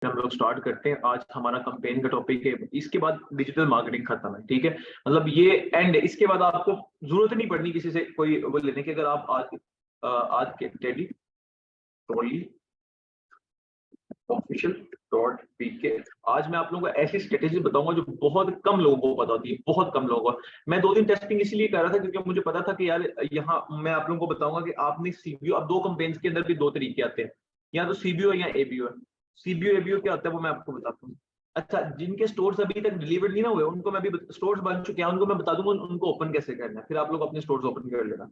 हम लोग स्टार्ट करते हैं। आज हमारा कैंपेन का टॉपिक है, इसके बाद डिजिटल मार्केटिंग खत्म है, ठीक है। मतलब ये एंड है, इसके बाद आपको जरूरत नहीं पड़नी किसी से कोई वो लेने की। अगर आप आज के टेली ट्रॉली official.pk, आज मैं आप लोगों को ऐसी स्ट्रेटेजी बताऊंगा जो बहुत कम लोगों को पता होती है, बहुत कम लोगों को। मैं 2 दिन टेस्टिंग इसलिए कर रहा था क्योंकि मुझे पता था कि यार यहाँ मैं आप लोगों को बताऊंगा कि आपने सीबीओ, अब 2 कैंपेन्स के अंदर भी 2 तरीके आते हैं, या तो सीबीओ या एबीओ है। सीबीओ एबीओ क्या होता है वो मैं आपको बताता हूँ। अच्छा, जिनके स्टोर्स अभी तक डिलीवर नहीं ना हुए उनको मैं भी, स्टोर्स बन चुके हैं उनको मैं बता दूंगा उनको ओपन कैसे करना है, फिर आप लोग अपने स्टोर्स ओपन कर लेना।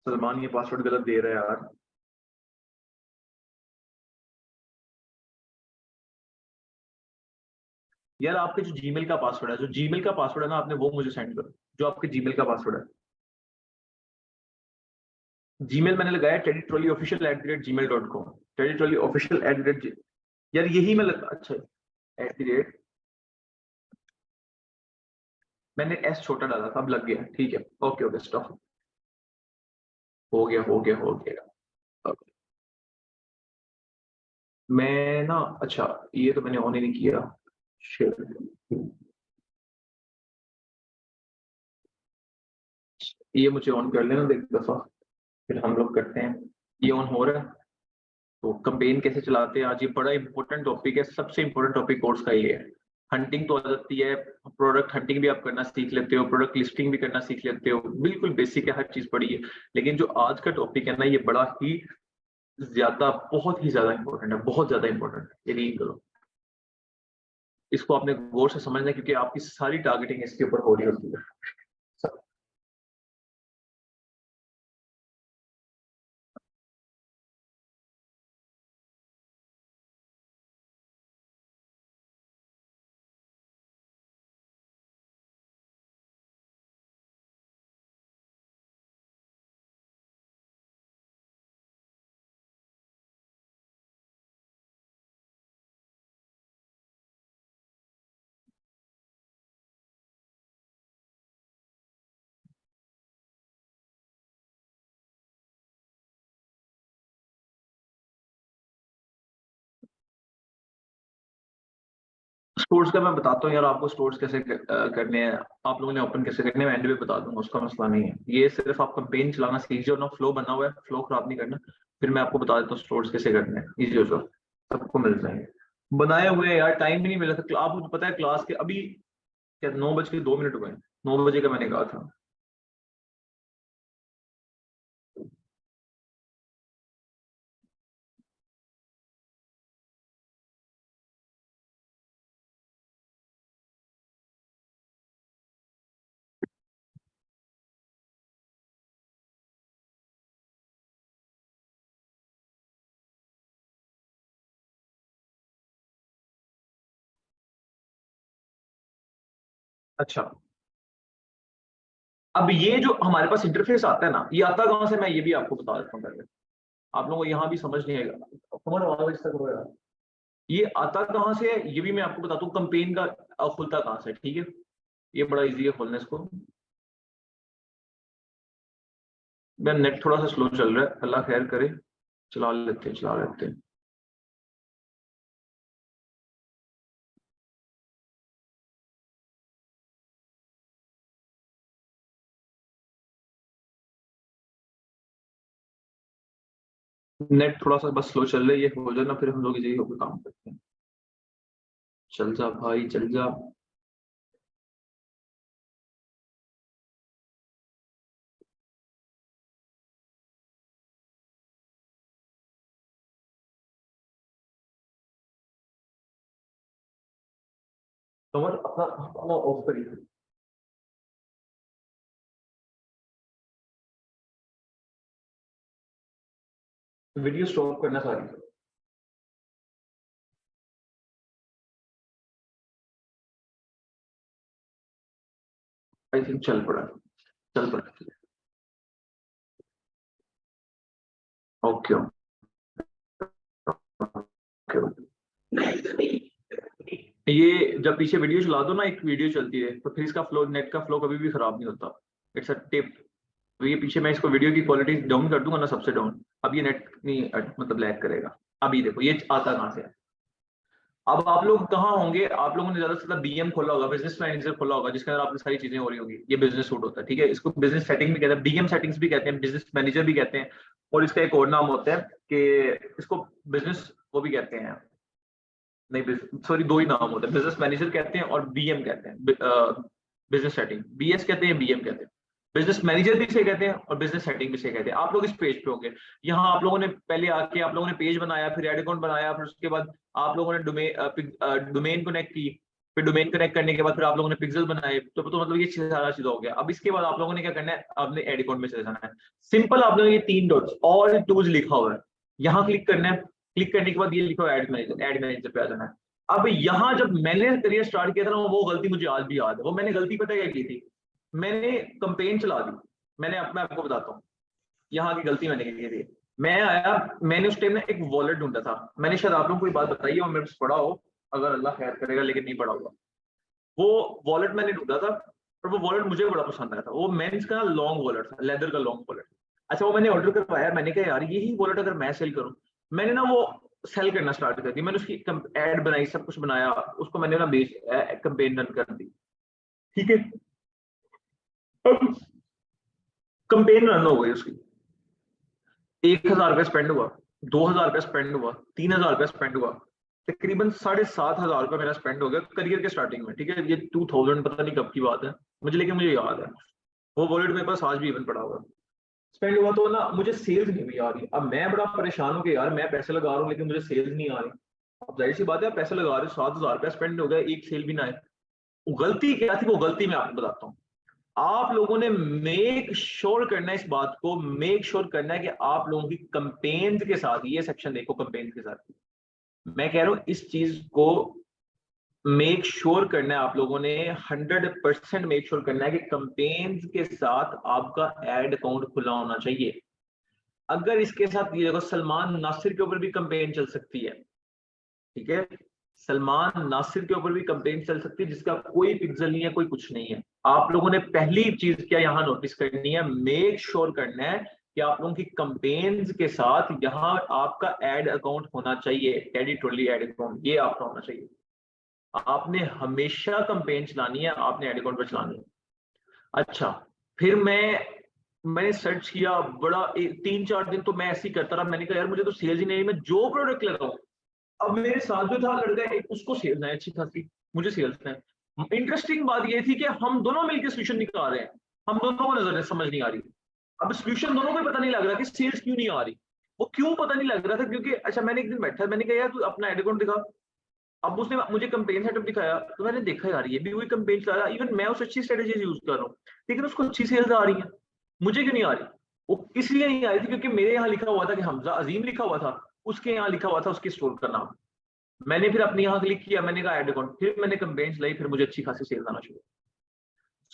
सलमान ये पासवर्ड गलत दे रहा है यार। यार आपके जो जीमेल का पासवर्ड है, जो जीमेल का पासवर्ड है ना, आपने वो मुझे सेंड करो, जो आपके जीमेल का पासवर्ड है। जीमेल मैंने लगाया teddytrolleyofficial@gmail.com, teddytrolleyofficial@, यार यही मैं अच्छा, एट द रेट, मैंने एस छोटा डाला था, अब लग गया, ठीक है। ओके ओके, स्टॉप, हो गया हो गया हो गया। Okay. मैं ना, अच्छा, ये तो मैंने ऑन ही नहीं किया। Share. ये मुझे ऑन कर लेना एक दफा, फिर हम लोग करते हैं। ये ऑन हो रहा है। तो कंपेन कैसे चलाते हैं, आज ये बड़ा इंपॉर्टेंट टॉपिक है, सबसे इंपॉर्टेंट टॉपिक कोर्स का ये है। हंटिंग तो आ जाती है, प्रोडक्ट हंटिंग भी आप करना सीख लेते हो, प्रोडक्ट लिस्टिंग भी करना सीख लेते हो, बिल्कुल बेसिक है, हर चीज पड़ी है। लेकिन जो आज का टॉपिक है ना, ये बड़ा ही ज्यादा, बहुत ही ज्यादा इंपॉर्टेंट है, बहुत ज्यादा इंपॉर्टेंट है, यकीन करो। इसको आपने गौर से समझना है, क्योंकि आपकी सारी टारगेटिंग इसके ऊपर हो रही होती है। स्टोर्स का मैं बताता हूँ यार आपको, स्टोर्स कैसे करने हैं, आप लोगों ने ओपन कैसे करने हैं, एंड पे बता दूंगा, उसका मसला नहीं है। ये सिर्फ आप कैंपेन चलाना सीख जाओ ना, फ्लो बना हुआ है, फ्लो खराब नहीं करना। फिर मैं आपको बता देता हूँ स्टोर्स कैसे करने हैं, इजी हो जाओ, सबको मिल जाएंगे बनाए हुए। यार टाइम भी नहीं मिला था, आपको पता है क्लास के अभी क्या 9:02 हुए, 9 बजे का मैंने कहा था। अच्छा, अब ये जो हमारे पास इंटरफेस आता है ना, ये आता कहाँ से, मैं ये भी आपको बता देता हूँ पहले, आप लोगों को यहाँ भी समझ नहीं आएगा, तुम्हारा आवाज तक हो यार। ये आता कहाँ से है ये भी मैं आपको बताता हूँ, कंपेन का खुलता कहाँ से, ठीक है। ये बड़ा इजी है खोलने इसको। मैं नेट थोड़ा सा स्लो चल रहा है, अल्लाह खैर करे, चला लेते हैं चला लेते हैं। नेट थोड़ा सा बस स्लो चल रहा है, ये हो जाए ना, फिर हम लोग इजी होकर काम करते हैं। चल जा भाई चल जा। तो अपना अपना ऑफ करिए, वीडियो स्टॉप करना सारी, आई थिंक चल पड़ा, चल पड़ा। Okay okay. ये जब पीछे वीडियो चला दो ना, एक वीडियो चलती है, तो फिर इसका फ्लो, नेट का फ्लो कभी भी खराब नहीं होता। इट्स अ टिप, तो ये पीछे मैं इसको वीडियो की क्वालिटी डाउन कर दूंगा ना, सबसे डाउन, अब ये नेट नहीं मतलब लैग करेगा। अभी देखो ये आता कहाँ से है। अब आप लोग कहाँ होंगे, आप लोगों ने ज्यादा से ज्यादा बीएम खोला होगा, बिजनेस मैनेजर खोला होगा, जिसके अंदर आपने सारी चीजें हो रही होगी। ये बिजनेस सूट होता है, ठीक है, इसको बिजनेस सेटिंग भी कहते हैं, बीएम सेटिंग्स भी कहते हैं, बिजनेस मैनेजर भी कहते हैं, और इसका एक और नाम होता है कि इसको बिजनेस वो भी कहते हैं, नहीं सॉरी, दो ही नाम होते हैं, बिजनेस मैनेजर कहते हैं और बीएम कहते हैं, बिजनेस सेटिंग, बीएस कहते हैं, बीएम कहते हैं। बिजनेस मैनेजर भी से कहते हैं और बिजनेस सेटिंग भी से कहते हैं। आप लोग इस पेज पे होंगे, यहाँ आप लोगों ने पहले आके आप लोगों ने पेज बनाया, फिर एड अकाउंट बनाया, फिर उसके बाद आप लोगों ने डोमेन कनेक्ट की, फिर डोमेन कनेक्ट करने के बाद फिर आप लोगों ने पिक्सल बनाए, तो मतलब ये सारा चीज हो गया। अब इसके बाद आप लोगों ने क्या करना है, आपने एड अकाउंट में चले जाना है। सिंपल, आप लोगों ने ये 3 डॉट्स ऑल टूल्स लिखा हुआ है, यहाँ क्लिक करना है। क्लिक करने के बाद ये लिखा हुआ है एड मैनेजर पे आ जाना है। अब यहाँ जब मैंने करियर स्टार्ट किया था ना, वो गलती मुझे आज भी याद है। वो मैंने गलती पता क्या की थी, मैंने कंपेन चला दी। मैं आपको बताता हूँ यहाँ की गलती मैंने की थी। मैं आया, मैंने उस टाइम में एक वॉलेट ढूंढा था, मैंने शायद आप लोगों को बात बताई है और मेरे पास पढ़ा हो, अगर अल्लाह खैर करेगा, लेकिन नहीं पढ़ा होगा। वो वॉलेट मैंने ढूंढा था, और वो वॉलेट मुझे बड़ा पसंद आया था। वो मेंस का लॉन्ग वॉलेट था, लेदर का लॉन्ग वॉलेट। अच्छा, वो मैंने ऑर्डर करवाया, मैंने कहा यार यही वॉलेट अगर मैं सेल करूं, मैंने ना वो सेल करना स्टार्ट कर दी। मैंने उसकी एड बनाई, सब कुछ बनाया, उसको मैंने ना बेच कंपेन रन कर दी, ठीक है। अब कंपेन रन हो गई उसकी, 1000 रुपया स्पेंड हुआ, 2000 रुपया स्पेंड हुआ, 3000 रुपया स्पेंड हुआ, तकरीबन 7500 रुपया मेरा स्पेंड हो गया करियर के स्टार्टिंग में, ठीक है। ये 2000 पता नहीं कब की बात है मुझे, लेकिन मुझे याद है। वो वॉलेट मेरे पास आज भी इवन पड़ा हुआ, स्पेंड हुआ। तो ना मुझे सेल्स नहीं हुई आ रही। अब मैं बड़ा परेशान हूँ कि यार मैं पैसे लगा रहा हूँ लेकिन मुझे सेल्स नहीं आ रही। अब जाहिर सी बात है, पैसे लगा रहे हो, 7000 रुपया स्पेंड हो गया, एक सेल भी ना आए। वो गलती क्या थी, वो गलती मैं आपको बताता हूँ। आप लोगों ने मेक श्योर करना है, इस बात को मेक श्योर करना है कि आप लोगों की कंपेन के साथ, ये सेक्शन देखो कंपेन के साथ, मैं कह रहा हूं इस चीज को मेक श्योर करना है आप लोगों ने, 100% मेक श्योर करना है कि कंपेन के साथ आपका एड अकाउंट खुला होना चाहिए। अगर इसके साथ, ये देखो सलमान नासिर के ऊपर भी कंपेन चल सकती है, ठीक है, सलमान नासिर के ऊपर भी कंप्लेंट चल सकती है, जिसका कोई पिक्सल नहीं है, कोई कुछ नहीं है। आप लोगों ने पहली चीज क्या यहाँ नोटिस करनी है, मेक श्योर करना है कि आप लोगों की कंपेन्स के साथ यहाँ आपका एड अकाउंट होना चाहिए, टेडी ट्रॉली एड अकाउंट, ये आपका होना चाहिए। आपने हमेशा कंपेन चलानी है, आपने एड अकाउंट पर चलानी है। अच्छा, फिर मैंने सर्च किया बड़ा, 3-4 दिन तो मैं ऐसे ही करता रहा। मैंने कहा यार मुझे तो सेल्स ही नहीं, मैं जो प्रोडक्ट लगाऊं। अब मेरे साथ जो था लड़का, एक उसको सेल्स है अच्छी खासी, मुझे सेल्स है। इंटरेस्टिंग बात ये थी कि हम दोनों मिलकर सोल्यूशन निकाल रहे हैं, हम दोनों को नजर समझ नहीं आ रही। अब सोल्यूशन दोनों को ही पता नहीं लग रहा कि सेल्स क्यों नहीं आ रही। वो क्यों पता नहीं लग रहा था, क्योंकि अच्छा मैंने एक दिन बैठा, मैंने कहा यार तू अपना एड अकाउंट दिखा। अब उसने मुझे कंपेन सेटअप दिखाया, तो मैंने देखा यार ये भी वही कंपेन चला रहा है, इवन मैं उस अच्छी स्ट्रेटेजी यूज कर रहा हूँ, लेकिन उसको अच्छी सेल्स आ रही है, मुझे क्यों नहीं आ रही। वो इसलिए नहीं आ रही थी क्योंकि मेरे यहाँ लिखा हुआ था कि हमजा अजीम लिखा हुआ था, उसके यहाँ लिखा हुआ था उसके स्टोर का नाम। मैंने फिर अपने यहाँ क्लिक किया, मैंने कहा एड अकाउंट, फिर मैंने कंपेन्स लाई, फिर मुझे अच्छी खासी सेल्स आना शुरू।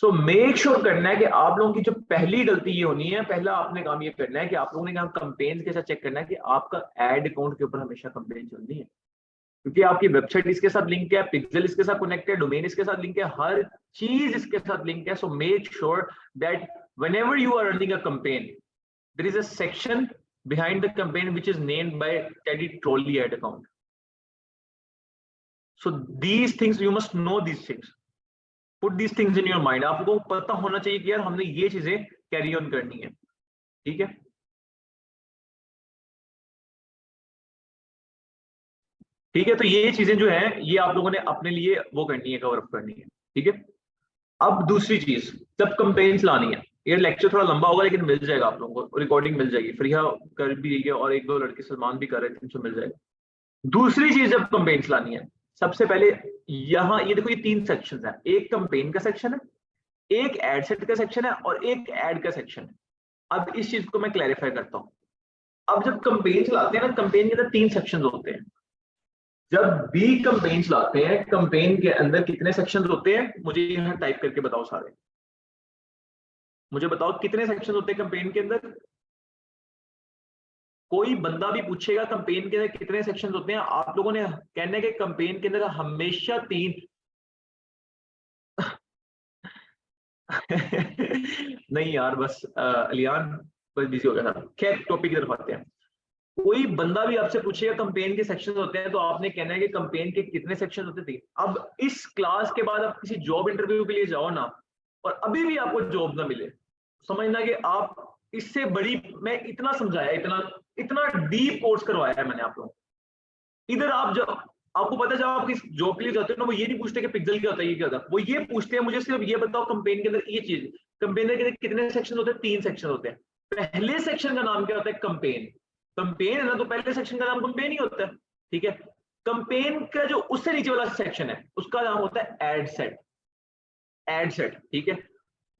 सो मेक श्योर करना है कि आप लोगों की जो पहली गलती ये होनी है, पहला आपने काम ये करना है कि आप लोगों ने कंपेन्स के साथ चेक करना है कि आपका एड अकाउंट के ऊपर हमेशा कंपेन चलनी है, क्योंकि आपकी वेबसाइट इसके साथ लिंक है, पिक्सल इसके साथ कनेक्ट है, डोमेन इसके साथ लिंक है, हर चीज इसके साथ लिंक है। So make sure that whenever you are running a campaign, there is a section behind the campaign which is named by Teddy Trolley ad account. So these things you must know, these things, put these things in your mind. आपको पता होना चाहिए कि यार हमने ये चीजें carry on करनी है, ठीक है। ठीक है, तो ये चीजें जो है ये आप लोगों ने अपने लिए वो करनी है, कवर अप करनी है, ठीक है। अब दूसरी चीज, जब कंपेन्स लानी है, ये लेक्चर थोड़ा लंबा होगा लेकिन मिल जाएगा आप लोगों को, रिकॉर्डिंग मिल जाएगी, फ्रीहा कर भी रही है और 1-2 लड़के सलमान भी कर रहे थे, उनसे मिल जाएगा। दूसरी चीज जब कंपेन्स लानी है, सबसे पहले यहाँ ये देखो, ये 3 सेक्शन है, एक कंपेन का सेक्शन है, एक एड सेट का सेक्शन है और एक एड का सेक्शन है। अब इस चीज को मैं क्लैरिफाई करता हूँ। अब जब कंपेन चलाते हैं ना, कंपेन के अंदर 3 सेक्शन होते हैं। जब भी कंपेन चलाते हैं, कंपेन के अंदर कितने सेक्शन होते हैं, मुझे यहाँ टाइप करके बताओ सारे, मुझे बताओ कितने सेक्शन होते हैं कंपेन के अंदर। कोई बंदा भी पूछेगा कंपेन के अंदर कितने सेक्शन होते हैं, आप लोगों ने कहना है कि कंपेन के अंदर हमेशा 3 नहीं यार, बस अलियान बस बिजी हो गया था। खैर टॉपिक की तरफ आते हैं। कोई बंदा भी आपसे पूछेगा कंपेन के सेक्शन होते हैं, तो आपने कहना है कि कंपेन के कितने सेक्शन होते थे। अब इस क्लास के बाद आप किसी जॉब इंटरव्यू के लिए जाओ ना, और अभी भी आपको जॉब ना मिले, समझना कि आप इससे बड़ी, मैं इतना समझाया, इतना इतना डीप कोर्स करवाया है मैंने आप लोगों को। इधर आप जब, आपको पता है जब आप किस जॉब के लिए जाते हो ना, वो ये नहीं पूछते कि पिक्सल क्या होता है, ये क्या होता है, वो ये पूछते हैं मुझे सिर्फ ये बताओ कंपेन के अंदर ये चीज, कंपेन के अंदर कितने सेक्शन होते हैं, 3 सेक्शन होते हैं। पहले सेक्शन का नाम क्या होता है, कंपेन। कंपेन है ना, तो पहले सेक्शन का नाम कंपेन ही होता है, ठीक है। कंपेन का जो उससे नीचे वाला सेक्शन है उसका नाम होता है एड सेट। एड सेट, ठीक है।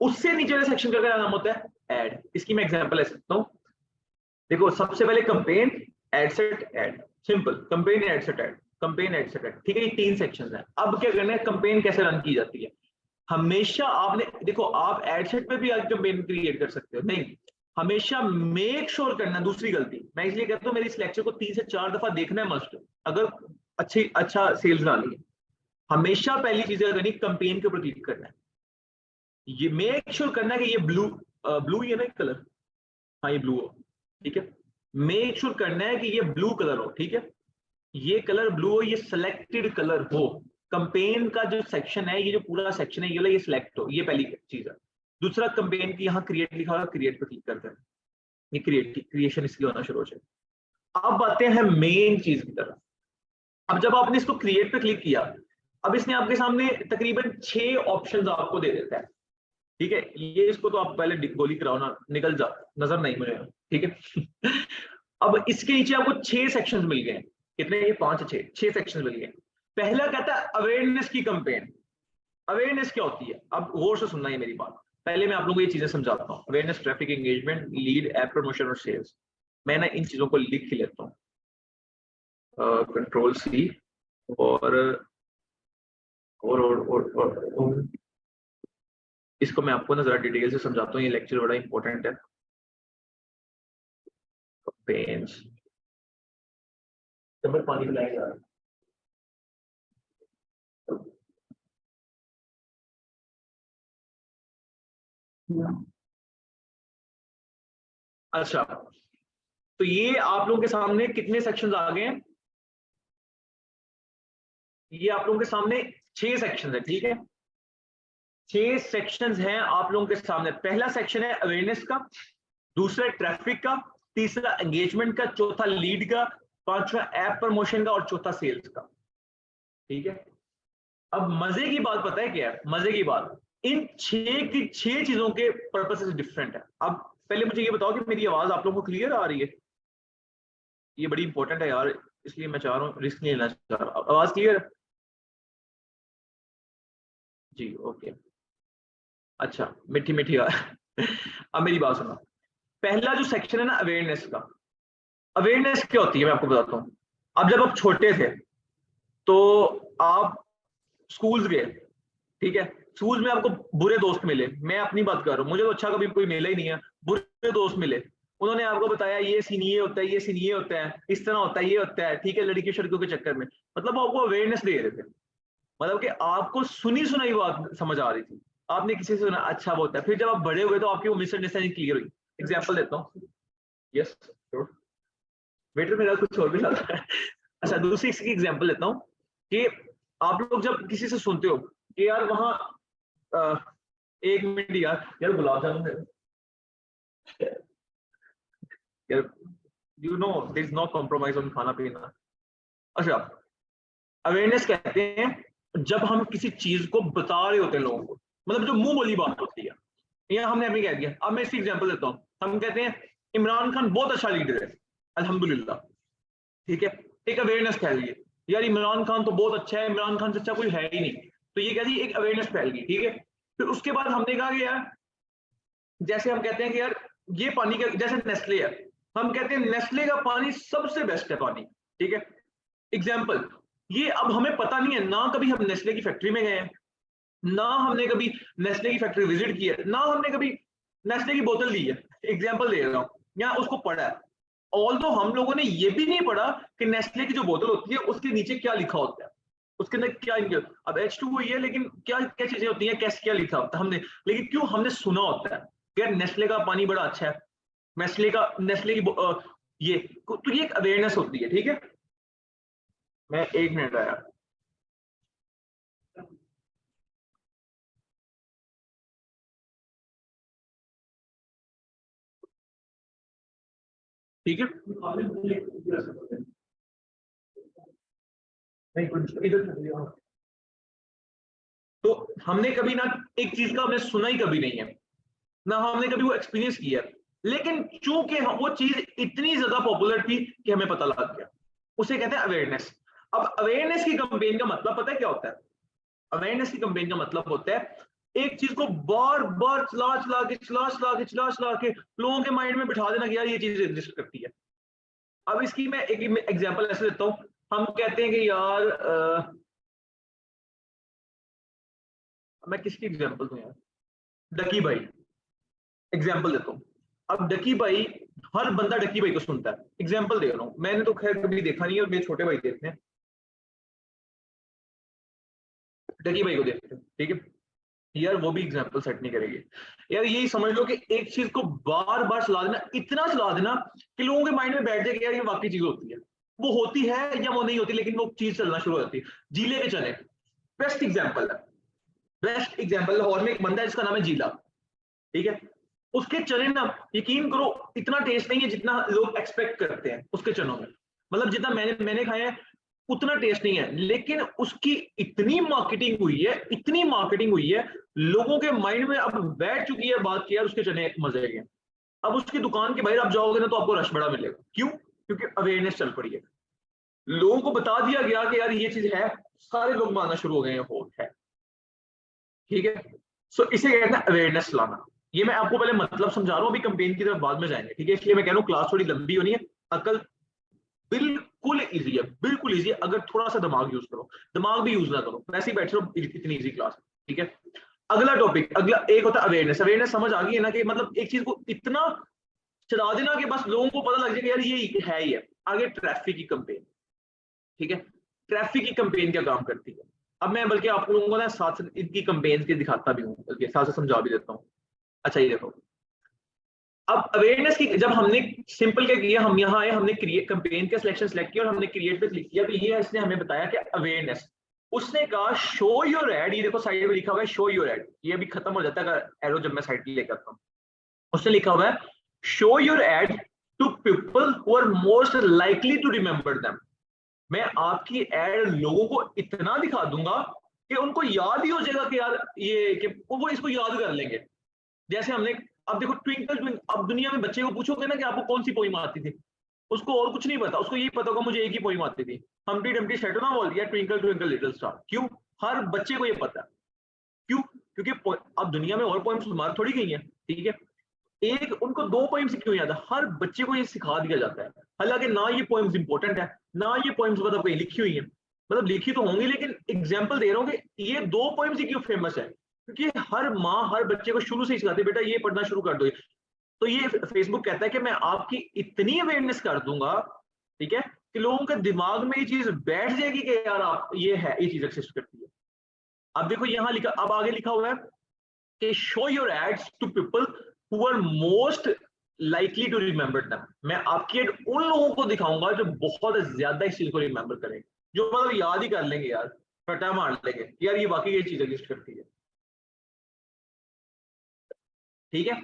उससे नीचे वाले सेक्शन का क्या नाम होता है, एड। इसकी मैं एग्जांपल ले सकता हूँ। देखो सबसे पहले campaign, ad set, ad, simple. Campaign, ad set, ad, campaign, ad set, ad, ठीक है। ये 3 सेक्शंस हैं। अब क्या करना है, कंपेन कैसे रन की जाती है। हमेशा आपने देखो, आप एड सेट पे भी आज कंपेन क्रिएट कर सकते हो, नहीं, हमेशा मेक श्योर करना। दूसरी गलती मैं इसलिए कहता हूँ, मेरी इस लेक्चर को 3 से 4 दफा देखना है मस्ट, अगर अच्छा सेल्स ना लिए। हमेशा पहली चीज करनी, कंपेन के ऊपर क्लिक करना है। ये मेक श्योर करना है कि ये ब्लू, ब्लू ही है ना एक कलर, हाँ ये ब्लू हो, ठीक है। मेक श्योर करना है कि ये ब्लू कलर हो, ठीक है। ये कलर ब्लू हो, ये सिलेक्टेड कलर हो। कंपेन का जो सेक्शन है, ये जो पूरा सेक्शन है, ये वाला, ये सिलेक्ट हो, ये पहली चीज है। दूसरा, कंपेन की यहाँ क्रिएट लिखा होगा, क्रिएट पे क्लिक करते हैं, ये क्रिएशन इसलिए होना शुरू हो जाए। अब आते हैं मेन चीज की तरफ। अब जब आपने इसको क्रिएट पे क्लिक किया, अब इसने आपके सामने तकरीबन 6 ऑप्शंस आपको दे देता है, ठीक है। ये इसको तो आप पहले गोली कराओ ना, निकल जा, नजर नहीं मुझे, ठीक है। अब इसके नीचे आपको 6 सेक्शंस मिल गए। कितने, ये 5 6 सेक्शंस मिल गए। पहला कहता है अवेयरनेस की कंपेन। अवेयरनेस क्या होती है, अब गौर से सुनना है मेरी बात। पहले मैं आप लोगों को ये चीजें समझाता हूँ। Awareness, traffic engagement, lead, app promotion और सेल्स। मैं ना इन चीजों को लिख ही लेता हूँ, कंट्रोल सी। और और इसको मैं आपको ना जरा डिटेल से समझाता हूँ, ये लेक्चर बड़ा इंपॉर्टेंट है। पेन्स, पानी पिलाया जा रहा है। अच्छा, तो ये आप लोगों के सामने कितने सेक्शंस आ गए हैं, ये आप लोगों के सामने 6 सेक्शंस है, ठीक है। 6 सेक्शंस हैं आप लोगों के सामने। पहला सेक्शन है अवेयरनेस का, दूसरा ट्रैफिक का, तीसरा एंगेजमेंट का, चौथा लीड का, पांचवा ऐप प्रमोशन का और चौथा सेल्स का, ठीक है। अब मजे की बात पता है क्या है, मजे की बात, इन 6 चीजों के पर्पसेस डिफरेंट है। अब पहले मुझे ये बताओ कि मेरी आवाज आप लोगों को क्लियर आ रही है, ये बड़ी इंपॉर्टेंट है यार, इसलिए मैं चाह रहा हूँ, रिस्क नहीं लेना चाह रहा। आवाज क्लियर है जी, ओके। अच्छा, मीठी मीठी अब मेरी बात सुनो। पहला जो सेक्शन है ना अवेयरनेस का, अवेयरनेस क्या होती है मैं आपको बताता हूँ। अब जब आप छोटे थे तो आप स्कूल्स गए, ठीक है। स्कूल में आपको बुरे दोस्त मिले, मैं अपनी बात कर रहा हूँ, मुझे तो अच्छा कभी कोई मिला ही नहीं है। बुरे दोस्त मिले, उन्होंने आपको बताया ये सीन ये होता है, ये सीन ये होता है, इस तरह होता है, ये होता है, ठीक है। लड़की शड़कियों के चक्कर में, मतलब वो आपको अवेयरनेस दे रहे थे, मतलब कि आपको सुनी सुनाई बात समझ आ रही थी। आपने किसी से सुना अच्छा वो होता है, फिर जब आप बड़े हुए तो आपकी वो मिसअंडरस्टैंडिंग क्लियर हुई। एग्जाम्पल देता हूँ, यस श्योर, वेटर मेरा कुछ और भी ज्यादा है। अच्छा, दूसरी इसकी एग्जाम्पल लेता हूँ कि आप लोग जब किसी से सुनते हो कि यार वहाँ, एक मिनट यार, यार गुलाब जामुन है यार, you know there is no compromise on खाना पीना। अच्छा, अवेयरनेस कहते हैं जब हम किसी चीज को बता रहे होते हैं लोगों को, मतलब जो मुंह बोली बात होती है, या हमने अभी कह दिया। अब मैं इसकी एग्जांपल देता हूँ। हम कहते हैं इमरान खान बहुत अच्छा लीडर है, अल्हम्दुलिल्लाह, ठीक है। एक अवेयरनेस फैल गई, यार इमरान खान तो बहुत अच्छा है, इमरान खान से अच्छा कोई है ही नहीं, तो ये कहती एक अवेयरनेस फैल गई, ठीक है। फिर उसके बाद हमने कहा कि यार, जैसे हम कहते हैं कि यार ये पानी का, जैसे नेस्ले है, हम कहते हैं नेस्ले का पानी सबसे बेस्ट है पानी, ठीक है। एग्जाम्पल, ये अब हमें पता नहीं है ना, कभी हम नेस्ले की फैक्ट्री में गए हैं, ना हमने कभी नेस्ले की फैक्ट्री विजिट की है, ना हमने कभी नेस्ले की बोतल ली है, एग्जाम्पल दे रहा हूँ, या उसको पढ़ा है। ऑल्दो हम लोगों ने ये भी नहीं पढ़ा कि नेस्ले की जो बोतल होती है उसके नीचे क्या लिखा होता है, उसके अंदर क्या अब H2 वही है, लेकिन क्या क्या चीजें होती हैं, कैसे क्या लिखा होता है हमने, लेकिन क्यों हमने सुना होता है कि यार नेस्ले का पानी बड़ा अच्छा है, नेस्ले की ये तो ये एक अवेयरनेस होती है। ठीक है, मैं 1 मिनट आया। ठीक है, तो हमने कभी ना एक चीज का हमने सुना ही कभी नहीं है, ना हमने कभी वो एक्सपीरियंस किया, लेकिन चूंकि वो चीज इतनी ज्यादा पॉपुलर थी कि हमें पता लग गया, उसे कहते हैं अवेयरनेस। अब अवेयरनेस की कंपेन का मतलब पता है क्या होता है? अवेयरनेस की कंपेन का मतलब होता है एक चीज को बार बार चला के लोगों के माइंड में बिठा देना कि यार ये चीज एग्जिस्ट करती है। अब इसकी मैं एक एग्जांपल ऐसे देता हूं, हम कहते हैं कि यार मैं किसकी एग्जांपल दूं यार, डकी भाई एग्जांपल देता हूं। अब डकी भाई, हर बंदा डकी भाई को सुनता है, एग्जांपल दे रहा हूं, मैंने तो खैर कभी देखा नहीं है और मेरे छोटे भाई देखते हैं, डकी भाई को देखते हैं। ठीक है यार, वो भी एग्जांपल सेट नहीं करेगी यार, यही समझ लो कि एक चीज को बार बार चला देना, इतना चला देना कि लोगों के माइंड में बैठ जाए कि यार ये वाकई चीज होती है, वो होती है या वो नहीं होती, लेकिन वो चीज चलना शुरू हो जाती है। जीले के चने बेस्ट एग्जाम्पल है, बेस्ट एग्जाम्पल। लाहौर में एक बंदा है जिसका नाम है जीला। ठीक है, उसके चने ना, यकीन करो इतना टेस्ट नहीं है जितना लोग एक्सपेक्ट करते हैं उसके चनों में, मतलब जितना मैंने खाया है उतना टेस्ट नहीं है, लेकिन उसकी इतनी मार्केटिंग हुई है, इतनी मार्केटिंग हुई है, लोगों के माइंड में अब बैठ चुकी है बात की यार उसके चने मजे के। अब उसकी दुकान के बाहर आप जाओगे ना तो आपको रश बड़ा मिलेगा, क्यों? क्योंकि अवेयरनेस चल पड़ी है, लोगों को बता दिया गया कि यार ये चीज है, सारे लोग मानना शुरू हो गए हैं हो है। ठीक है, सो इसे कहते हैं अवेयरनेस लाना। ये मैं आपको पहले मतलब समझा रहा हूँ, अभी कंपेन की तरफ बाद में जाएंगे। ठीक है, इसलिए मैं कह रहा हूँ क्लास थोड़ी लंबी होनी है, अकल बिल्कुल इजी है, बिल्कुल इजी है, अगर थोड़ा सा दिमाग यूज करो, दिमाग भी यूज ना करो, वैसे ही बैठ रहो, इतनी इजी क्लास। ठीक है, अगला टॉपिक, अगला एक होता है अवेयरनेस। अवेयरनेस समझ आ गई है ना, कि मतलब एक चीज को इतना चला देना कि बस लोगों को पता लग जाए कि यार ये है ही है। आगे ट्रैफिक की कंपेन। ठीक है, ट्रैफिक की कंपेन क्या काम करती है, अब मैं बल्कि आप लोगों को ना साथ इनकी कंपेन के दिखाता भी हूँ, बल्कि साथ से समझा भी देता हूँ। अच्छा ये देखो, अब अवेयरनेस की जब हमने सिंपल क्या किया, हम यहाँ आए, हमने क्रिएट कंपेन का सिलेक्शन सेलेक्ट किया और हमने क्रिएट पे क्लिक किया, तो ये इसने हमें बताया कि अवेयरनेस। उसने कहा शो योर एड, ये देखो साइड में लिखा हुआ है शो योर एड, ये अभी खत्म हो जाता है अगर एरो जब मैं साइड पे लेकर आता हूँ। उसने लिखा हुआ है show your ad to people who are most likely to remember them. मैं आपकी एड लोगों को इतना दिखा दूंगा कि उनको याद ही हो जाएगा कि यार ये, कि वो इसको याद कर लेंगे। जैसे हमने, अब देखो ट्विंकल ट्विंकल, अब दुनिया में बच्चे को पूछोगे ना कि आपको कौन सी पोइम आती थी, उसको और कुछ नहीं पता, उसको यही पता होगा मुझे एक ही पोइम आती थी, हम्प्टी डम्प्टी सेट ना बोल दिया ट्विंकल ट्विंकल लिटिल स्टार। क्यों? हर बच्चे को ये पता है। क्यों? क्योंकि अब दुनिया में और पोइम्स मार थोड़ी गई हैं। ठीक है, एक उनको 2 पोइम्स क्यों याद है, हर बच्चे को ये सिखा दिया जाता है, हालांकि ना ये पोइम्स इंपॉर्टेंट है, ना ये पोइम्स मतलब कहीं लिखी हुई है, मतलब लिखी तो होंगी, लेकिन एग्जाम्पल दे रहा हूँ कि ये 2 पोइम्स ही क्यों फेमस है, क्योंकि हर माँ हर बच्चे को शुरू से ही सिखाती है बेटा ये पढ़ना शुरू कर दो। तो ये फेसबुक कहता है कि मैं आपकी इतनी अवेयरनेस कर दूंगा, ठीक है, कि लोगों के दिमाग में ये चीज बैठ जाएगी कि यार आप ये है, ये चीज एक्सिस्ट करती है। अब देखो यहाँ लिखा, अब आगे लिखा हुआ है कि show your ads to people who are most likely to remember them. मैं आपकी एड उन लोगों को दिखाऊंगा जो बहुत ज्यादा इस चीज को रिमेंबर करेंगे, जो मतलब याद ही कर लेंगे यार, फटा मार लेंगे यार ये वाकई ये चीज एग्जिस्ट करती है। ठीक है,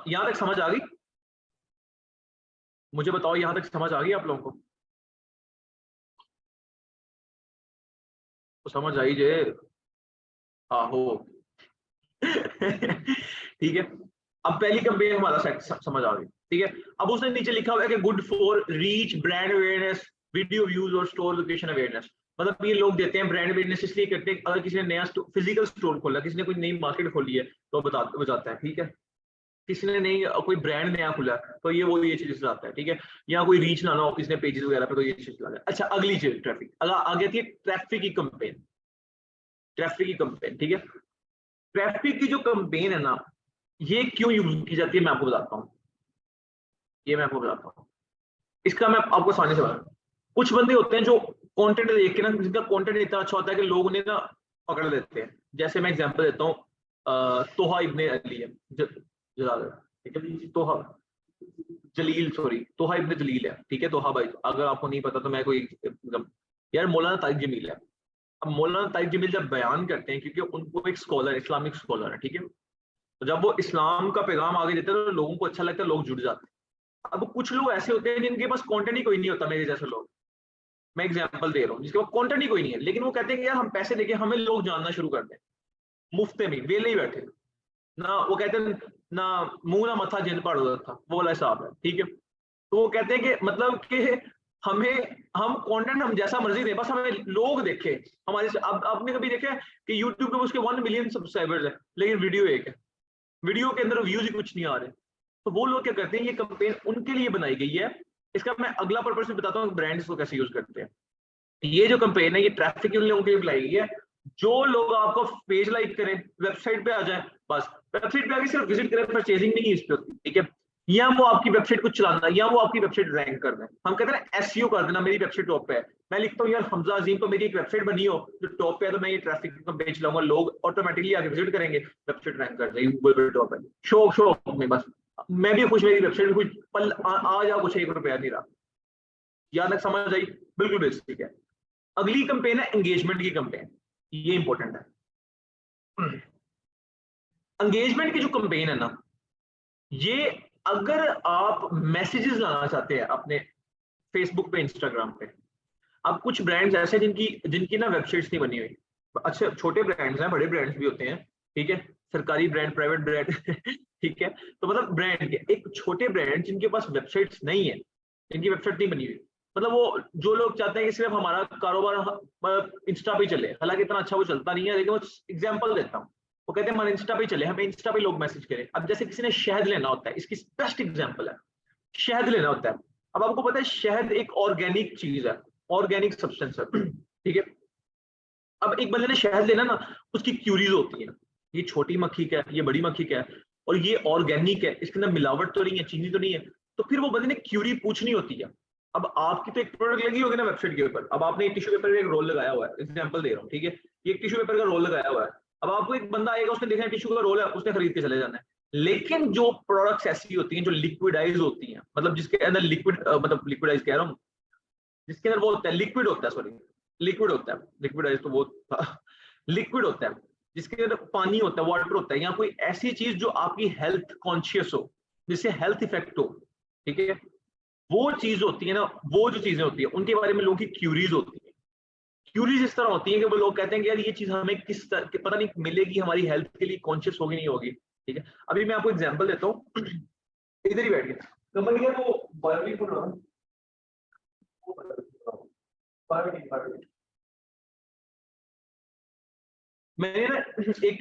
यहां तक समझ आ गई? मुझे बताओ यहां तक समझ आ गई आप लोगों को? तो समझ आई जे आहो। ठीक है, अब पहली कंपेन हमारा सेट समझ आ गई। ठीक है, अब उसने नीचे लिखा हुआ है कि good for reach brand awareness, video views और स्टोर लोकेशन अवेयरनेस। मतलब ये लोग देते हैं ब्रांड अवेयरनेस इसलिए करते हैं, अगर किसी ने नया फिजिकल स्टोर खोला, किसी ने कोई नई मार्केट खोली है तो बताता है। ठीक है, किसी ने नहीं कोई ब्रांड नया खुला तो ये चीज लाता है। ठीक है, या कोई रीच लाना हो किसी ने पेजेस वगैरह पे तो ये चीज लाता है। अच्छा अगली चीज ट्रैफिक, आगे आती है ट्रैफिक की कंपेन। ट्रैफिक की कंपेन, ठीक है, ट्रैफिक की जो कंपेन है ना, ये क्यों यूज की जाती है मैं आपको बताता हूँ। ये मैं आपको बताता हूँ, इसका मैं आपको आसानी से बताऊँ। कुछ बंदे होते हैं जो कंटेंट देख के ना, जिनका कंटेंट इतना अच्छा होता है कि लोग उन्हें ना पकड़ लेते हैं। जैसे मैं एग्जांपल देता हूँ, तोहा इब्ने अली है, जलाल, ठीक है, तोहा जलील, सॉरी, तोहा इब्ने जलील है, ठीक है, तोहा भाई, अगर आपको नहीं पता तो मैं कोई मतलब, यार मौलाना तारिक जमील है। अब मौलाना तारिक जमील जब बयान करते हैं, क्योंकि उनको एक स्कॉलर, इस्लामिक स्कॉलर है, ठीक है, तो जब वो इस्लाम का पैगाम आगे देते हैं तो लोगों को अच्छा लगता है, लोग जुड़ जाते हैं। अब कुछ लोग ऐसे होते हैं जिनके पास कंटेंट ही कोई नहीं होता, मेरे जैसे लोग, मैं एग्जांपल दे रहा हूँ, जिसके पास कंटेंट ही कोई नहीं है, लेकिन वो कहते हैं कि यार हम पैसे देके हमें लोग जानना शुरू कर दें, मुफ्ते में वेले ही बैठे ना, वो कहते हैं ना मुंह ना मथा जिन पड़ होता था, वो वाला हिसाब है, ठीक है। तो वो कहते हैं कि मतलब कि हमें, हम कंटेंट हम जैसा मर्जी दें, बस हमें लोग देखे हमारे से। अब आपने कभी देखा है कि यूट्यूब पे उसके 1 मिलियन सब्सक्राइबर्स है, लेकिन वीडियो एक है, वीडियो के अंदर व्यूज ही कुछ नहीं आ रहे। तो वो लोग क्या करते हैं, ये कैंपेन उनके लिए बनाई गई है। इसका मैं अगला पर्पस भी बताता हूँ, ब्रांड्स को कैसे यूज करते हैं। ये जो कैंपेन है, ये ट्रैफिक उन लोगों के लिए बनाई गई है, जो लोग आपको पेज लाइक करें, वेबसाइट पे आ जाए, बस वेबसाइट पे आके सिर्फ विजिट करें, परचेजिंग नहीं है इस पे, ठीक है, या वो आपकी वेबसाइट को चलाना, या वो आपकी वेबसाइट रैंक कर दें। हम कहते हैं एसईओ कर देना, मेरी वेबसाइट टॉप पे है, मैं लिखता हूँ यार हमजा अजीम को मेरी एक वेबसाइट बनी हो जो टॉप पे है, तो मैं ये ट्रैफिक कैंपेन चलाऊंगा, लोग ऑटोमेटिकली आके विजिट करेंगे, वेबसाइट रैंक कर जाएगी गूगल पे टॉप है। शो शो में बस मैं भी खुश, मेरी वेबसाइट में कुछ पल आ जाओ, कुछ 1 रुपया नहीं रहा। यहाँ तक समझ आई? बिल्कुल बेसिक है। अगली कंपेन है एंगेजमेंट की कंपेन, ये इंपॉर्टेंट है। एंगेजमेंट की जो कंपेन है ना, ये अगर आप मैसेजेस लाना चाहते हैं अपने फेसबुक पे, इंस्टाग्राम पे, अब कुछ ब्रांड्स ऐसे जिनकी जिनकी ना वेबसाइट्स नहीं बनी हुई, अच्छे छोटे ब्रांड्स हैं, बड़े ब्रांड्स भी होते हैं, ठीक है, सरकारी ब्रांड, प्राइवेट ब्रांड ठीक है, तो मतलब ब्रांड के एक छोटे ब्रांड जिनके पास वेबसाइट्स नहीं है, जिनकी वेबसाइट नहीं बनी हुई, मतलब वो जो लोग चाहते हैं कि सिर्फ हमारा कारोबार इंस्टा पे चले, हालांकि इतना अच्छा वो चलता नहीं है, लेकिन वो एग्जाम्पल देता हूँ, वो कहते हैं हमारे इंस्टा पे चले, हमें इंस्टा पे लोग मैसेज करें। अब जैसे किसी ने शहद लेना होता है, इसकी बेस्ट एग्जाम्पल है, शहद लेना होता है। अब आपको पता है शहद एक ऑर्गेनिक चीज है, ऑर्गेनिक सब्सटेंस है, ठीक है। अब एक बंदे ने शहद लेना ना, उसकी क्यूरीज होती है, ये छोटी मक्खी क्या है, ये बड़ी मक्खी क्या है, और ये ऑर्गेनिक है, इसके अंदर मिलावट तो नहीं है, चीनी तो नहीं है, तो फिर वो बंदे ने क्यूरी पूछनी होती है। अब आपकी तो एक प्रोडक्ट लगी होगी ना वेबसाइट के ऊपर, अब आपने एक टिश्यू पेपर में एक रोल लगाया हुआ है, एग्जाम्पल दे रहा हूँ, ठीक है, ये एक टिश्यू पेपर का रोल लगाया हुआ है। अब आपको एक बंदा आएगा, उसने देखना टिश्यू का रोल है, उसने खरीद के चले जाना है। लेकिन जो प्रोडक्ट्स ऐसी होती हैं जो लिक्विडाइज होती हैं, मतलब जिसके अंदर लिक्विड, मतलब लिक्विडाइज कह रहा हूँ, जिसके अंदर वो होता है, लिक्विड होता है, सॉरी, लिक्विड होता है, लिक्विडाइज तो वो था लिक्विड होता है, जिसके अंदर पानी होता है, वाटर होता है, या कोई ऐसी चीज जो आपकी हेल्थ कॉन्शियस हो, जिससे हेल्थ इफेक्ट हो, ठीक है, वो चीज होती है ना, वो जो चीजें होती है उनके बारे में लोगों की क्यूरीज होती है। क्यूरीज इस तरह होती है कि वो लोग कहते हैं कि यार ये चीज हमें किस तरह पता नहीं मिलेगी, हमारी हेल्थ के लिए कॉन्शियस होगी नहीं होगी, ठीक है। अभी मैं आपको एग्जांपल देता हूँ, इधर ही बैठ गया तो मैं वो बायोटिक बोल रहा हूँ, मैंने ना एक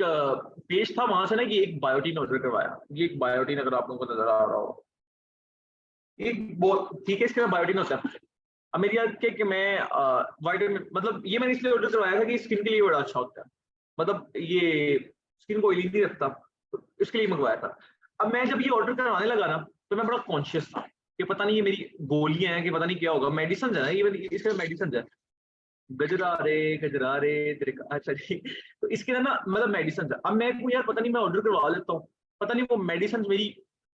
पेज था वहां से ना, कि एक बायोटीन ऑर्डर करवाया, ये एक बायोटीन, अगर आप लोगों को नजर आ रहा हो, एक ठीक है, इसके अंदर बायोटीन होता है। अब मेरी याद के कि मैं वाइटामिन, मतलब ये मैंने इसलिए ऑर्डर करवाया था कि स्किन के लिए बड़ा अच्छा होता है, मतलब ये स्किन को ऑयली नहीं रखता, तो इसके लिए मंगवाया था। अब मैं जब ये ऑर्डर करवाने लगा ना, तो मैं बड़ा कॉन्शियस था कि पता नहीं ये मेरी गोलियां हैं कि पता नहीं क्या होगा, मेडिसिन है ना ये, इसके मेडिसिन है, गजरा रे तेरे अच्छा जी, तो इसके अंदर ना मतलब मेडिसिन है। अब मैं को यार पता नहीं, मैं ऑर्डर करवा लेता हूँ, पता नहीं वो मेडिसिन मेरी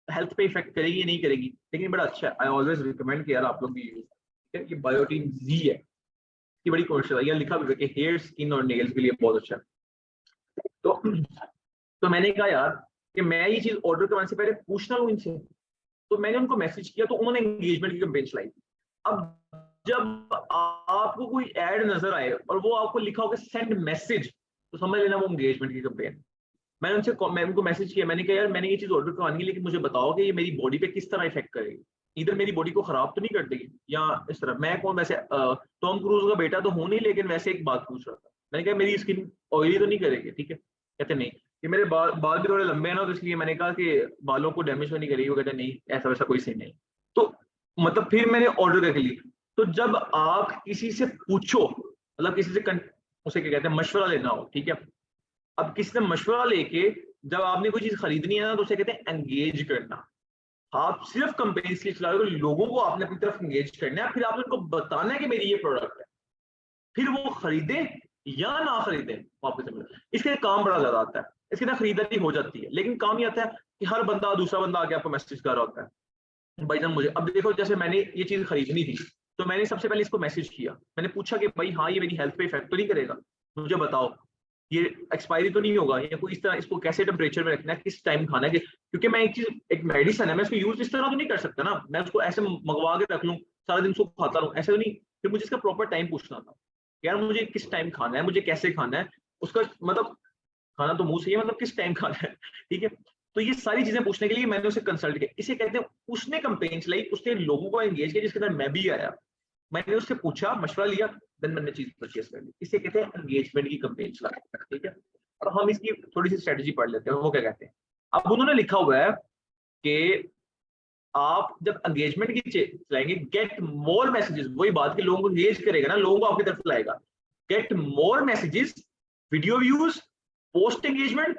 हेल्थ पे इफेक्ट करेगी या नहीं करेगी, लेकिन बड़ा अच्छा है, आई ऑलवेज रिकमेंड कि यार आप लोग भी यूज करें। ये बायोटीन जी है, ये बड़ी कॉमर्शियल है, यहाँ लिखा भी है कि हेयर, स्किन और नेल्स के लिए बहुत अच्छा है। तो मैंने कहा यार कि मैं ये चीज ऑर्डर करवाने से पहले पूछना लूं इनसे, तो मैंने उनको मैसेज किया, तो उन्होंने एंगेजमेंट की कैंपेन चलाई। अब जब आपको कोई ऐड नजर आए और वो आपको लिखा होगा सेंड मैसेज, तो समझ लेना वो एंगेजमेंट की कैंपेन। मैं उनको मैसेज किया, मैंने कहा यार मैंने ये चीज ऑर्डर करवानी है, लेकिन मुझे बताओ कि ये मेरी बॉडी पे किस तरह इफेक्ट करेगी, इधर मेरी बॉडी को खराब तो नहीं कर देगी, या इस तरह। मैं कौन वैसे टॉम क्रूज का बेटा तो हूं नहीं, लेकिन वैसे एक बात पूछ रहा था, मैंने कहा मेरी स्किन ऑयली तो नहीं करेगी, ठीक है, कहते नहीं, कि मेरे बाल भी थोड़े लंबे हैं ना, तो इसलिए मैंने कहा कि बालों को डैमेज तो नहीं करेगी, वो कहते नहीं ऐसा वैसा कोई सीन नहीं। तो मतलब फिर मैंने ऑर्डर करके ली। तो जब आप किसी से पूछो, मतलब किसी से उसे क्या कहते हैं, मशवरा लेना हो, ठीक है, अब किसी से मशवरा लेके जब आपने कोई चीज खरीदनी है ना, तो उसे कहते हैं एंगेज करना। आप सिर्फ कंपेन के लिए चला रहे हो, लोगों को आपने अपनी तरफ एंगेज करना है, फिर आपने उनको बताना है कि मेरी ये प्रोडक्ट है, फिर वो खरीदे या ना खरीदे वापस से मिले, इसके काम बड़ा ज्यादा आता है, इसके ना खरीदारी हो जाती है। लेकिन काम ये आता है कि हर बंदा दूसरा बंदा आके आपको मैसेज कर रहा होता है भाईजान मुझे, अब देखो जैसे मैंने ये चीज खरीदनी थी तो मैंने सबसे पहले इसको मैसेज किया, मैंने पूछा कि भाई हाँ ये मेरी हेल्थ पे इफेक्ट तो नहीं करेगा, मुझे बताओ ये एक्सपायरी तो नहीं होगा, या कोई इस तरह इसको कैसे टेम्परेचर में रखना है, किस टाइम खाना है, क्योंकि मैं एक चीज, एक मेडिसिन है, मैं इसको यूज इस तरह तो नहीं कर सकता ना, मैं उसको ऐसे मंगवा के रख लूं सारा दिन उसको खाता रहूं, ऐसे तो नहीं। फिर मुझे इसका प्रॉपर टाइम पूछना था, यार मुझे किस टाइम खाना है, मुझे कैसे खाना है, उसका मतलब खाना तो मुंह से ही, मतलब किस टाइम खाना है, ठीक है। तो ये सारी चीजें पूछने के लिए मैंने उसे कंसल्ट किया, इसे कहते हैं उसने कंपेन चलाई, उसने लोगों को एंगेज किया, जिसके अंदर मैं भी आया, मैंने उससे पूछा, मशवरा लिया, देन मैंने चीज परचेस कर ली। इसे कहते हैं एंगेजमेंट की कंपेन चलाना, ठीक है। और हम इसकी थोड़ी सी स्ट्रेटजी पढ़ लेते हैं, वो क्या कहते हैं। अब उन्होंने लिखा हुआ है कि आप जब एंगेजमेंट की चलाएंगे, गेट मोर मैसेजेस, वही बात कि लोगों को एंगेज करेगा ना, लोगों को आपकी तरफ लाएगा, get more messages, video views, post engagement,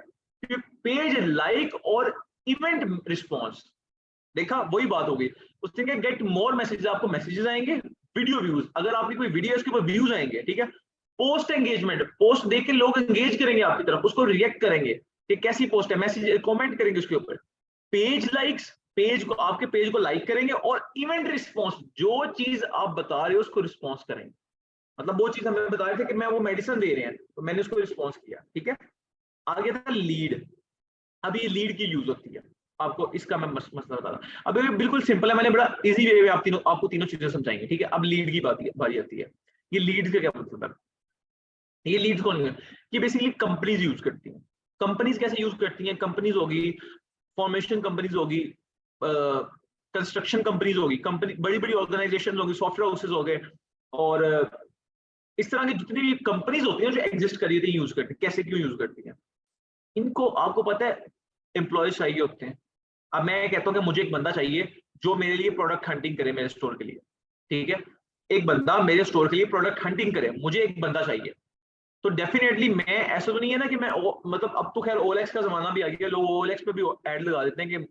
page like और इवेंट रिस्पॉन्स। देखा, वही बात हो गई, उसने कहा गेट मोर मैसेजेस, आपको मैसेजेस आएंगे, वीडियो व्यूज, अगर आपकी कोई वीडियो है उसके ऊपर व्यूज आएंगे, ठीक है। पोस्ट एंगेजमेंट, पोस्ट देख के लोग एंगेज करेंगे आपकी तरफ, उसको रिएक्ट करेंगे कि कैसी पोस्ट है, मैसेज कमेंट करेंगे उसके ऊपर। पेज लाइक्स, पेज को, आपके पेज को लाइक करेंगे, और इवेंट रिस्पॉन्स, जो चीज आप बता रहे हो उसको रिस्पॉन्स करेंगे, मतलब वो चीज हमें बता रहे थे कि मैं वो मेडिसिन दे रहे हैं तो मैंने उसको रिस्पॉन्स किया, ठीक है। आगे था लीड। अब ये लीड की यूज होती है, आपको इसका मैं मसला बता रहा। अब ये बिल्कुल सिंपल है, मैंने बड़ा इजी वे में आपको तीनों चीजें समझाएंगे, ठीक है। अब लीड की बारी आती है, ये लीड का क्या मतलब है, ये लीड्स कौन है, ये बेसिकली कंपनीज यूज करती हैं। कंपनीज कैसे यूज करती हैं, कंपनीज होगी, फॉर्मेशन कंपनीज होगी, कंस्ट्रक्शन कंपनीज होगी, कंपनी बड़ी बड़ी ऑर्गेनाइजेशन होगी, सॉफ्टवेयर हाउसेज हो गए, और इस तरह की जितनी भी कंपनीज होती हैं जो एग्जिस्ट कर रही थी, यूज करती हैं। कैसे क्यों यूज करती हैं, इनको आपको पता है एम्प्लॉयज चाहिए होते हैं। अब मैं कहता हूँ कि मुझे एक बंदा चाहिए जो मेरे लिए प्रोडक्ट हंटिंग करे मेरे स्टोर के लिए, ठीक है। एक बंदा मेरे स्टोर के लिए प्रोडक्ट हंटिंग करे, मुझे एक बंदा चाहिए, तो डेफिनेटली मैं, ऐसा तो नहीं है ना कि मैं मतलब अब तो खैर ओएलएक्स का जमाना भी आ गया, लोग ओएलएक्स पे भी ऐड लगा देते हैं कि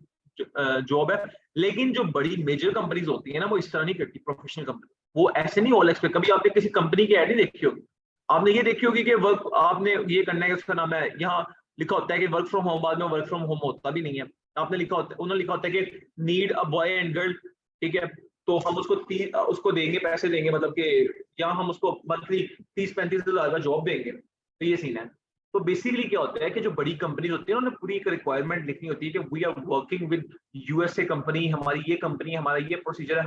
जॉब है, लेकिन जो बड़ी मेजर कंपनीज होती है ना, वो इस तरह नहीं करती, प्रोफेशनल कंपनी, वो ऐसे नहीं ओएलएक्स पे। कभी आपने किसी कंपनी की ऐड नहीं देखी होगी, आपने ये देखी होगी कि वर्क आपने ये करना है, उसका नाम है, यहाँ लिखा होता है कि वर्क फ्रॉम होम, बाद में वर्क फ्रॉम होम होता भी नहीं है। आपने लिखा होता है, उन्होंने लिखा होता है कि need a boy and girl, ठीक है, तो हम उसको देंगे, पैसे देंगे, मतलब कि यहाँ हम उसको मंथली 30-35 हज़ार का जॉब देंगे, तो ये सीन है। तो बेसिकली क्या होता है कि जो बड़ी कंपनीज होती है उन्होंने पूरी एक रिक्वायरमेंट लिखनी होती है कि we are working with USA company, हमारी ये कंपनी, हमारा ये प्रोसीजर है,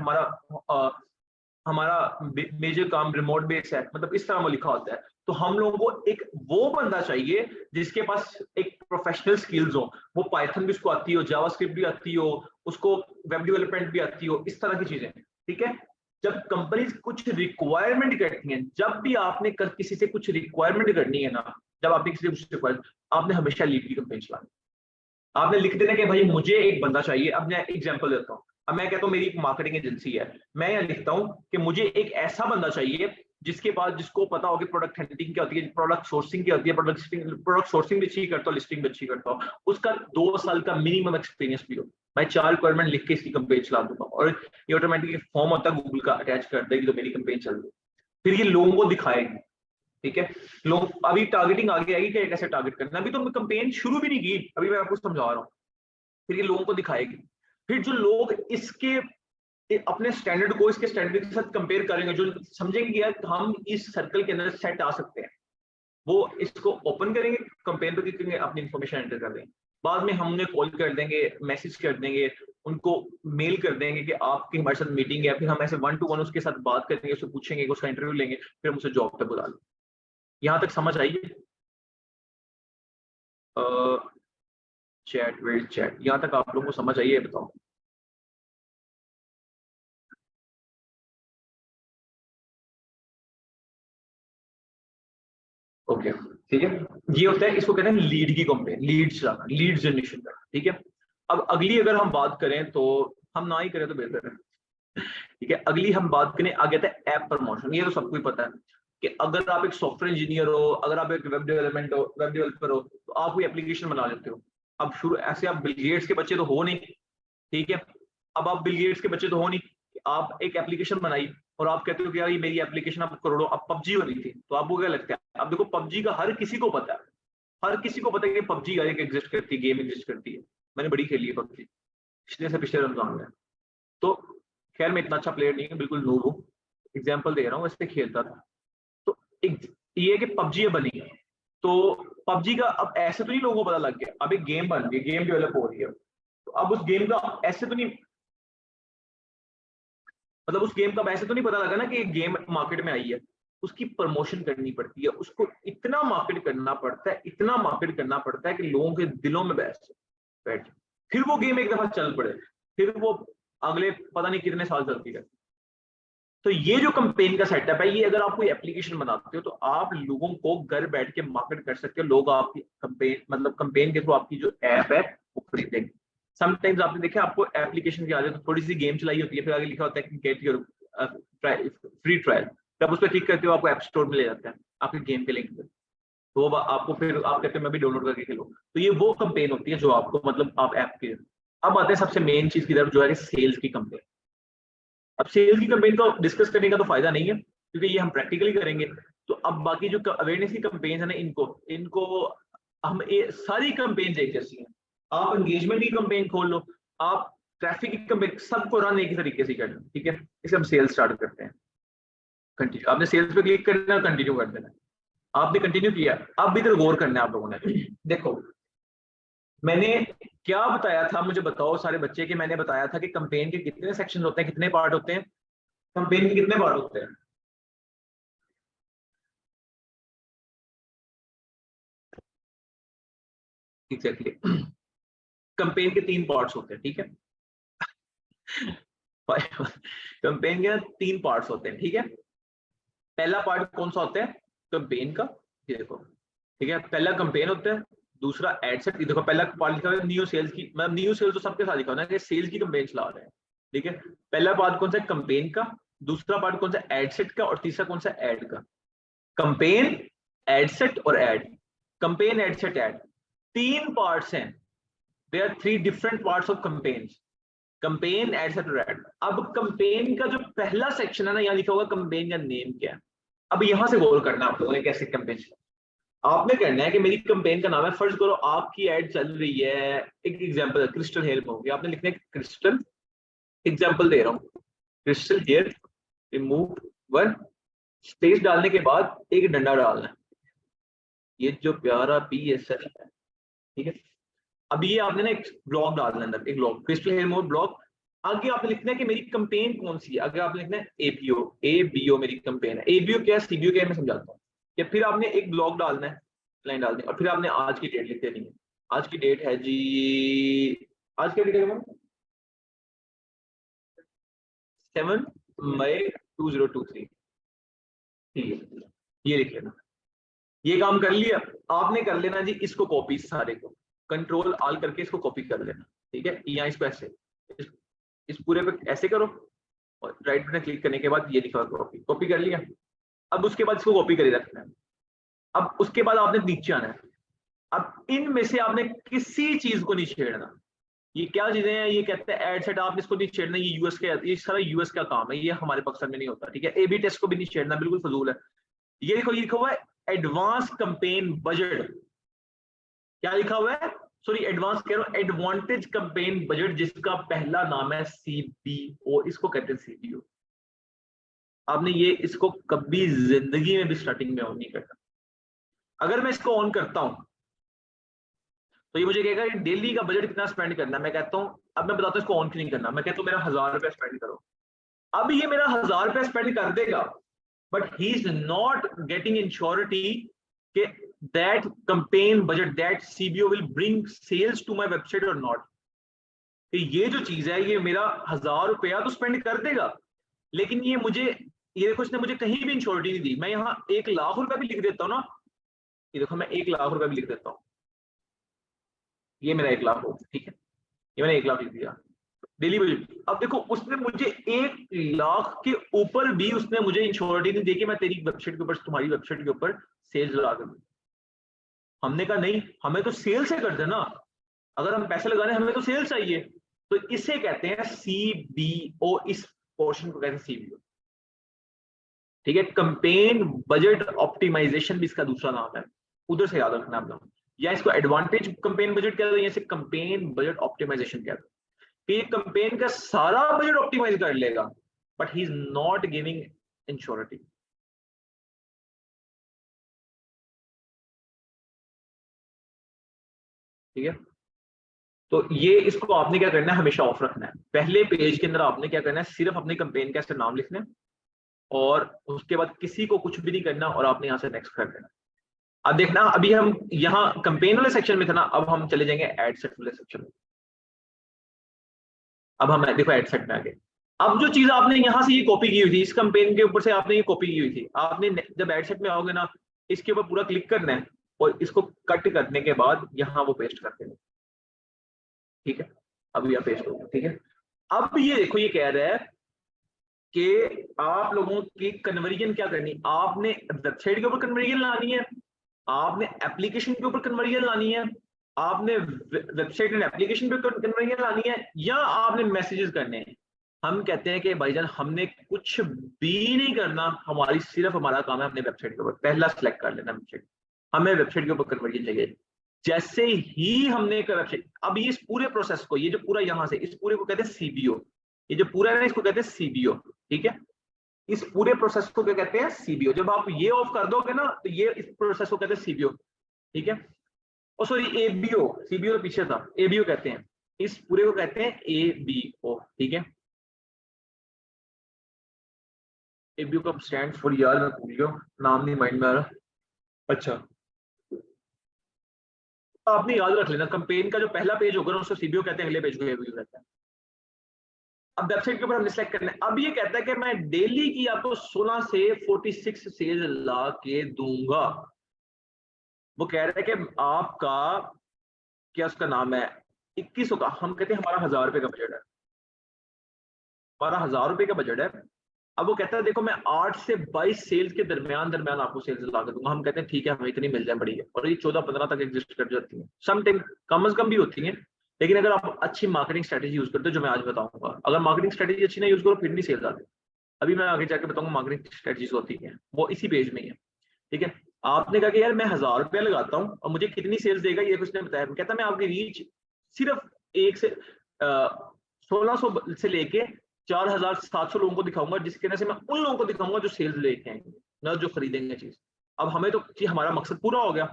हमारा मेजर काम रिमोट बेस है, मतलब इस तरह वो लिखा होता है। तो हम लोगों को एक वो बंदा चाहिए जिसके पास एक प्रोफेशनल स्किल्स हो, वो पाइथन भी उसको आती हो, जावास्क्रिप्ट भी आती हो, उसको वेब डेवलपमेंट भी आती हो, इस तरह की चीजें, ठीक है। जब कंपनीज कुछ रिक्वायरमेंट करती हैं, जब भी आपने किसी से कुछ रिक्वायरमेंट करनी है ना, जब आपने किसी से कुछ रिक्वायरमेंट, आपने हमेशा लीड की कंपेन चलानी, आपने लिख देना कि भाई मुझे एक बंदा चाहिए। अब मैं एग्जांपल देता हूँ, अब मैं कहता हूँ मेरी एक मार्केटिंग एजेंसी है, मैं यहाँ लिखता हूँ कि मुझे एक ऐसा बंदा चाहिए जिसके पास, जिसको पता हो कि प्रोडक्ट हंटिंग क्या होती है, प्रोडक्ट सोर्सिंग क्या होती है, प्रोडक्ट सोर्सिंग भी अच्छी करता हो, लिस्टिंग भी अच्छी करता हो, उसका 2 साल का मिनिमम एक्सपीरियंस भी हो। मैं 4 रिक्वायरमेंट लिख के इसकी कंपेन चला दूंगा, और ये ऑटोमेटिकली फॉर्म होता है गूगल का, अटैच कर देगी तो मेरी कंपेन चल रही है, फिर ये लोगों को दिखाएगी, ठीक है। लोग अभी टारगेटिंग आगे आएगी कि कैसे टारगेट करना, अभी तो मैं कंपेन शुरू भी नहीं की, अभी मैं आपको समझा रहा हूँ। फिर ये लोगों को दिखाएगी, फिर जो लोग इसके अपने स्टैंडर्ड को इसके स्टैंडर्ड के साथ कंपेयर करेंगे, जो समझेंगे कि यार हम इस सर्कल के अंदर सेट आ सकते हैं, वो इसको ओपन करेंगे, कंपेयर पे क्लिक करेंगे, अपनी इंफॉर्मेशन एंटर कर देंगे, बाद में हम उन्हें कॉल कर देंगे, मैसेज कर देंगे, उनको मेल कर देंगे कि आपकी हमारे साथ मीटिंग है, फिर हम ऐसे 1 to 1 उसके साथ बात करेंगे, उससे पूछेंगे, उसका इंटरव्यू लेंगे, फिर हम उसे जॉब पे बुला लेंगे। यहाँ तक समझ आइए, चैट वेल चैट, यहाँ तक आप लोगों को समझ आइए, बताओ। ओके, ठीक है, ये होता है, इसको कहते हैं लीड की कंपेन, लीड चलाना, लीड जनरेशन करना, ठीक है। अब अगली अगर हम बात करें, तो हम ना ही करें तो बेहतर है, ठीक है। अगली हम बात करें, आगे आता है ऐप प्रमोशन। ये तो सबको ही पता है कि अगर आप एक सॉफ्टवेयर इंजीनियर हो, अगर आप एक वेब डेवलपर हो, तो आप कोई एप्लीकेशन बना लेते हो। अब शुरू ऐसे, आप बिल गेट्स के बच्चे तो हो नहीं, ठीक है। अब आप बिल गेट्स के बच्चे तो हो नहीं, आप एक एप्लीकेशन बनाई और आप कहते हो कि यार ये मेरी एप्लीकेशन अब करोड़ों, अब पबजी हो रही थी, तो आपको क्या लगता है? अब देखो पबजी का हर किसी को पता है, हर किसी को पता है कि पबजी एक एग्जिस्ट करती है, गेम एग्जिस्ट करती है। मैंने बड़ी खेली है पबजी पिछले से पिछले रमजान में। तो खैर मैं इतना अच्छा प्लेयर नहीं हूँ, बिल्कुल नूब हूँ, एग्जाम्पल दे रहा हूँ, वैसे खेलता था। तो एक ये कि पबजी बनी है, तो पबजी का अब ऐसे तो नहीं लोगों को पता लग गया, अब एक गेम बन रही है, गेम डेवलप हो रही है, तो अब उस गेम का ऐसे तो नहीं, मतलब उस गेम का ऐसे तो नहीं पता लगा ना कि एक गेम मार्केट में आई है, उसकी प्रमोशन करनी पड़ती है, उसको इतना मार्केट करना पड़ता है, इतना मार्केट करना पड़ता है कि लोगों के दिलों में बैठ जाए, फिर वो गेम एक दफा चल पड़े, फिर वो अगले पता नहीं कितने साल चलती है। तो ये जो कंपेन का सेटअप है, ये अगर आप कोई एप्लीकेशन बनाते हो तो आप लोगों को घर बैठ के मार्केट कर सकते हो, लोग आपकी कंपेन मतलब कंपेन के थ्रू आपकी जो ऐप है वो खरीदेंगे। समटाइम्स आपने देखा, आपको एप्लीकेशन की आदत, थोड़ी सी गेम चलाई होती है, फिर आगे लिखा होता है कि गेट योर फ्री ट्रायल, जब उस पर क्लिक करते हो आपको ऐप स्टोर में ले जाता है आपके गेम के लिंक पे, तो वो आपको फिर आप कहते हो मैं भी डाउनलोड करके खेलूं। तो ये वो कंपेन होती है जो आपको मतलब आप ऐप के। अब आते हैं सबसे मेन चीज की तरफ, जो है सेल्स की कंपेन। अब सेल्स की कंपेन को डिस्कस करने का तो फायदा नहीं है, क्योंकि ये हम प्रैक्टिकली करेंगे। तो अब बाकी जो अवेयरनेस की कंपेन है ना, इनको इनको हम सारी कंपेन एक जैसी हैं। आप एंगेजमेंट की कंपेन खोल लो, आप ट्रैफिक की कंपेन, सबको रन एक ही तरीके से करना, ठीक है। इसे हम सेल्स स्टार्ट करते हैं। कंटिन्यू, आपने सेल्स पे क्लिक करना, कंटिन्यू कर देना। आपने कंटिन्यू किया, अब इधर गौर करना है आप लोगों ने। देखो मैंने क्या बताया था, मुझे बताओ सारे बच्चे, कि मैंने बताया था कि कंपेन के कितने सेक्शन होते हैं, कितने पार्ट होते हैं, कंपेन के कितने पार्ट होते हैं? एग्जैक्टली कंपेन के 3 पार्ट्स होते हैं, ठीक है। कंपेन के 3 पार्ट्स होते हैं, ठीक है। पहला पार्ट कौन सा होता है कंपेन का? ये देखो, ठीक है, पहला कंपेन होता है, दूसरा एड सेट। देखो पहला पार्ट लिखा हुआ है न्यू सेल्स की, मतलब न्यू सेल्स तो सबके साथ लिखा हुआ है कि सेल्स की कंपेन चला रहे हैं, ठीक है। पहला पार्ट कौन सा है? कंपेन का। दूसरा पार्ट कौन सा? एड सेट का। और तीसरा कौन सा? एड का। कंपेन, एड सेट और ad. Campaign, ad set, ad, 3 parts हैं। There are 3 different parts of campaigns, campaign, ad set और एड। अब कंपेन का जो पहला सेक्शन है ना, यहाँ लिखा होगा कंपेन का नेम क्या है। अब यहां से गोल करना है आप लोगों ने, कैसे कंपेन आपने करना है कि मेरी कंपेन का नाम है, फर्ज करो आपकी एड चल रही है, एक एग्जांपल क्रिस्टल हेयर में होगी, आपने लिखना है क्रिस्टल, एग्जांपल दे रहा हूँ, क्रिस्टल हेयर रिमूव 1, स्पेस डालने के बाद एक डंडा डालना है, ये जो प्यारा PSL है, ठीक है। अब ये आपने ना एक ब्लॉक डालना है अंदर, एक block crystal hair remove block. आगे आपने लिखना है कि मेरी कंपेन कौन सी है, आगे आपने लिखना है ABO मेरी कंपेन है। ABO क्या है, CBO क्या है, मैं समझाता हूँ। या फिर आपने एक ब्लॉक डालना है, लाइन डालनी है, और फिर आपने आज की डेट लिख देनी है। आज की डेट है जी, आज की डेट है 7 मई 2023, ठीक है, ये लिख लेना। ये काम कर लिया आपने, कर लेना जी इसको कॉपी, सारे को कंट्रोल ऑल करके इसको कॉपी कर लेना, ठीक है। यहाँ इसको ऐसे इस पूरे पे ऐसे करो, और राइट बटन क्लिक करने के बाद ये लिखा कॉपी, कॉपी कर लिया। अब उसके बाद इसको कॉपी कर रखना है। अब उसके बाद आपने नीचे आना है। अब इनमें से आपने किसी चीज को नहीं छेड़ना। ये क्या चीजें हैं? ये कहते हैं एड सेट, आप इसको नहीं छेड़ना, ये यूएस के, ये सारा यूएस का काम है, ये हमारे पाकिस्तान में नहीं होता, ठीक है। AB टेस्ट को भी नहीं छेड़ना, बिल्कुल फजूल है। ये देखो, ये लिखा हुआ है एडवांस कंपेन बजट। क्या लिखा हुआ है? सॉरी एडवांस कह रहा हूं, एडवांटेज कंपेन बजट, जिसका पहला नाम है CBO, इसको कहते हैं CBO। आपने ये इसको कभी जिंदगी में भी स्टार्टिंग में ऑन नहीं करना। अगर मैं इसको ऑन करता हूं तो ये मुझे कहेगा कि डेली का बजट कितना स्पेंड करना है। मैं कहता हूं, अब मैं बताता हूं इसको ऑन क्यों नहीं करना। मैं कहता हूं मेरा 1000 रुपया स्पेंड करो। अब ये मेरा 1000 रुपया स्पेंड कर देगा, but he is not getting insurity कि that campaign budget, that CBO will bring sales to my website और नॉट। कि ये जो चीज है, ये मेरा 1000 रुपया तो स्पेंड कर देगा, लेकिन ये मुझे, ये देखो इसने मुझे कहीं भी इंश्योरिटी नहीं दी। मैं यहाँ 1,00,000 रुपया भी लिख देता हूँ ना, ये देखो मैं 1,00,000 रुपया भी लिख देता हूँ, ये मेरा 1,00,000 हो, ठीक है, ये मैंने 1,00,000 लिख दिया डेली बजट। अब देखो उसने मुझे 1,00,000 के ऊपर भी उसने मुझे इंश्योरिटी नहीं दी कि मैं तेरी वेबसाइट के ऊपर, तुम्हारी वेबसाइट के ऊपर सेल्स लगा दूं। हमने कहा नहीं, हमें तो सेल से कर देना, अगर हम पैसे लगाने हमें तो सेल चाहिए। तो इसे कहते हैं CBO। इस पोर्शन को कहते हैं सीबीओ, ठीक है। कैंपेन बजट ऑप्टिमाइजेशन भी इसका दूसरा नाम है, उधर से याद रखना अपना, या इसको एडवांटेज कैंपेन बजट कहते हैं, या इसे कैंपेन बजट ऑप्टिमाइजेशन कहते हैं कि ये कैंपेन का सारा बजट ऑप्टिमाइज कर लेगा, but he is not giving insurity, ठीक है। तो ये इसको आपने क्या करना है, हमेशा ऑफ रखना है। पहले पेज के अंदर आपने क्या करना है, सिर्फ अपनी कैंपेन का ऐसे नाम लिखना है और उसके बाद किसी को कुछ भी नहीं करना और आपने यहाँ से नेक्स्ट कर देना। अब देखना, अभी हम यहाँ कैंपेन वाले सेक्शन में थे ना, अब हम चले जाएंगे एड सेट वाले सेक्शन में। अब हम देखो एड सेट में आ गए। अब जो चीज आपने यहाँ से ये कॉपी की हुई थी, इस कैंपेन के ऊपर से आपने ये कॉपी की हुई थी, आपने जब एड सेट में आओगे ना, इसके ऊपर पूरा क्लिक करना है और इसको कट करने के बाद यहाँ वो पेस्ट कर देना, ठीक है। अब यह पेस्ट हो गया, ठीक है। अब ये देखो, ये कह रहा है कि आप लोगों की कन्वर्जन क्या करनी, आपने वेबसाइट के ऊपर कन्वर्जन लानी है, आपने एप्लीकेशन के ऊपर कन्वर्जन लानी है, आपने वेबसाइट एंड एप्लीकेशन पे कन्वर्जन लानी है, या आपने मैसेजेस करने हैं। हम कहते हैं कि भाईजान हमने कुछ भी नहीं करना, हमारी सिर्फ हमारा काम है अपने वेबसाइट के ऊपर पहला सिलेक्ट कर लेना वेबसाइट, हमें वेबसाइट के ऊपर कन्वर्जन चाहिए। जैसे ही हमने वेबसाइट, अब ये इस पूरे प्रोसेस को, ये जो पूरा यहाँ से इस पूरे को कहते हैं सीबीओ, ये जो पूरा है ना इसको कहते हैं सीबीओ, ठीक है। इस पूरे प्रोसेस को क्या कहते हैं, सीबीओ। जब आप ये ऑफ कर दोगे ना तो ये इस प्रोसेस को कहते हैं सीबीओ, ठीक है। और सॉरी एबीओ, सीबीओ तो पीछे था, एबीओ कहते हैं, इस पूरे को कहते हैं एबीओ, ठीक है। एबीओ का स्टैंड फॉर, यार मैं भूल गया, नाम नहीं माइंड में आ रहा। अच्छा, आपने याद रख लेना, कैंपेन का जो पहला पेज होगा ना उसको सीबीओ कहते हैं, अगले पेज को एबीओ कहते हैं। अब वेबसाइट के ऊपर हमने सेलेक्ट करना है। अब ये कहता है कि मैं डेली की आपको 16 से 46 सेल ला के दूंगा। वो कह रहा है कि आपका क्या उसका नाम है 2100 का, हम कहते हैं हमारा 1000 रुपए का बजट है, हमारा 1000 रुपए का बजट है। अब वो कहता है देखो मैं 8 से 22 सेल्स के दरमियान आपको सेल्स ला के दूंगा। हम कहते हैं ठीक है, हमें इतनी मिल जाए बड़ी है, और ये 14-15 तक एग्जिस्ट कर जाती है, समटाइम कम से कम भी होती है। लेकिन अगर आप अच्छी मार्केटिंग स्ट्रेटेजी यूज करते हो, जो मैं आज बताऊंगा, अगर मार्केटिंग स्ट्रेटेजी अच्छी ना यूज करो फिर नहीं सेल्स आते। अभी मैं आगे जाकर बताऊंगा मार्केटिंग स्ट्रेटेजीज होती है, वो इसी पेज में ही है, ठीक है। आपने कहा कि यार मैं 1000 रुपया लगाता हूँ और मुझे कितनी सेल्स देगा, ये कुछ ने बताया। कहता मैं आपकी रीच सिर्फ 1 से 1600 से लेके 4700 लोगों को दिखाऊंगा, जिसके वजह से मैं उन लोगों को दिखाऊंगा जो सेल्स लेके आएंगे, ना जो खरीदेंगे चीज। अब हमें तो हमारा मकसद पूरा हो गया,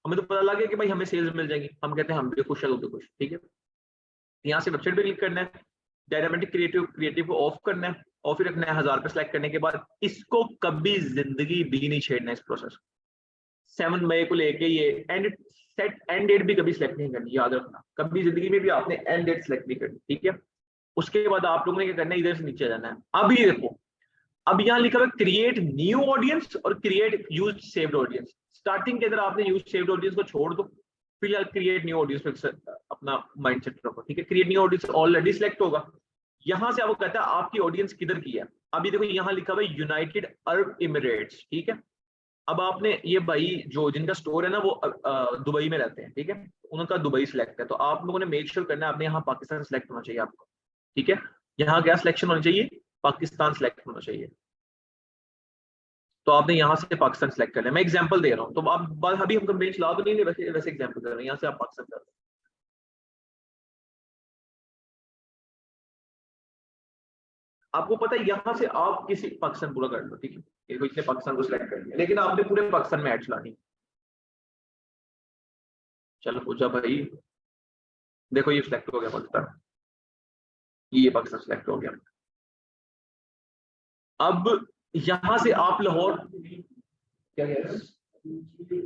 हमें तो पता लग गया कि भाई हमें सेल्स मिल जाएंगी, हम कहते हैं हम भी खुश है, तो खुश, ठीक है। यहाँ से वेबसाइट पे क्लिक करना है, डायनामिक क्रिएटिव को ऑफ करना है, और फिर रखना है 1000 पे सेलेक्ट करने के बाद इसको कभी जिंदगी भी नहीं छेड़ना इस प्रोसेस। 7 मई को लेके ये एंड डेट भी कभी सिलेक्ट नहीं करनी, याद रखना, कभी जिंदगी में भी आपने एंड डेट सिलेक्ट नहीं करनी, ठीक है। उसके बाद आप लोगों ने क्या करना है, इधर से नीचे जाना है। अब ये देखो, अब यहाँ लिखा हुआ है क्रिएट न्यू ऑडियंस और create use saved audience. Starting के अंदर आपने यूज सेव्ड ऑडियंस को छोड़ दो, फिलहाल क्रिएट न्यू ऑडियंस पे अपना माइंडसेट रखो, ठीक है। Create new audience already select होगा। यहाँ से आपको कहता है आपकी ऑडियंस किधर की है। अभी देखो यहाँ लिखा हुआ है यूनाइटेड अरब इमिरेट्स, ठीक है। अब आपने ये भाई जो जिनका स्टोर है ना वो दुबई में रहते हैं, ठीक है, उनका दुबई सिलेक्ट है। तो आप लोगों ने मेक श्योर करना है आपने यहाँ पाकिस्तान सिलेक्ट होना चाहिए आपको, ठीक है। यहाँ क्या सिलेक्शन होना चाहिए, पाकिस्तान सिलेक्ट होना चाहिए। तो आपने यहाँ से पाकिस्तान सिलेक्ट कर लिया, मैं एग्जांपल दे रहा हूँ। तो आप अभी हम कंप्लेंट ला तो नहीं, वैसे वैसे एग्जांपल कर रहे हैं, यहाँ से आप पाकिस्तान कर रहे हैं। आपको पता है यहाँ से आप किसी पाकिस्तान पूरा कर लो, ठीक है, इतने पाकिस्तान को सिलेक्ट कर लिया, लेकिन आपने पूरे पाकिस्तान में एड चलानी। चलो पूछा भाई, देखो ये सिलेक्ट हो गया पाकिस्तान, ये पाकिस्तान सिलेक्ट हो गया। अब यहां से आप लाहौर, क्या कह रहे हैं,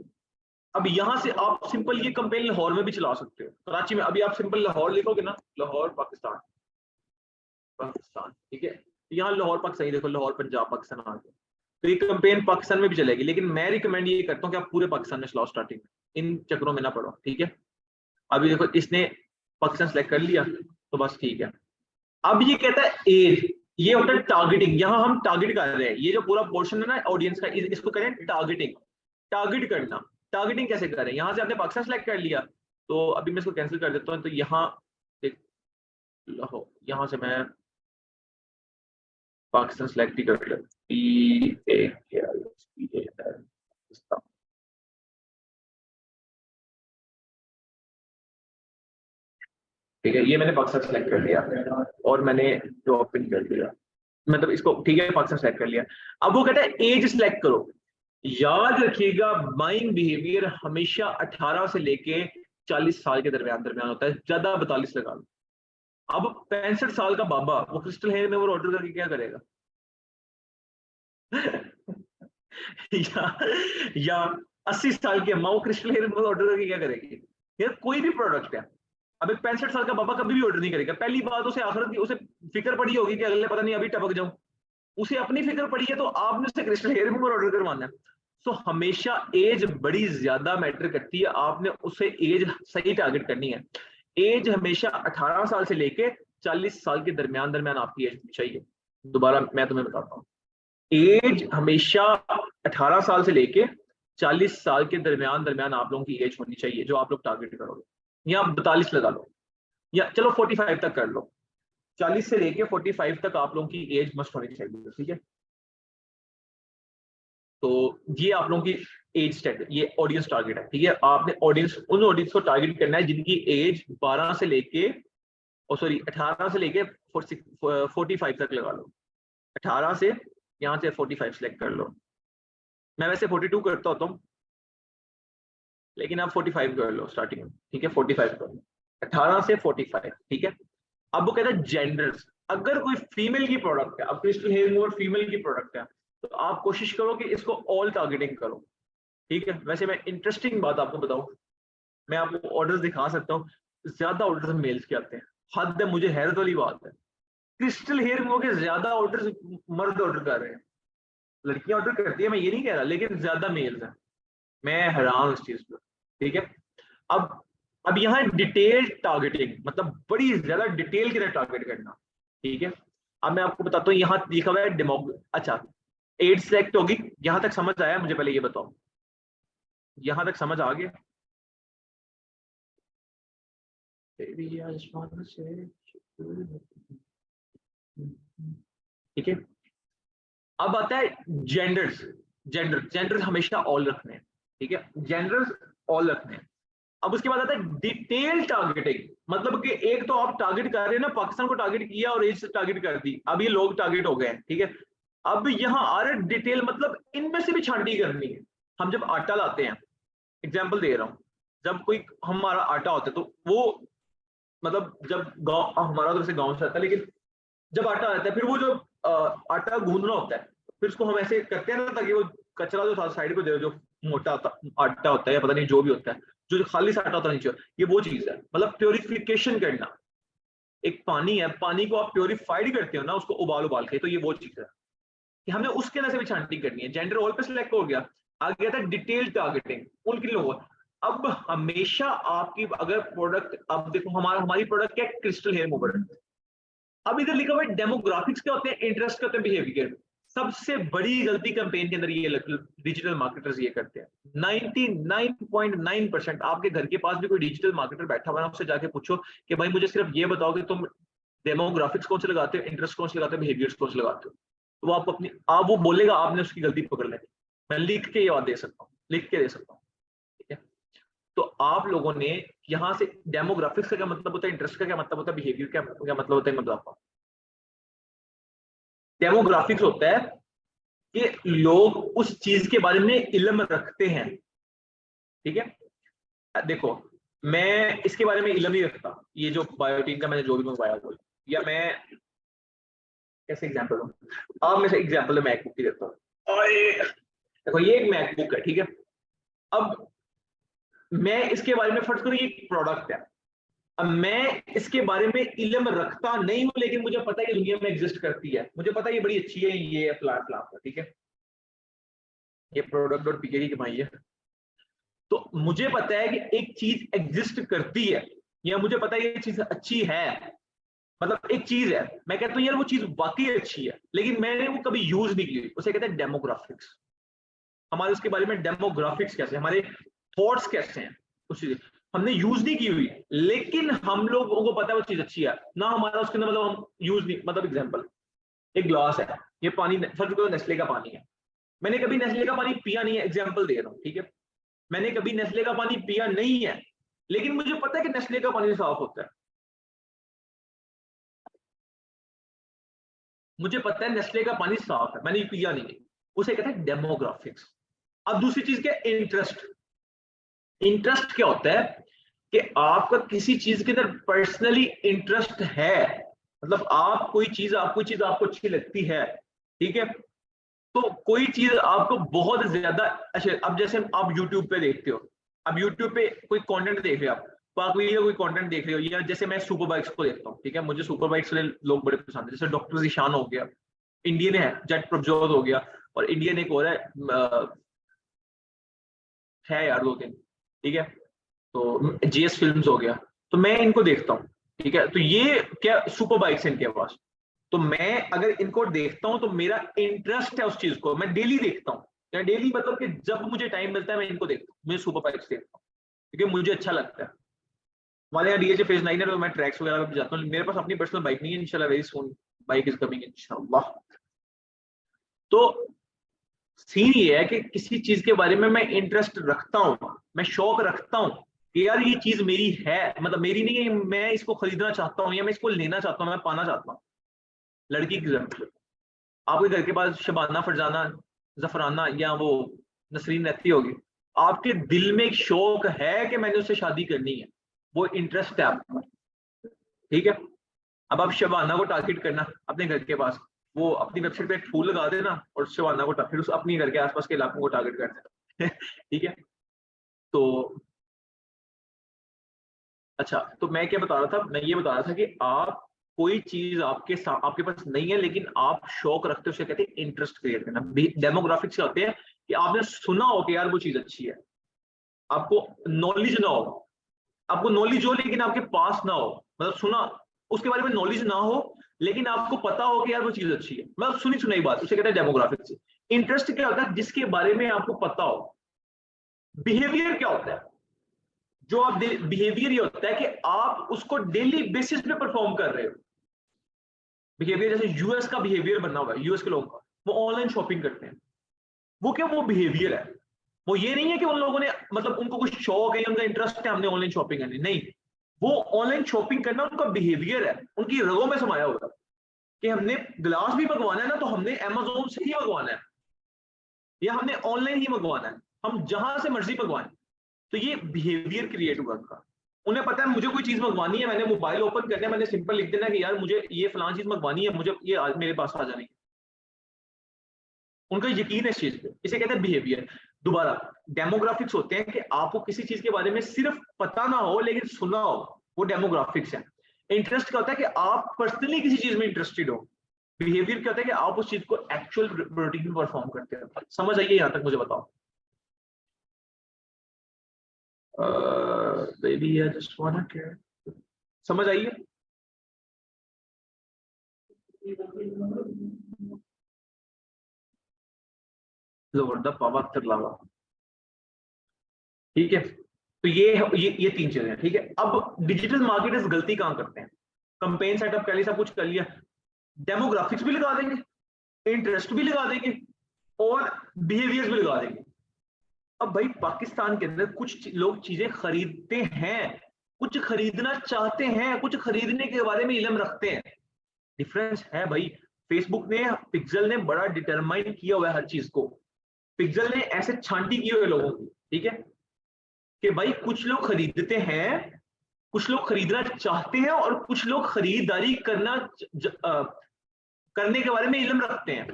अब यहां से आप सिंपल ये कंपेन लाहौर में भी चला सकते हो, कराची में। अभी आप सिंपल लाहौर लिखोगे ना, लाहौर पाकिस्तान, पाकिस्तान, ठीक है। यहाँ लाहौर पाकिस्तान, देखो लाहौर पंजाब पाकिस्तान आ गया। तो ये कंपेन पाकिस्तान में भी चलेगी, लेकिन मैं रिकमेंड ये करता हूँ कि आप पूरे पाकिस्तान में चलाओ स्टार्टिंग में, इन चक्रों में ना पड़ो, ठीक है। अभी देखो इसने पाकिस्तान सेलेक्ट कर लिया, तो बस ठीक है। अब ये कहता है एज, ये होता है टारगेटिंग। यहाँ हम टारगेट कर रहे हैं, ये जो पूरा पोर्शन है ना ऑडियंस का, इसको करें टारगेटिंग, टारगेट करना। टारगेटिंग कैसे करें, यहाँ से आपने पाकिस्तान सेलेक्ट कर लिया, तो अभी मैं इसको कैंसिल कर देता हूँ। तो यहाँ यहाँ से मैं पाकिस्तान सेलेक्ट ही कर लो, ठीक है, ये मैंने पाकिस्तान सेलेक्ट कर लिया और मैंने ड्रॉप पिन कर दिया, मतलब इसको ठीक है पाकिस्तान सेलेक्ट कर लिया। अब वो कहता है एज सिलेक्ट करो। याद रखिएगा बाइंग बिहेवियर हमेशा 18 से लेके 40 साल के दरमियान दरमियान होता है, ज्यादा 42 लगा लो। अब 65 साल का बाबा वो क्रिस्टल हेयर में वो ऑर्डर करके क्या करेगा? या 80 साल की अम्मा वो क्रिस्टल हेयर में ऑर्डर करके क्या करेगी? यार कोई भी प्रोडक्ट है, अब एक 65 साल का बाबा कभी भी ऑर्डर नहीं करेगा। पहली बात उसे आखिरत की उसे फिक्र पड़ी होगी कि अगले पता नहीं अभी टपक जाऊं, उसे अपनी फिक्र पड़ी है, तो आपने उसे क्रिस्टल हेयर रिमूवर ऑर्डर करवाना है। सो हमेशा एज बड़ी ज्यादा मैटर करती है, आपने उसे एज सही टारगेट करनी है। एज हमेशा 18 साल से लेके 40 साल के दरमियान दरमियान आपकी एज होनी चाहिए। दोबारा मैं तुम्हें बताता हूँ, एज हमेशा 18 साल से लेके 40 साल के दरमियान दरमियान आप लोगों की एज होनी चाहिए जो आप लोग टारगेट करोगे। या 42 लगा लो, या चलो 45 तक कर लो, 40 से लेके 45 तक आप लोगों की एज मस्ट होनी चाहिए, ठीक है। तो ये आप लोगों की एज स्टेट, ये ऑडियंस टारगेट है, ठीक है। आपने ऑडियंस, उन ऑडियंस को टारगेट करना है जिनकी एज 12 से लेके, सॉरी 18 से लेके 45 तक लगा लो। 18 से यहाँ से 45 सेलेक्ट कर लो। मैं वैसे 42 करता होता हूँ, लेकिन आप 45 कर लो स्टार्टिंग में, ठीक है। 45 कर लो, 18 से 45, ठीक है। अब वो कहता है जेंडर्स, अगर कोई फीमेल की प्रोडक्ट है, अब क्रिस्टल हेयर रिमूवर फीमेल की प्रोडक्ट है, तो आप कोशिश करो कि इसको ऑल टारगेटिंग करो, ठीक है। वैसे मैं इंटरेस्टिंग बात आपको बताऊं, मैं आपको ऑर्डर्स दिखा सकता हूँ, ज्यादा ऑर्डर्स मेल्स के आते हैं, हद है, मुझे हैरत वाली बात है। क्रिस्टल हेयर रिमूवर के ज्यादा ऑर्डर्स मर्द ऑर्डर कर रहे हैं, लड़कियां ऑर्डर करती है, मैं ये नहीं कह रहा, लेकिन ज्यादा मेल्स हैं। मैं हैरान उस चीज पर, ठीक है। अब अब यहाँ डिटेल टारगेटिंग, मतलब बड़ी ज्यादा डिटेल के लिए टारगेट करना, ठीक है। अब मैं आपको बताता हूँ, यहाँ लिखा हुआ है डेमोग, अच्छा एड सेलेक्ट होगी, यहाँ तक समझ आया? मुझे पहले ये बताओ, यहाँ तक समझ आ गया? ठीक है। अब आता है जेंडर्स, जेंडर्स हमेशा ऑल रखने हैं, ठीक है, जेंडर्स ऑल रखने हैं। अब उसके बाद आता है डिटेल टारगेटिंग, मतलब कि एक तो आप टारगेट कर रहे हैं ना, पाकिस्तान को टारगेट किया और एज से टारगेट कर दी, अब ये लोग टारगेट हो गए, ठीक है। अब यहाँ आ रहा है डिटेल, मतलब इनमें से भी छांटी करनी है। हम जब आटा लाते हैं, एग्जाम्पल दे रहा हूँ, जब कोई हमारा आटा होता है तो वो, मतलब जब गाँव, हमारा तो वैसे गाँव से आता है, लेकिन जब आटा आता है, फिर वो जो आटा गूंदना होता है, फिर उसको हम ऐसे करते हैं ना, ताकि वो कचरा जो साइड पे दे, जो मोटा आटा होता है या पता नहीं जो भी होता है, जो खाली सा आटा होता है नीचे, ये वो चीज है, मतलब प्योरिफिकेशन करना। एक पानी है, पानी को आप प्योरीफाइड करते हो ना, उसको उबाल उबाल के, तो ये वो चीज है कि हमने उसके अंदर से भी छांटी करनी है। जेंडर ऑल पे सिलेक्ट हो गया, आ गया था डिटेल टारगेटिंग उनके लोगों। अब हमेशा आपकी अगर प्रोडक्ट, अब देखो हमारी प्रोडक्ट क्या है, क्रिस्टल हेयर मूवर। अब इधर लिखा हुआ है डेमोग्राफिक्स क्या होते हैं, इंटरेस्ट क्या होते हैं, बिहेवियर। सबसे बड़ी गलती कैंपेन के अंदर ये डिजिटल मार्केटर्स ये करते हैं। 99.9% आपके घर के पास भी कोई डिजिटल मार्केटर बैठा हुआ है, आपसे जाके पूछो कि भाई मुझे सिर्फ ये बताओ कि तुम डेमोग्राफिक्स कौन से लगाते हो, इंटरेस्ट कौन से लगाते हो, बिहेवियर्स कौन से लगाते हो, तो वो आपको अपनी, आप वो बोलेगा, आपने उसकी गलती पकड़ लेनी। मैं लिख के ये बात दे सकता हूँ, लिख के दे सकता हूँ, ठीक है। तो आप लोगों ने यहाँ से डेमोग्राफिक्स का क्या मतलब होता है, इंटरेस्ट का क्या मतलब होता है, बिहेवियर क्या क्या मतलब होता है, मतलब डेमोग्राफिक्स होता है कि लोग उस चीज के बारे में इल्म रखते हैं, ठीक है। देखो मैं इसके बारे में इल्म नहीं रखता, ये जो बायोटीन का मैंने जो भी मंगवाया वो, या मैं कैसे एग्जांपल दूं, अब मैं एग्जांपल मैकबुक की देता हूँ। देखो ये एक मैकबुक है, ठीक है। अब मैं इसके बारे में, फर्ज करो ये एक प्रोडक्ट है, अब मैं इसके बारे में इल्म रखता नहीं हूं, लेकिन मुझे पता है कि दुनिया में एग्जिस्ट करती है, मुझे पता है ये बड़ी अच्छी है, ये फ्लैट फ्लैट, ठीक है, ये प्रोडक्ट डॉट पीके की कमाई है। तो मुझे पता है कि एक चीज एग्जिस्ट करती है, या मुझे पता है ये चीज अच्छी है, मतलब एक चीज है, मैं कहता हूँ यार वो चीज वाकई अच्छी है, लेकिन मैंने वो कभी यूज नहीं की, उसे कहते हैं डेमोग्राफिक्स। हमारे उसके बारे में डेमोग्राफिक्स कैसे, हमारे थॉट्स कैसे हैं, उस चीज हमने यूज नहीं की हुई, लेकिन हम लोगों को पता है वो चीज अच्छी है ना, हमारा उसके अंदर मतलब हम यूज नहीं, मतलब एग्जांपल एक ग्लास है, ये पानी समझ लो नेस्ले का पानी है, मैंने कभी नेस्ले का पानी पिया नहीं है, एग्जाम्पल दे रहा हूँ, ठीक है, मैंने कभी नेस्ले का पानी पिया नहीं है, लेकिन मुझे पता है कि नेस्ले का पानी साफ होता है, मुझे पता है नेस्ले का पानी साफ है, मैंने पिया नहीं है, उसे कहते हैं डेमोग्राफिक्स। अब दूसरी चीज क्या, इंटरेस्ट। इंटरेस्ट क्या होता है कि आपका किसी चीज के अंदर पर्सनली इंटरेस्ट है, मतलब आप कोई चीज आपको अच्छी लगती है, ठीक है, तो कोई चीज आपको बहुत ज्यादा अच्छा, अब जैसे आप यूट्यूब पे देखते हो, अब यूट्यूब पे कोई कंटेंट देख रहे हो आप, पाक वीडियो कोई कंटेंट देख रहे हो, या जैसे मैं सुपर बाइक्स को देखता हूँ, ठीक है, मुझे सुपर बाइक्स वाले लोग बड़े पसंद है, जैसे डॉक्टर ज़ीशान हो गया, इंडियन है, जट प्रभजोत हो गया, और इंडियन एक और है यार 2-3, ठीक है, तो जीएस फिल्म्स हो गया, तो मैं इनको देखता हूँ, ठीक है, तो ये क्या सुपर बाइक्स है इनके पास, तो मैं अगर इनको देखता हूं तो मेरा इंटरेस्ट है उस चीज को, मैं डेली देखता हूँ, या डेली मतलब कि जब मुझे टाइम मिलता है मैं इनको देखता हूँ, मुझे सुपर बाइक्स देखता हूँ क्योंकि मुझे अच्छा लगता है। हमारे यहाँ डीएचए फेज 9 है, तो मैं ट्रैक्स वगैरह पे जाता हूँ, मेरे पास अपनी पर्सनल बाइक नहीं है, इंशाल्लाह very soon bike is coming इंशाल्लाह। तो सीन ये है कि किसी चीज के बारे में मैं इंटरेस्ट रखता हूँ, मैं शौक रखता हूँ कि यार ये चीज मेरी है, मतलब मेरी नहीं है, मैं इसको खरीदना चाहता हूँ या मैं इसको लेना चाहता हूँ, मैं पाना चाहता हूँ। लड़की की जरूरत, आपके घर के पास शबाना, फरजाना, जफराना या वो नसरीन रहती होगी, आपके दिल में एक शौक है कि मैंने उससे शादी करनी है, वो इंटरेस्ट है आपका, ठीक है। अब आप शबाना को टारगेट करना अपने घर के पास, वो अपनी वेबसाइट पे एक फूल लगा देना और शबाना को फिर उस अपनी घर के आसपास के इलाकों को टारगेट कर देना ठीक है। तो अच्छा, तो मैं क्या बता रहा था, मैं ये बता रहा था कि आप कोई चीज आपके पास नहीं है लेकिन आप शौक रखते हो, उसे कहते हैं इंटरेस्ट क्रिएट करना। डेमोग्राफिक्स क्या होते हैं कि आपने सुना हो कि यार वो चीज अच्छी है, आपको नॉलेज ना हो, आपको नॉलेज हो लेकिन आपके पास ना हो, मतलब सुना, उसके बारे में नॉलेज ना हो लेकिन आपको पता हो कि यार वो चीज अच्छी है, मतलब सुनी सुनाई बात, उसे कहते हैं डेमोग्राफिक्स। इंटरेस्ट क्या होता है, जिसके बारे में आपको पता हो। बिहेवियर क्या होता है, जो आप बिहेवियर ये होता है कि आप उसको डेली बेसिस पे परफॉर्म कर रहे हो। बिहेवियर जैसे यूएस का बिहेवियर बनना होगा, यूएस के लोगों का, वो ऑनलाइन शॉपिंग करते हैं, वो क्या, वो बिहेवियर है, वो ये नहीं है कि उन लोगों ने मतलब उनको कुछ शौक है, उनका इंटरेस्ट है हमने ऑनलाइन शॉपिंग करनी, नहीं, वो ऑनलाइन शॉपिंग करना उनका बिहेवियर है, उनकी रगों में समाया होगा कि हमने ग्लास भी मंगवाना है ना तो हमने अमेजोन से ही मंगवाना है या हमने ऑनलाइन ही मंगवाना है, हम जहां से मर्जी मंगवाएं। तो ये बिहेवियर क्रिएट हुआ उनका, उन्हें पता है मुझे कोई चीज मंगवानी है, मैंने मोबाइल ओपन करना है, मैंने सिंपल लिख देना कि यार मुझे ये फलां चीज मंगवानी है, मुझे ये मेरे पास आ जानी है, उनका यकीन है इस चीज पे, इसे कहते हैं बिहेवियर। दोबारा डेमोग्राफिक्स होते हैं कि आपको किसी चीज के बारे में सिर्फ पता ना हो लेकिन सुना हो, वो डेमोग्राफिक्स है। इंटरेस्ट क्या होता है कि आप पर्सनली किसी चीज में इंटरेस्टेड हो। बिहेवियर क्या होता है कि आप उस चीज को एक्चुअल रूटीन में परफॉर्म करते हो। समझ आइए यहां तक, मुझे बताओ। Baby I just want to, समझ आइए। जबरदस्त पावा अख्तर लावा, ठीक है। तो ये 3 चीजें हैं, ठीक है। अब डिजिटल मार्केटर्स गलती कहां करते हैं, कंपेन सेटअप कर लिया, सब कुछ कर लिया, डेमोग्राफिक्स भी लगा देंगे, इंटरेस्ट भी लगा देंगे और बिहेवियर्स भी लगा देंगे। अब भाई पाकिस्तान के अंदर कुछ लोग चीजें खरीदते हैं, कुछ खरीदना चाहते हैं, कुछ खरीदने के बारे में इल्म रखते हैं, डिफरेंस है भाई। फेसबुक ने, पिक्सल ने बड़ा डिटरमाइन किया हुआ है हर चीज को, पिक्सल ने ऐसे छांटी की हुई है लोगों की, ठीक है, कि भाई कुछ लोग खरीदते हैं, कुछ लोग खरीदना चाहते हैं और कुछ लोग खरीदारी करने के बारे में इल्म रखते हैं।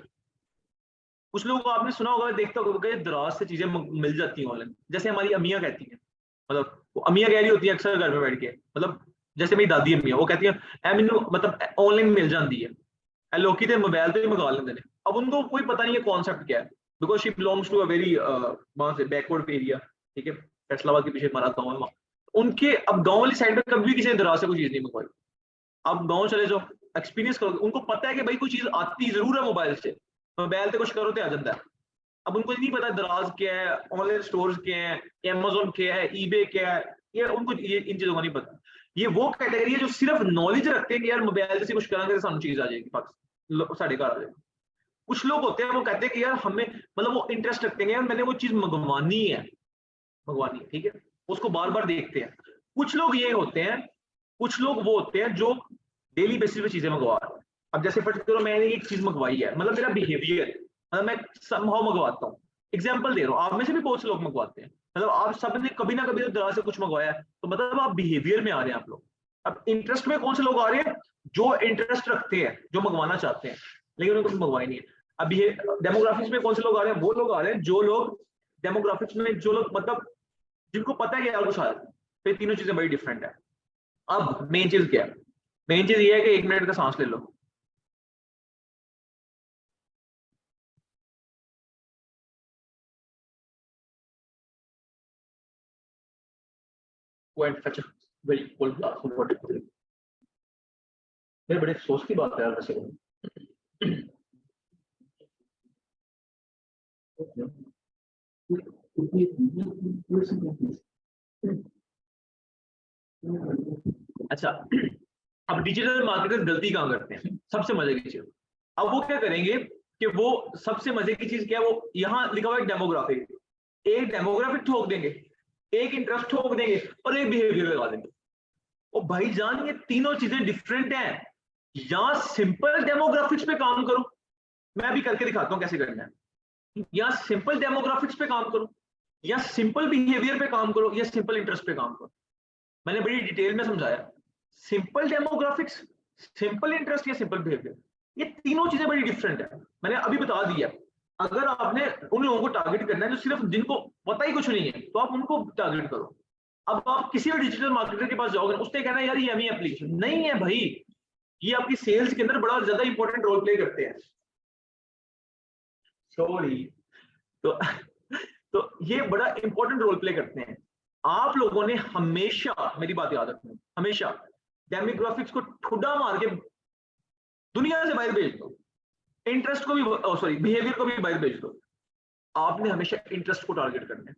कुछ लोगों को आपने सुना होगा, देखता होगा दराज से चीजें मिल जाती हैं ऑनलाइन, जैसे हमारी अम्मियां कहती हैं, मतलब वो अम्मियां कह रही होती है अक्सर घर में बैठ के, मतलब जैसे मेरी दादी अम्मियां वो कहती है ऐ मैनू मतलब ऑनलाइन मिल जाती है, ऐ लोकी ते मोबाइल तो ही मंगा लेंगे ने। अब उनको कोई पता नहीं है कॉन्सेप्ट क्या है, because she belongs to a very वहां से बैकवर्ड एरिया, ठीक है, फैसलाबाद के पीछे हमारा गाँव है, उनके अब गाँव वाली साइड में कभी भी किसी ने दराज से कोई चीज नहीं मंगवाई। आप गाँव चले जाओ, एक्सपीरियंस करो, उनको पता है कि भाई कोई चीज आती जरूर है मोबाइल से, मोबाइल से कुछ करो तो आ जाता है। अब उनको नहीं पता दराज क्या है, ऑनलाइन स्टोर्स क्या है, अमेजोन क्या है, ईबे क्या है, ये उनको ये इन चीजों का नहीं पता। ये वो कैटेगरी है जो सिर्फ नॉलेज रखते हैं कि यार मोबाइल से कुछ करांगे तो सामने चीज आ जाएगी पास, साढ़े घर आ जाएगा। कुछ लोग होते हैं वो कहते हैं कि यार हमें मतलब वो इंटरेस्ट रखते हैं यार मैंने वो चीज मंगवानी है, ठीक है, उसको बार बार देखते हैं। कुछ लोग ये होते हैं, कुछ लोग वो होते हैं जो डेली बेसिस पे चीजें मंगवा रहे हैं। अब जैसे फर्स्ट करो मैंने एक चीज मंगवाई है, मतलब मेरा बिहेवियर, मतलब मैं समहाउ मंगवाता हूँ। एग्जाम्पल दे रहा हूँ, आप में से भी बहुत से लोग मंगवाते हैं, मतलब आप सबने कभी ना कभी तो दराज से कुछ मंगवाया है, तो मतलब आप बिहेवियर में आ रहे हैं आप लोग। अब इंटरेस्ट में कौन से लोग आ रहे हैं? जो इंटरेस्ट रखते हैं, जो मंगवाना चाहते हैं लेकिन उनको मंगवाई नहीं है। अब ये डेमोग्राफिक्स में कौन से लोग आ रहे हैं? वो लोग आ रहे हैं जो लोग डेमोग्राफिक्स में, जो लोग मतलब जिनको पता है कि यार कुछ आ, तो ये तीनों चीजें बड़ी डिफरेंट है। अब मेन चीज क्या है? मेन चीज ये है कि 1 मिनट का सांस ले लो। Point such very full glass of water. ये बड़े अफसोस की बात है यार वैसे। अच्छा, अब डिजिटल मार्केटर गलती कहां करते हैं? सबसे मजे की चीज, अब वो क्या करेंगे कि वो सबसे मजे की चीज क्या है, वो यहाँ लिखा हुआ है डेमोग्राफिक, एक डेमोग्राफिक ठोक देंगे, एक इंटरेस्ट ठोक देंगे और एक बिहेवियर लगा देंगे। ओ भाईजान, ये तीनों चीजें डिफरेंट हैं। यहाँ सिंपल डेमोग्राफिक्स पे काम करो, मैं अभी करके दिखाता हूँ कैसे करना है। या सिंपल डेमोग्राफिक्स पे काम करो, या सिंपल बिहेवियर पे काम करो, या सिंपल इंटरेस्ट पे काम करो। मैंने बड़ी डिटेल में समझाया। सिंपल डेमोग्राफिक्स, सिंपल इंटरेस्ट या सिंपल बिहेवियर, ये तीनों चीजें बड़ी डिफरेंट है। मैंने अभी बता दिया। अगर आपने उन लोगों को टारगेट करना है जो सिर्फ जिनको पता ही कुछ नहीं है, तो आप उनको टारगेट करो। अब आप किसी भी डिजिटल मार्केटर के पास जाओगे, उसने कहना है यार ये एमई एप्लीकेशन नहीं है भाई, ये आपकी सेल्स के अंदर बड़ा ज्यादा इंपॉर्टेंट रोल प्ले करते हैं। सॉरी। तो तो ये बड़ा इंपॉर्टेंट रोल प्ले करते हैं। आप लोगों ने हमेशा, मेरी बात याद रखना, हमेशा डेमोग्राफिक्स को ठुड्डा मार के दुनिया से बाहर भेज दो, इंटरेस्ट को भी, सॉरी बिहेवियर को भी बाहर भेज दो। आपने हमेशा इंटरेस्ट को टारगेट करना है।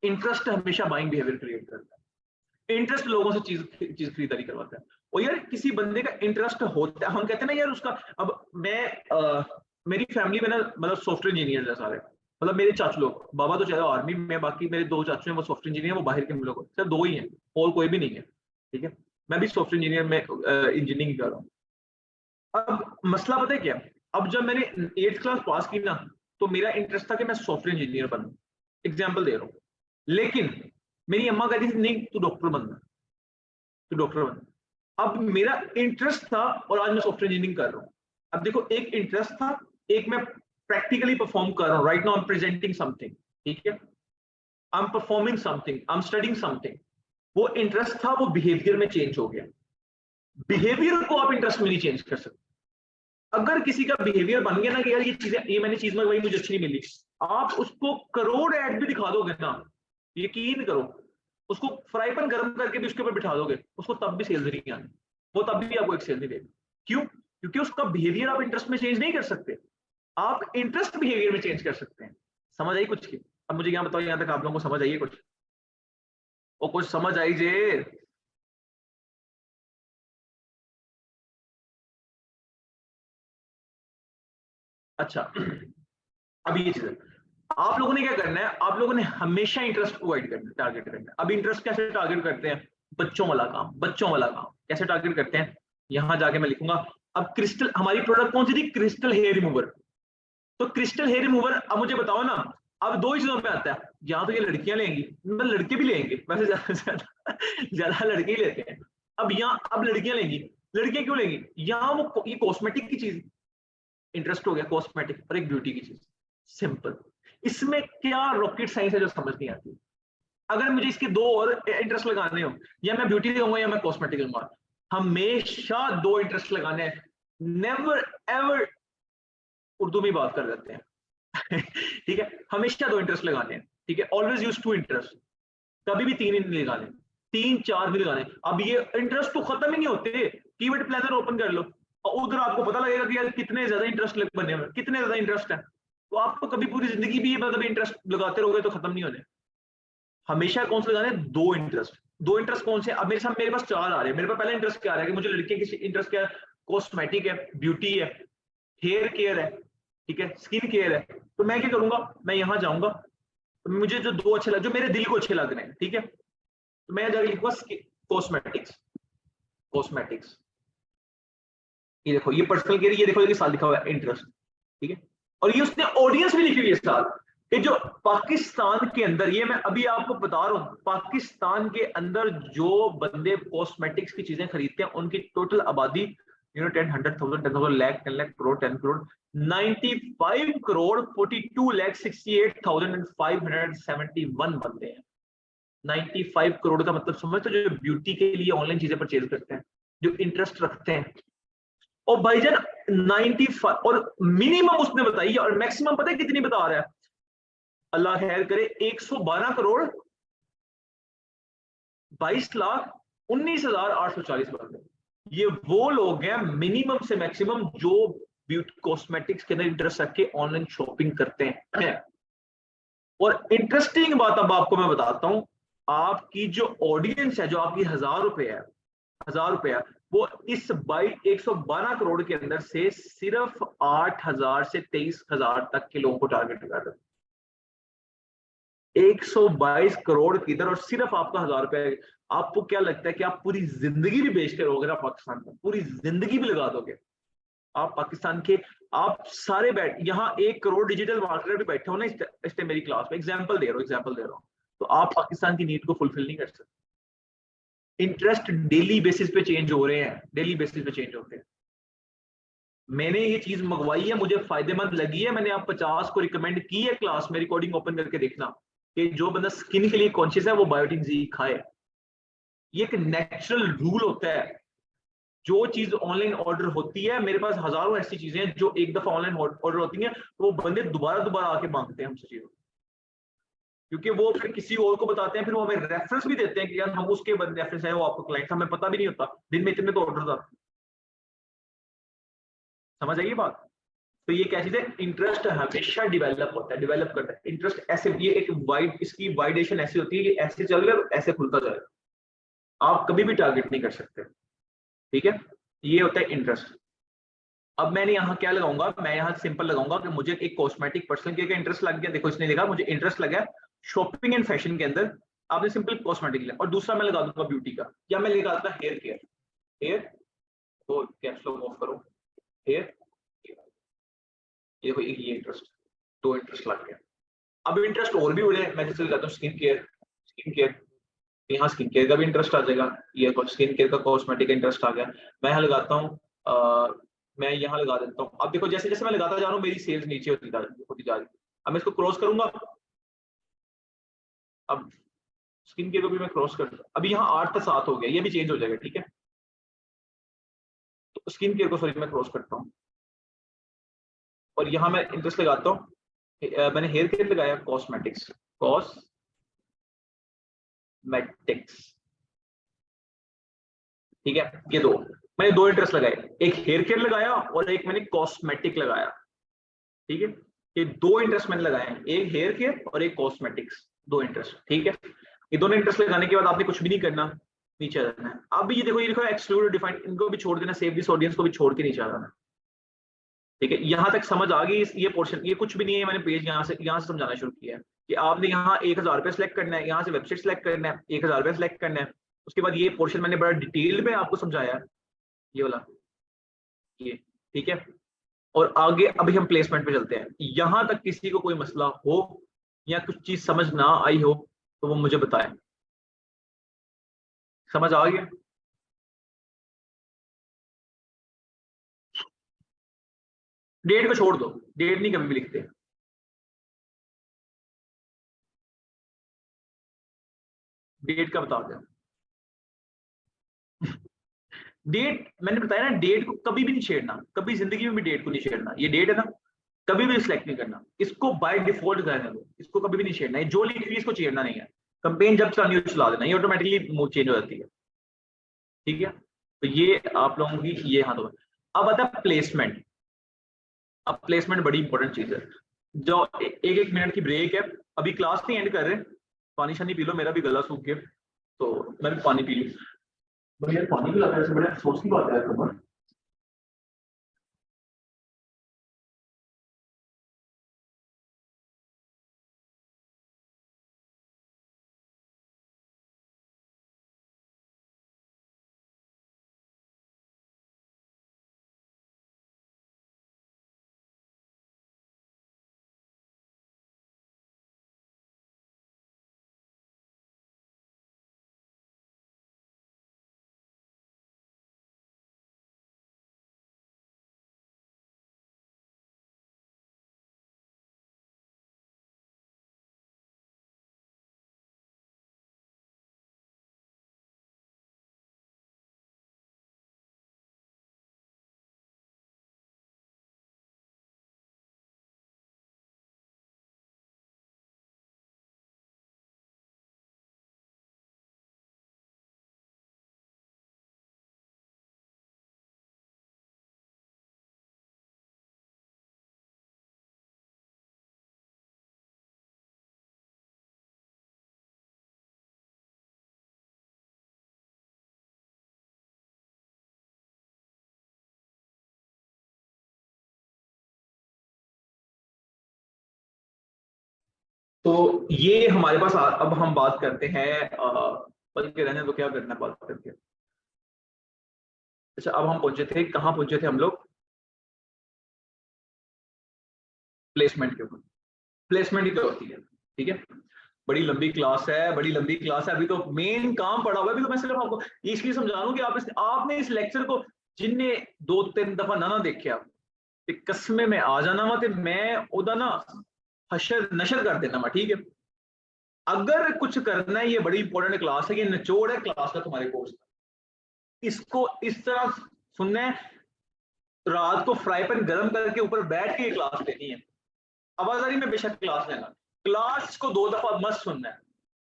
इंटरेस्ट हमेशा बाइंग बिहेवियर क्रिएट करता है। इंटरेस्ट लोगों से चीज खरीदारी करवाता है। और यार किसी बंदे का इंटरेस्ट होता है, हम कहते हैं ना यार उसका, अब मैं मेरी फैमिली में ना मतलब सॉफ्टवेयर इंजीनियर है सारे, मतलब मेरे चाचू लोग, बाबा तो चाहे आर्मी में, बाकी मेरे 2 चाचू हैं वो सॉफ्टवेयर इंजीनियर, वो बाहर के लोग सिर्फ 2 ही हैं, और कोई भी नहीं है। ठीक है, मैं भी सॉफ्टवेयर इंजीनियर में इंजीनियरिंग कर रहा हूँ। अब मसला पता है क्या? अब जब मैंने 8th क्लास पास की ना, तो मेरा इंटरेस्ट था कि मैं सॉफ्टवेयर इंजीनियर बनूं। एग्जाम्पल दे रहा हूँ। लेकिन मेरी अम्मा कहती थी नहीं तू डॉक्टर बनना, तू डॉक्टर बनना। अब मेरा इंटरेस्ट था और आज मैं सॉफ्टवेयर इंजीनियरिंग कर रहा हूँ। अब देखो, एक इंटरेस्ट था, एक मैं प्रैक्टिकली परफॉर्म कर रहा हूँ। Right now I am presenting something, ठीक है, I am performing something, I am studying something. वो इंटरेस्ट था, वो बिहेवियर में चेंज हो गया। बिहेवियर को आप इंटरेस्ट में नहीं चेंज कर सकते। अगर किसी का बिहेवियर बन गया ना कि यार ये चीजें, ये मैंने चीज मंगवाई मुझे अच्छी नहीं मिली, आप उसको करोड़ ऐड भी दिखा दोगे ना, यकीन करो, उसको फ्राई पैन गर्म करके भी उसके ऊपर बिठा दोगे, उसको तब भी सेल्स नहीं आनी, वो तब भी आपको एक सेल नहीं देगा। क्यों? क्योंकि उसका बिहेवियर आप इंटरेस्ट में चेंज नहीं कर सकते, आप इंटरेस्ट बिहेवियर में चेंज कर सकते हैं। समझ आई कुछ की? अब मुझे यहाँ बताओ, यहाँ तक आप लोगों को समझ आइए कुछ, और कुछ समझ आई जे? अच्छा, अब ये चीज है, आप लोगों ने क्या करना है, आप लोगों ने हमेशा इंटरेस्ट को अवॉइड करना, टारगेट करना है। अब इंटरेस्ट कैसे टारगेट करते हैं? बच्चों वाला काम, बच्चों वाला काम कैसे टारगेट करते हैं? यहां जाके मैं लिखूंगा। अब क्रिस्टल, हमारी प्रोडक्ट कौन सी थी? Crystal hair remover. तो क्रिस्टल हेयर रिमूवर, अब मुझे बताओ ना, अब 2 ही चीजों में आता है, या तो ये लड़कियां लेंगी, मतलब लड़के भी लेंगे वैसे, ज्यादा ज्यादा लड़के ही लेते हैं। अब यहाँ, अब लड़कियां लेंगी, लड़कियां क्यों लेंगी? यहाँ वो ये कॉस्मेटिक की चीज, इंटरेस्ट हो गया कॉस्मेटिक और एक ब्यूटी की चीज, सिंपल। इसमें क्या रॉकेट साइंस है जो समझ नहीं आती? अगर मुझे इसके 2 और इंटरेस्ट लगाने हो, या मैं ब्यूटी लगाऊंगा या मैं कॉस्मेटिक लगाऊंगा, हमेशा 2 इंटरेस्ट लगाने हैं। नेवर एवर, उर्दू में बात कर लेते हैं ठीक है, हमेशा 2 इंटरेस्ट लगाने हैं। ठीक है, ऑलवेज यूज 2 इंटरेस्ट, कभी भी 3 नहीं लगाने, 3-4 भी लगाने। अब ये इंटरेस्ट तो खत्म ही नहीं होते। कीवर्ड प्लानर ओपन कर लो और उधर आपको पता लगेगा कि यार कितने ज्यादा इंटरेस्ट बने हुए, कितने ज्यादा इंटरेस्ट है। तो आपको कभी पूरी जिंदगी भी मतलब इंटरेस्ट लगाते रहोगे तो खत्म नहीं होने। हमेशा कौन से लगाने? 2 इंटरेस्ट। 2 इंटरेस्ट कौन से? अब मेरे साथ, मेरे पास 4 आ रहे हैं। मेरे पास पहला इंटरेस्ट क्या आ रहा है कि मुझे लड़कियों की इंटरेस्ट क्या है? कॉस्मेटिक है, ब्यूटी है, हेयर केयर है, ठीक है, स्किन केयर है, तो मैं क्या करूंगा, मैं यहाँ जाऊंगा, तो मुझे जो दो अच्छे लग, जो मेरे दिल को अच्छे लग रहे हैं, ठीक है, तो मैं जाकर लिखूंगा कॉस्मेटिक्स। कॉस्मेटिक्स, ये देखो ये पर्सनल केयर, ये देखो ये साल लिखा हुआ है इंटरेस्ट, ठीक है, और ये उसने ऑडियंस भी लिखी हुई है साल। ये जो पाकिस्तान के अंदर, ये मैं अभी आपको बता रहा हूँ, पाकिस्तान के अंदर जो बंदे कॉस्मेटिक्स की चीजें खरीदते हैं उनकी टोटल आबादी 10, 100,000, 10,000, लाख, 10 लाख, करोड़, 10 करोड़, 95 करोड़ 42,68,571 बंदे हैं। 95 करोड़ का मतलब समझते हो, जो ब्यूटी के लिए ऑनलाइन चीजें परचेज करते हैं, जो इंटरेस्ट रखते हैं। और भाईजान 95, और मिनिमम उसने बताई है, और मैक्सिमम पता है कितनी बता रहा है, अल्लाह खैर करे, 112 करोड़ 22,19,840 बंदे। ये वो लोग हैं मिनिमम से मैक्सिमम जो ब्यूटी कॉस्मेटिक्स के अंदर इंटरेस्ट रख के ऑनलाइन शॉपिंग करते हैं। और इंटरेस्टिंग बात अब आपको मैं बताता हूं, आपकी जो ऑडियंस है, जो आपकी 1,000 रुपए है, 1,000 रुपया, वो इस 112 करोड़ के अंदर से सिर्फ 8,000 से 23,000 तक के लोगों को टारगेट कर रहे हैं। 122 करोड़ की इधर, और सिर्फ आपका 1,000 रुपया। आपको क्या लगता है कि आप पूरी जिंदगी भी बेचते रहोगे ना पाकिस्तान में, पूरी जिंदगी भी लगा दोगे आप पाकिस्तान के, आप सारे बैठ, यहाँ 1 करोड़ डिजिटल मार्केटर भी बैठे हो ना इस टाइम मेरी क्लास में, एग्जाम्पल दे रहा हूँ, तो आप पाकिस्तान की नीड को फुलफिल नहीं कर सकते। इंटरेस्ट डेली बेसिस पे चेंज हो रहे हैं, डेली बेसिस पे चेंज होते हैं। मैंने ये चीज मंगवाई है, मुझे फायदेमंद लगी है, मैंने आप 50 को रिकमेंड की है क्लास में, रिकॉर्डिंग ओपन करके देखना, कि जो बंदा स्किन के लिए कॉन्शियस है वो बायोटिन जी खाए। ये एक नेचुरल रूल होता है। जो चीज ऑनलाइन ऑर्डर होती है, मेरे पास हजारों ऐसी चीजें हैं जो एक दफा ऑनलाइन ऑर्डर होती हैं, तो वो बंदे दोबारा दोबारा आके मांगते हैं हमसे चीजों, क्योंकि वो फिर किसी और को बताते हैं, फिर वो हमें रेफरेंस भी देते हैं कि यार हम उसके बंदे रेफरेंस है, वो आपको क्लाइंट, हमें पता भी नहीं होता, दिन में इतने तो ऑर्डर आते। समझ आइए बात। तो ये क्या चीज है, इंटरेस्ट हमेशा डेवलप होता है, डेवलप करता है इंटरेस्ट। ऐसे ये एक वाइड, इसकी वाइडेशन ऐसी होती है कि ऐसे चल रहा है ऐसे खुलता जाएगा, आप कभी भी टारगेट नहीं कर सकते, ठीक है। ये होता है इंटरेस्ट। अब मैंने यहाँ क्या लगाऊंगा, मैं यहाँ सिंपल लगाऊंगा कि मुझे एक कॉस्मेटिक पर्सन केयर का इंटरेस्ट लग गया, देखो इसने लिखा मुझे इंटरेस्ट लगा शॉपिंग एंड फैशन के अंदर, आपने सिंपल कॉस्मेटिक लिया, और दूसरा मैं लगा दूंगा ब्यूटी का, या मैं लगा दूंगा हेयर केयर, हेयर, तो कैप्स लॉक ऑफ करो, हेयर, ये देखो ये इंटरेस्ट, दो इंटरेस्ट लग गया। अब इंटरेस्ट और भी बढ़े, मैं जैसे लगाता हूँ स्किन केयर, स्किन केयर, यहाँ स्किन केयर का भी इंटरेस्ट आ जाएगा, ये स्किन केयर का कॉस्मेटिक इंटरेस्ट आ गया। मैं यहाँ लगाता हूँ, मैं यहाँ लगा देता हूँ। अब देखो जैसे जैसे मैं लगाता जा रहा हूँ मेरी सेल्स नीचे होती जा रही है। अब मैं इसको क्रॉस करूंगा, अब स्किन केयर को भी मैं क्रॉस कर, अभी यहाँ 8 से 7 हो गया, ये भी चेंज हो जाएगा, ठीक है। तो स्किन केयर को सॉरी मैं क्रॉस करता हूँ, और यहाँ मैं इंटरेस्ट लगाता हूँ, मैंने हेयर केयर लगाया कॉस्मेटिक्स, कॉस्मेटिक्स, ठीक है। ये दो मैंने दो इंटरेस्ट लगाए, एक हेयर केयर लगाया और एक मैंने कॉस्मेटिक लगाया, ठीक है। ये दो इंटरेस्ट मैंने लगाए हैं, एक हेयर केयर और एक कॉस्मेटिक्स, दो इंटरेस्ट, ठीक है। ये दोनों इंटरेस्ट लगाने के बाद आपने कुछ भी नहीं करना, नीचे आ जाना है। अब ये देखो ये लिखो एक्सक्लूड डिफाइंड, इनको भी छोड़ देना, सेव दिस ऑडियंस को भी छोड़ के नीचे आ जाना, ठीक है। यहाँ तक समझ आ गई, ये पोर्शन, ये कुछ भी नहीं है, मैंने पेज यहाँ से समझाना शुरू किया है कि आपने यहाँ 1,000 रुपये सेलेक्ट करना है, यहाँ से वेबसाइट सेलेक्ट करना है, 1,000 रुपये सेलेक्ट करना है। उसके बाद ये पोर्शन मैंने बड़ा डिटेल में आपको समझाया है, ये वाला, ये, ठीक है। और आगे अभी हम प्लेसमेंट पे चलते हैं। यहां तक किसी को कोई मसला हो या कुछ चीज समझ ना आई हो तो वो मुझे बताएं। समझ आ गया? डेट को छोड़ दो, डेट नहीं कभी भी लिखते, डेट का बता दें। डेट मैंने बताया ना, डेट को कभी भी नहीं छेड़ना, कभी जिंदगी में भी डेट को नहीं छेड़ना। ये डेट है ना, कभी भी सिलेक्ट नहीं करना, इसको बाय डिफॉल्ट करने दो, इसको कभी भी नहीं छेड़ना है, जो लिखी हुई इसको छेड़ना नहीं है। कंपेन जब चलानी हो चला देना, ये ऑटोमेटिकली मूड चेंज हो जाती है, ठीक है। तो ये आप लोगों की ये हाथों में। अब आता है प्लेसमेंट। अब प्लेसमेंट बड़ी इंपॉर्टेंट चीज है। जो एक मिनट की ब्रेक है, अभी क्लास नहीं एंड कर रहे, पानी शानी पी लो, मेरा भी गला सूख गया तो मैं भी पानी पी लूँ। भैया पानी भी लगा है, बड़े अफसोस की बात है यार। तो ये हमारे पास अब हम बात करते हैं, बल्कि रहने तो क्या करना बात करके। अच्छा, अब हम पहुंचे थे, कहाँ पहुंचे थे हम लोग? प्लेसमेंट के ऊपर। प्लेसमेंट ही तो होती है, ठीक है। बड़ी लंबी क्लास है, बड़ी लंबी क्लास है, अभी तो मेन काम पड़ा हुआ है। अभी तो मैं सिर्फ आपको इसलिए समझा रहा हूं कि आपने इस लेक्चर को जिनने 2-3 दफा ना देखा, कसमे में आ जाना वा, मैं ओदा ना हशर नशर कर देना वा, ठीक है। अगर कुछ करना है, ये बड़ी इंपॉर्टेंट क्लास है, ये निचोड़ है क्लास का तुम्हारे कोर्स का, इसको इस तरह सुनना है, रात को फ्राई पैन गर्म करके ऊपर बैठ के क्लास लेनी है। आवाजारी में बेशक क्लास लेना, क्लास को 2 दफा मत सुनना है।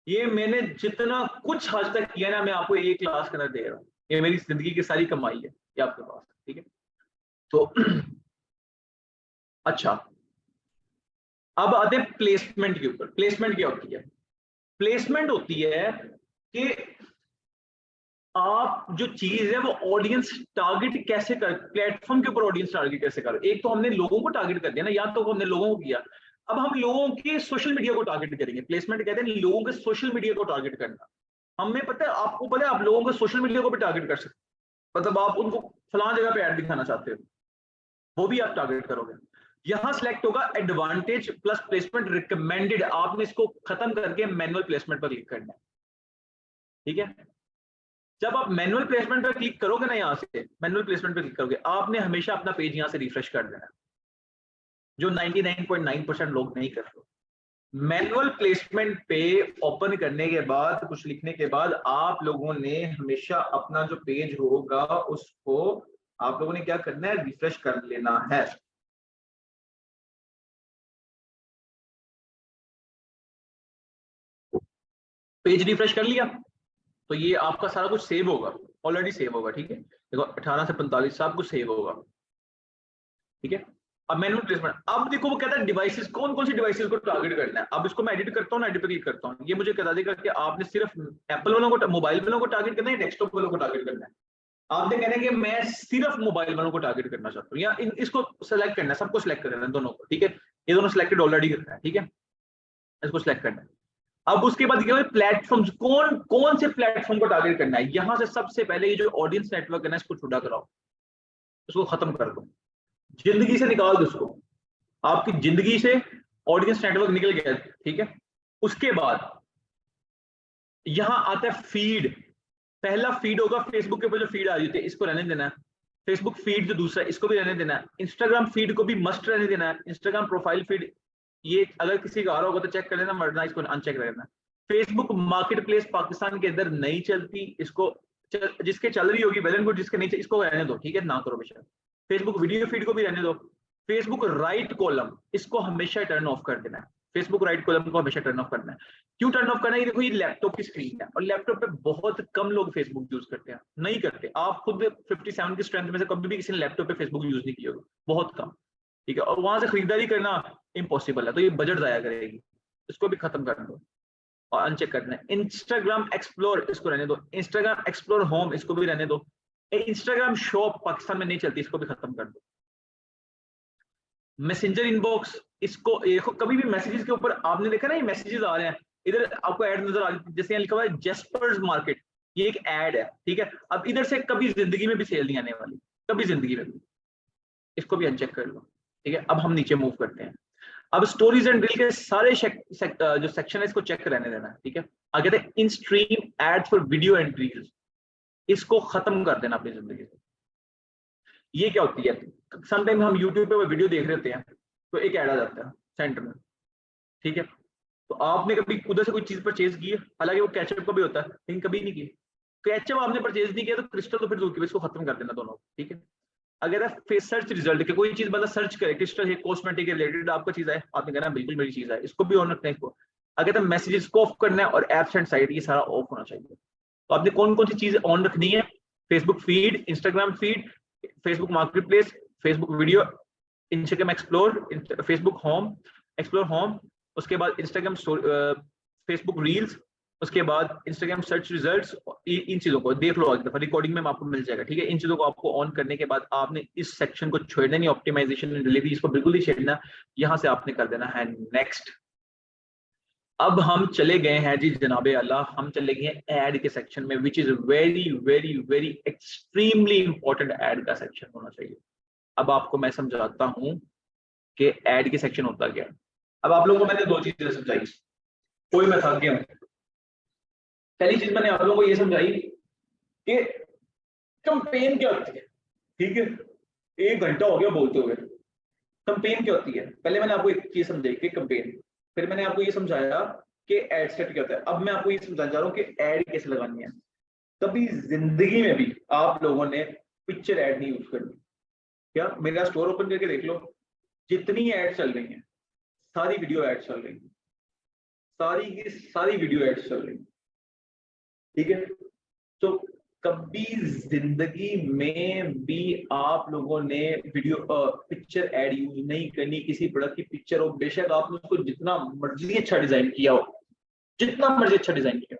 ये मैंने जितना कुछ आज तक किया ना, मैं आपको एक क्लास के अंदर दे रहा हूँ, ये मेरी जिंदगी की सारी कमाई है, ये आपके पास, ठीक है। तो अच्छा, अब आते हैं प्लेसमेंट के ऊपर। प्लेसमेंट क्या होती है? प्लेसमेंट होती है कि आप जो चीज है वो ऑडियंस टारगेट कैसे कर, प्लेटफॉर्म के ऊपर ऑडियंस टारगेट कैसे करो। एक तो हमने लोगों को टारगेट कर दिया ना, या तो हमने लोगों को किया, अब हम लोगों के सोशल मीडिया को टारगेट करेंगे। प्लेसमेंट कहते हैं लोगों के सोशल मीडिया को टारगेट करना। हमें पता है, आपको पता है, आप लोगों को सोशल मीडिया को भी टारगेट कर सकते, मतलब आप उनको फलां जगह पे ऐड दिखाना चाहते हो, वो भी आप टारगेट करोगे। यहां सिलेक्ट होगा एडवांटेज प्लस प्लेसमेंट रिकमेंडेड, आपने इसको खत्म करके मैनुअल प्लेसमेंट पर क्लिक करना है, ठीक है। जब आप मैनुअल प्लेसमेंट पर क्लिक करोगे ना, यहां से मैनुअल प्लेसमेंट पर क्लिक करोगे, आपने हमेशा अपना पेज यहां से रिफ्रेश कर देना, जो 99.9% लोग नहीं कर रहे। मैनुअल प्लेसमेंट पे ओपन करने के बाद, कुछ लिखने के बाद, आप लोगों ने हमेशा अपना जो पेज होगा उसको आप लोगों ने क्या करना है, रिफ्रेश कर लेना है। पेज रिफ्रेश कर लिया तो ये आपका सारा कुछ सेव होगा, ऑलरेडी सेव होगा, ठीक है। देखो 18 से 45 सब कुछ सेव होगा, ठीक है। अब मैनुअल प्लेसमेंट, अब देखो वो कहता है डिवाइसेस, कौन कौन सी डिवाइसेस को टारगेट करना है। अब इसको मैं एडिट करता हूँ ना, एडिट पे क्लिक करता हूँ, ये मुझे बता देगा कि आपने सिर्फ एप्पल वालों को, मोबाइल वालों को टारगेट करना है, डेस्कटॉप वालों को टारगेट करना है। आपने कहना है कि मैं सिर्फ मोबाइल वालों को टारगेट करना चाहता हूँ, या इसको सेलेक्ट करना है, सबको सेलेक्ट करना है, दोनों को, ठीक है। ये दोनों सिलेक्टेड ऑलरेडी करना है, ठीक है, इसको सिलेक्ट करना है। अब उसके बाद क्या, प्लेटफॉर्म, कौन कौन से प्लेटफॉर्म को टारगेट करना है। यहां से सबसे पहले ये जो ऑडियंस नेटवर्क है ना, इसको छुटा कराओ, इसको खत्म कर दो, जिंदगी से निकाल दो इसको। आपकी जिंदगी से ऑडियंस नेटवर्क निकल गया, ठीक है। उसके बाद यहां आता है फीड। पहला फीड होगा फेसबुक के ऊपर जो फीड आ रही थी, इसको रहने देना है। फेसबुक फीड जो दूसरा है, इसको भी रहने देना है। इंस्टाग्राम फीड को भी मस्ट रहने देना है। इंस्टाग्राम प्रोफाइल फीड, ये अगर किसी का आ रहा होगा तो चेक कर लेना, वरना इसको अनचेक रहना। फेसबुक मार्केट प्लेस पाकिस्तान के अंदर नहीं चलती, इसको जिसके चल रही होगी वेल एंड गुड, जिसके नहीं चल, इसको रहने दो, ठीक है, ना करो बेशक। फेसबुक वीडियो फीड को भी रहने दो। फेसबुक राइट कॉलम, इसको हमेशा टर्न ऑफ कर देना है। फेसबुक राइट कॉलम को हमेशा टर्न ऑफ करना है। क्यों टर्न ऑफ करना है? देखो ये लैपटॉप की स्क्रीन है और लैपटॉप पे बहुत कम लोग फेसबुक यूज करते हैं, नहीं करते। आप खुद 57 की स्ट्रेंथ में से कभी भी किसी ने लैपटॉप पे फेसबुक यूज नहीं किया होगा, बहुत कम, ठीक है। और वहां से खरीदारी करना इम्पॉसिबल है, तो ये बजट जाया करेगी, इसको भी खत्म कर दो और अनचेक करना है। इंस्टाग्राम एक्सप्लोर, इसको रहने दो। इंस्टाग्राम एक्सप्लोर होम, इसको भी रहने दो। इंस्टाग्राम शॉप पाकिस्तान में नहीं चलती, इसको भी खत्म कर दो। मैसेंजर इनबॉक्स, इसको देखो, कभी भी मैसेजेस के ऊपर आपने देखा ना, ये मैसेजेस आ रहे हैं, इधर आपको ऐड नजर आ रही है, जैसे यहाँ लिखा हुआ है जेस्पर्स मार्केट, ये एक ऐड है, ठीक है। अब इधर से कभी जिंदगी में भी सेल नहीं आने वाली, कभी जिंदगी में भी, इसको भी अनचेक कर लो, ठीक है। अब हम नीचे मूव करते हैं। अब स्टोरीज एंड रील के सारे जो सेक्शन है, इसको चेक रहने देना है, ठीक है। आगे थे in stream ads for video and reels, इसको खत्म कर देना अपनी जिंदगी से। ये क्या होती है, समटाइम हम यूट्यूब पे वीडियो देख रहे होते हैं तो एक ऐड आ जाता है सेंटर में, ठीक है। तो आपने कभी उधर से कोई चीज परचेज की है, हालांकि वो कैचअप का भी होता है, लेकिन कभी नहीं की। कैचअप आपने परचेज नहीं किया तो क्रिस्टल तो फिर दूर की, इसको खत्म कर देना दोनों, ठीक है। अगर फेस सर्च रिजल्ट के कोई चीज बंदा सर्च करे, क्रिस्टल है, कॉस्मेटिक रिलेटेड आपका चीज है, आपने कहना बिल्कुल मेरी चीज है, इसको भी ऑन रखना है इसको। अगर मैसेजेस को ऑफ करना है और एप्स एंड साइट, ये सारा ऑफ होना चाहिए। तो आपने कौन कौन सी चीज ऑन रखनी है? Facebook feed, Instagram feed, Facebook market place, Facebook video, Instagram explore, Facebook home, explore home, उसके बाद इंस्टाग्राम फेसबुक रील्स, उसके बाद इंस्टाग्राम सर्च रिजल्ट्स। इन चीजों को देख लो, आगे रिकॉर्डिंग में आपको मिल जाएगा, ठीक है। इन चीजों को आपको ऑन करने के बाद आपने इस सेक्शन को छोड़ना नहीं, ऑप्टिमाइजेशन एंड डिलीवरी, इसको बिल्कुल नहीं छेड़ना। यहां से आपने कर देना है नेक्स्ट। अब हम चले गए हैं जी जनाबे अल्लाह, हम चले गए हैं ऐड के सेक्शन में, which is very very very extremely important. Add का सेक्शन होना चाहिए। अब आपको मैं समझाता हूँ कि ऐड के सेक्शन होता क्या। अब आप लोगों को मैंने दो चीजें समझाई, कोई मैं थक गया हूँ। पहली चीज मैंने आप लोगों को ये समझाई कि कंपेन क्या होती है, ठीक है। 1 घंटा हो गया बोलते हुए। कंपेन क्या होती है, पहले मैंने आपको एक चीज समझाई कि कंपेन, फिर मैंने आपको ये समझाया कि एड सेट क्या होता है। अब मैं आपको ये समझाना चाह रहा हूँ कि एड कैसे लगानी है। कभी जिंदगी में भी आप लोगों ने पिक्चर एड नहीं यूज करनी। क्या मेरा स्टोर ओपन करके देख लो, जितनी एड चल रही हैं सारी वीडियो एड चल रही हैं, सारी की सारी वीडियो एड चल रही हैं, ठीक है। तो कभी जिंदगी में भी आप लोगों ने वीडियो पिक्चर ऐड यूज नहीं करनी किसी प्रोडक्ट की पिक्चर हो, बेशक आपने उसको जितना मर्जी अच्छा डिजाइन किया हो, जितना मर्जी अच्छा डिजाइन किया,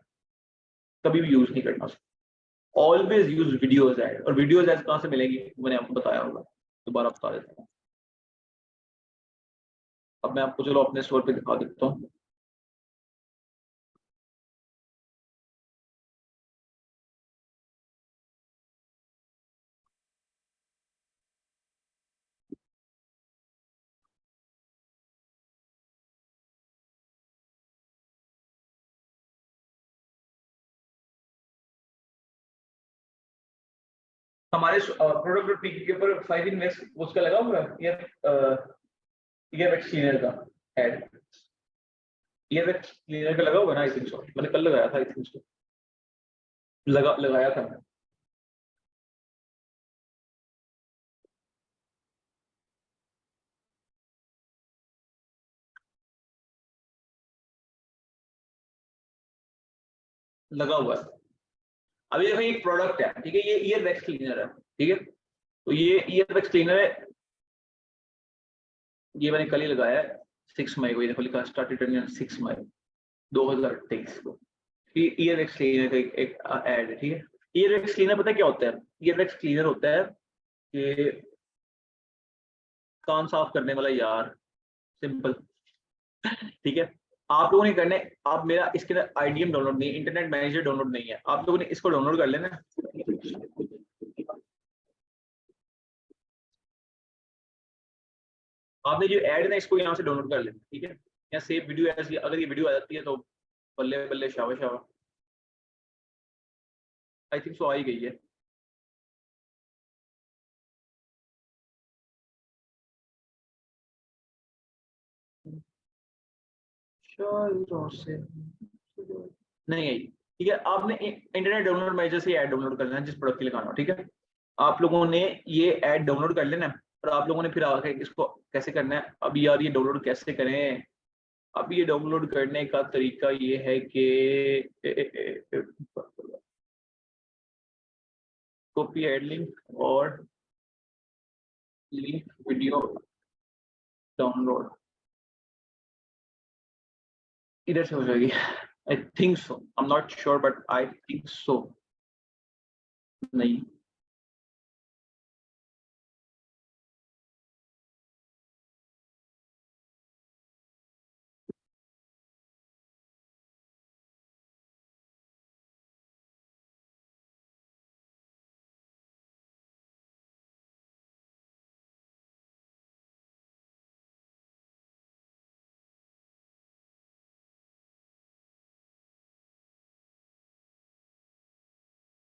कभी भी यूज नहीं करना उसको। Always use videos add. और वीडियोज ऐड कहां से मिलेंगी मैंने आपको बताया होगा, दोबारा बता देता हूँ। अब मैं आपको चलो अपने स्टोर पे दिखा देता हूँ। हमारे प्रोडक्ट के ऊपर 5 इन वेस्ट उसका लगा हुआ है ईयर वैक्स क्लीनर का एड। ईयर वैक्स क्लीनर का लगा हुआ है ना, आई थिंक सो, मैंने कल लगाया था, आई थिंक सो लगाया था मैं। लगा हुआ है। अभी देखो एक प्रोडक्ट है, ठीक है, ये ईयर वैक्स क्लीनर है, ठीक है। तो ये ईयर वैक्स क्लीनर है, ये मैंने कल ही लगाया है 6 मई को। ये देखो लिखा स्टार्टेड रनिंग 6 मई 2023 को। ये ईयर वैक्स क्लीनर का एक एड है, ठीक है। ईयर वैक्स क्लीनर पता है क्या होता है? ईयर वैक्स क्लीनर होता है कि कान साफ करने वाला यार, सिंपल, ठीक है। आप लोगों ने करने, आप मेरा इसके अंदर आईडीएम डाउनलोड नहीं है, इंटरनेट मैनेजर डाउनलोड नहीं है, आप लोगों ने इसको डाउनलोड कर लेना। आपने जो ऐड है ना इसको यहाँ से डाउनलोड कर लेना, ठीक है। यहाँ सेव वीडियो ऐसी, अगर ये वीडियो आ जाती है तो बल्ले बल्ले, शाबाश शाबाश। आई थिंक सो आ ही गई है। नहीं आई, ठीक है। आपने इंटरनेट डाउनलोड मैनेजर से ऐड डाउनलोड कर लेना जिस प्रोडक्ट के लिए करना हो, ठीक है। आप लोगों ने ये ऐड डाउनलोड कर लेना है, और आप लोगों ने फिर आगे इसको कैसे करना है। अब यार ये डाउनलोड कैसे करें? अब ये डाउनलोड करने का तरीका ये है कि कॉपी एड लिंक और लिंक वीडियो डाउनलोड, इधर से हो जाएगी। I think so, I am not sure but I think so. नहीं,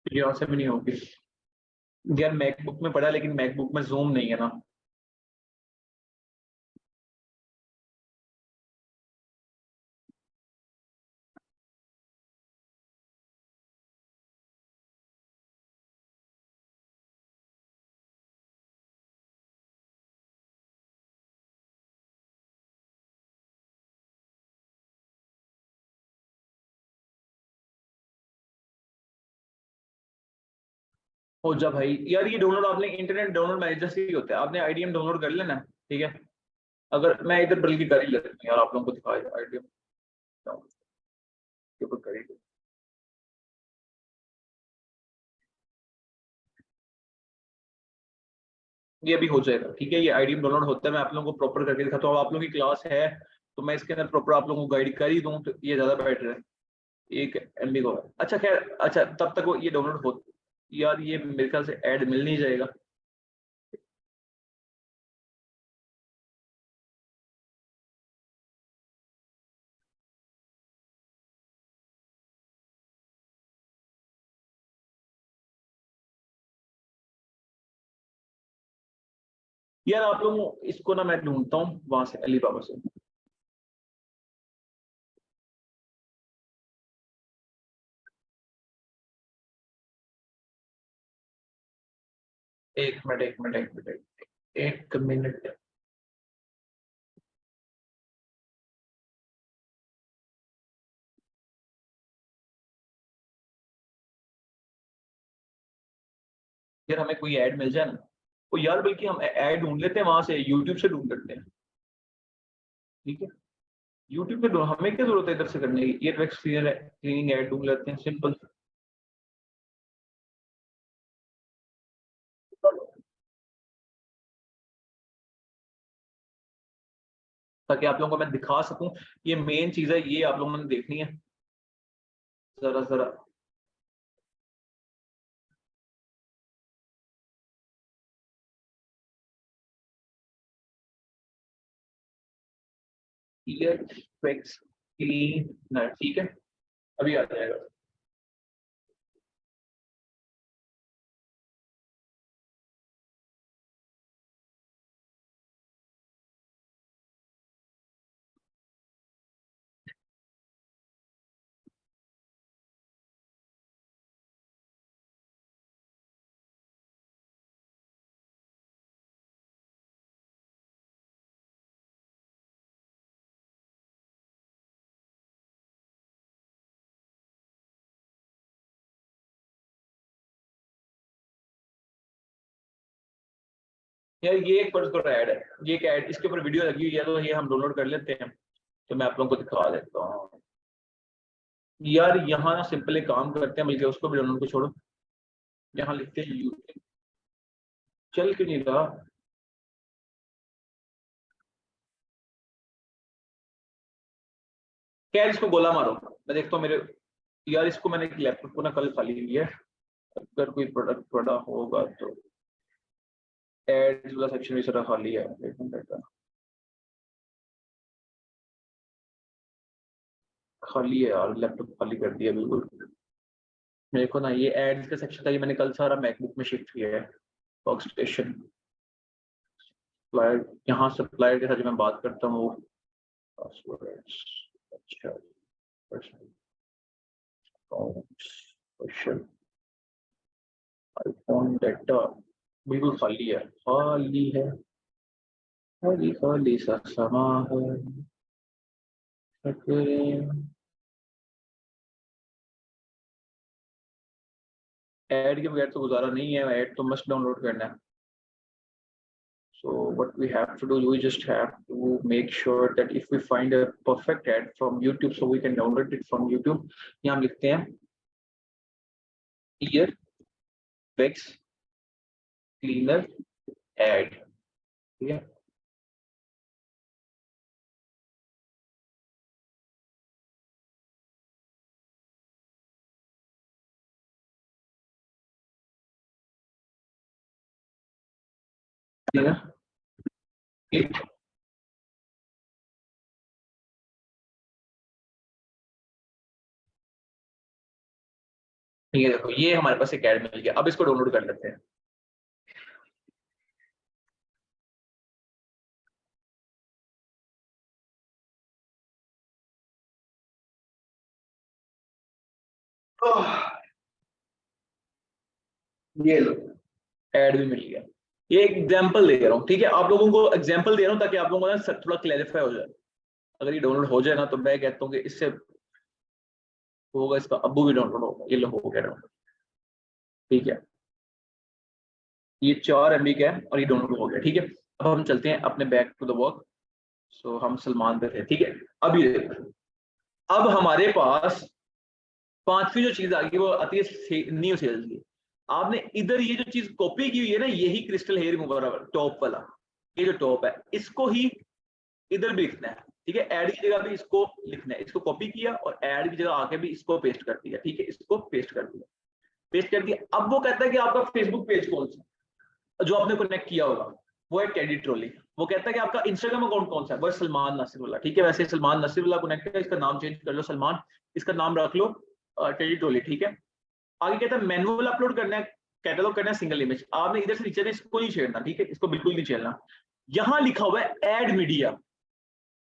यहाँ से भी नहीं होगी यार। मैकबुक में पढ़ा, लेकिन मैकबुक में जूम नहीं है ना। हो जा भाई, यार ये डाउनलोड आपने इंटरनेट डाउनलोड मैनेजर से ही होता है, आपने आईडीएम डाउनलोड कर लेना, ठीक है। अगर मैं इधर बल्कि कर ही लेता हूँ यार, आप लोगों को दिखाया आईडीएम के ऊपर कर ही लेता हूँ। ये अभी हो जाएगा, ठीक है। ये आईडीएम डाउनलोड होता है, मैं आप लोगों को प्रॉपर करके दिखाता हूँ। अब आप लोगों की क्लास है तो मैं इसके अंदर प्रॉपर आप लोगों को गाइड कर ही दूं तो ये ज्यादा बेटर है। 1 MB को, अच्छा खैर, अच्छा तब तक वो ये डाउनलोड हो, यार ये मेरे ख्याल से ऐड मिल नहीं जाएगा। यार आप लोग इसको ना मैं ढूंढता हूँ वहां से, अली बाबा से। एक मिनट, एक मिनट, एक मिनट, एक मिनट। यार हमें कोई ऐड मिल जाए ना, तो यार बल्कि हम ऐड ढूंढ लेते हैं वहां से, यूट्यूब से ढूंढ लेते हैं। ठीक है, यूट्यूब पे ढूंढ, हमें क्या जरूरत है इधर से करने की, ये ट्रैक्स क्लीनिंग ऐड ढूंढ लेते हैं, सिंपल। ताकि आप लोगों को मैं दिखा सकूं, ये मेन चीज है, ये आप लोगों ने देखनी है। जरा जरा ईयर ट्रैक्स क्लीनर, ठीक है, अभी आ जाएगा। यार ये एक पर्टिकुलर ऐड है, ये एक ऐड, इसके ऊपर वीडियो लगी हुई है, तो ये हम डाउनलोड कर लेते हैं। तो मैं आप लोगों को दिखा देता हूँ। यार यहाँ ना सिंपल एक काम करते हैं, बल्कि उसको भी डाउनलोड को छोड़ो, यहाँ लिखते हैं यूट्यूब, चल क्यों नहीं रहा। क्या इसको गोला मारो, मैं देखता हूँ मेरे, यार इसको मैंने एक लैपटॉप को ना कल खाली लिया है, अगर कोई प्रोडक्ट बड़ा होगा तो। एड्स वाला सेक्शन भी सारा खाली है, एक मिनट का, खाली है यार, लैपटॉप खाली कर दिया बिल्कुल। मेरे को ना ये एड्स का सेक्शन था, ये मैंने कल सारा मैकबुक में शिफ्ट किया है, वर्क स्टेशन। सप्लायर, यहाँ सप्लायर के साथ जो मैं बात करता हूँ वो पासवर्ड्स, अच्छा, क्वेश्चन, आईफोन डाटा, बिल्कुल खाली है, खाली है, खाली खाली सा समा है। ऐड के बगैर तो गुजारा नहीं है, ऐड तो मस्ट डाउनलोड करना है। So what we have to do, we just have to make sure that if we find a perfect ad from YouTube, so we can download it from YouTube. यहाँ हम लिखते हैं ear wax cleaner ad, ठीक है। it, ये देखो, ये हमारे पास एक ऐड मिल गया, अब इसको डाउनलोड कर लेते हैं। ये लो, ऐड भी मिल गया। ये एग्जांपल दे रहा हूँ, ठीक है, आप लोगों को एग्जांपल दे रहा हूँ ताकि आप लोगों को ना थोड़ा क्लैरिफाई हो जाए। अगर ये डाउनलोड हो जाए ना, तो मैं कहता हूँ कि इससे होगा, इसका अब्बू भी डाउनलोड होगा, ये लो हो गया डाउनलोड, ठीक है। ये 4 MB का है और ये डाउनलोड हो गया, ठीक है। अब हम चलते हैं अपने बैक टू द वर्क। सो हम सलमान पे थे, ठीक है। अब ये देखो, अब हमारे पास पांचवी जो चीज आ गई वो आती है न्यू सेल्स की। आपने इधर ये जो चीज कॉपी की हुई है ना, यही क्रिस्टल हेयर रिमूवर टॉप वाला, ये जो टॉप है, इसको ही इधर भी लिखना है। ठीक है, ऐड की जगह भी इसको लिखना है, इसको कॉपी किया और ऐड की जगह आके भी इसको पेस्ट कर दिया। ठीक है, इसको पेस्ट कर दिया, पेस्ट कर दिया। अब वो कहता है कि आपका फेसबुक पेज कौन सा जो आपने कनेक्ट किया होगा, वो है टेडी ट्रॉली। वो कहता है कि आपका इंस्टाग्राम अकाउंट कौन सा है, वो है सलमान नसीरुल्लाह। ठीक है, वैसे सलमान नसीरुल्लाह कनेक्ट है, इसका नाम चेंज कर लो सलमान, इसका नाम रख लो टेडी ट्रॉली। ठीक है, आगे कहता है मैनुअल अपलोड करना है, कैटलॉग करना है सिंगल इमेज। आपने इधर से नीचे इसको नहीं छेड़ना, ठीक है, इसको बिल्कुल नहीं छेड़ना। यहाँ लिखा हुआ है ऐड मीडिया,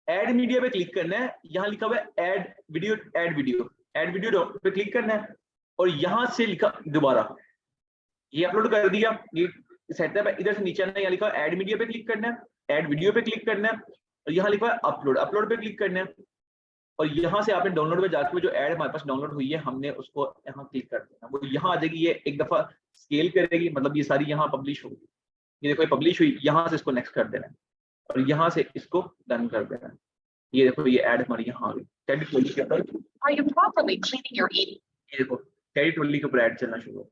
ऐड मीडिया पे क्लिक करना है। यहाँ लिखा हुआ है add video, add video, add video पे क्लिक करना है और यहाँ से लिखा दोबारा ये अपलोड कर दिया, ये सेटअप है। इधर से नीचे आना, यहाँ लिखा है ऐड मीडिया पे क्लिक करना है, ऐड वीडियो पे क्लिक करना है और यहाँ लिखा है अपलोड, अपलोड पे क्लिक करना है और यहाँ से आपने डाउनलोड पे जाकर जो ऐड हमारे पास डाउनलोड हुई है हमने उसको यहाँ क्लिक कर देना, वो यहाँ आ जाएगी। ये एक दफा स्केल करेगी, मतलब ये सारी यहाँ पब्लिश होगी। ये देखो ये पब्लिश हुई, यहाँ से इसको नेक्स्ट कर देना है और यहाँ से इसको डन कर देना है। ये देखो ये ऐड हमारी यहाँ आ गई टेडी ट्रॉली के ऊपर। ये देखो टेडी ट्रॉली के ऊपर ऐड चलना शुरू हो।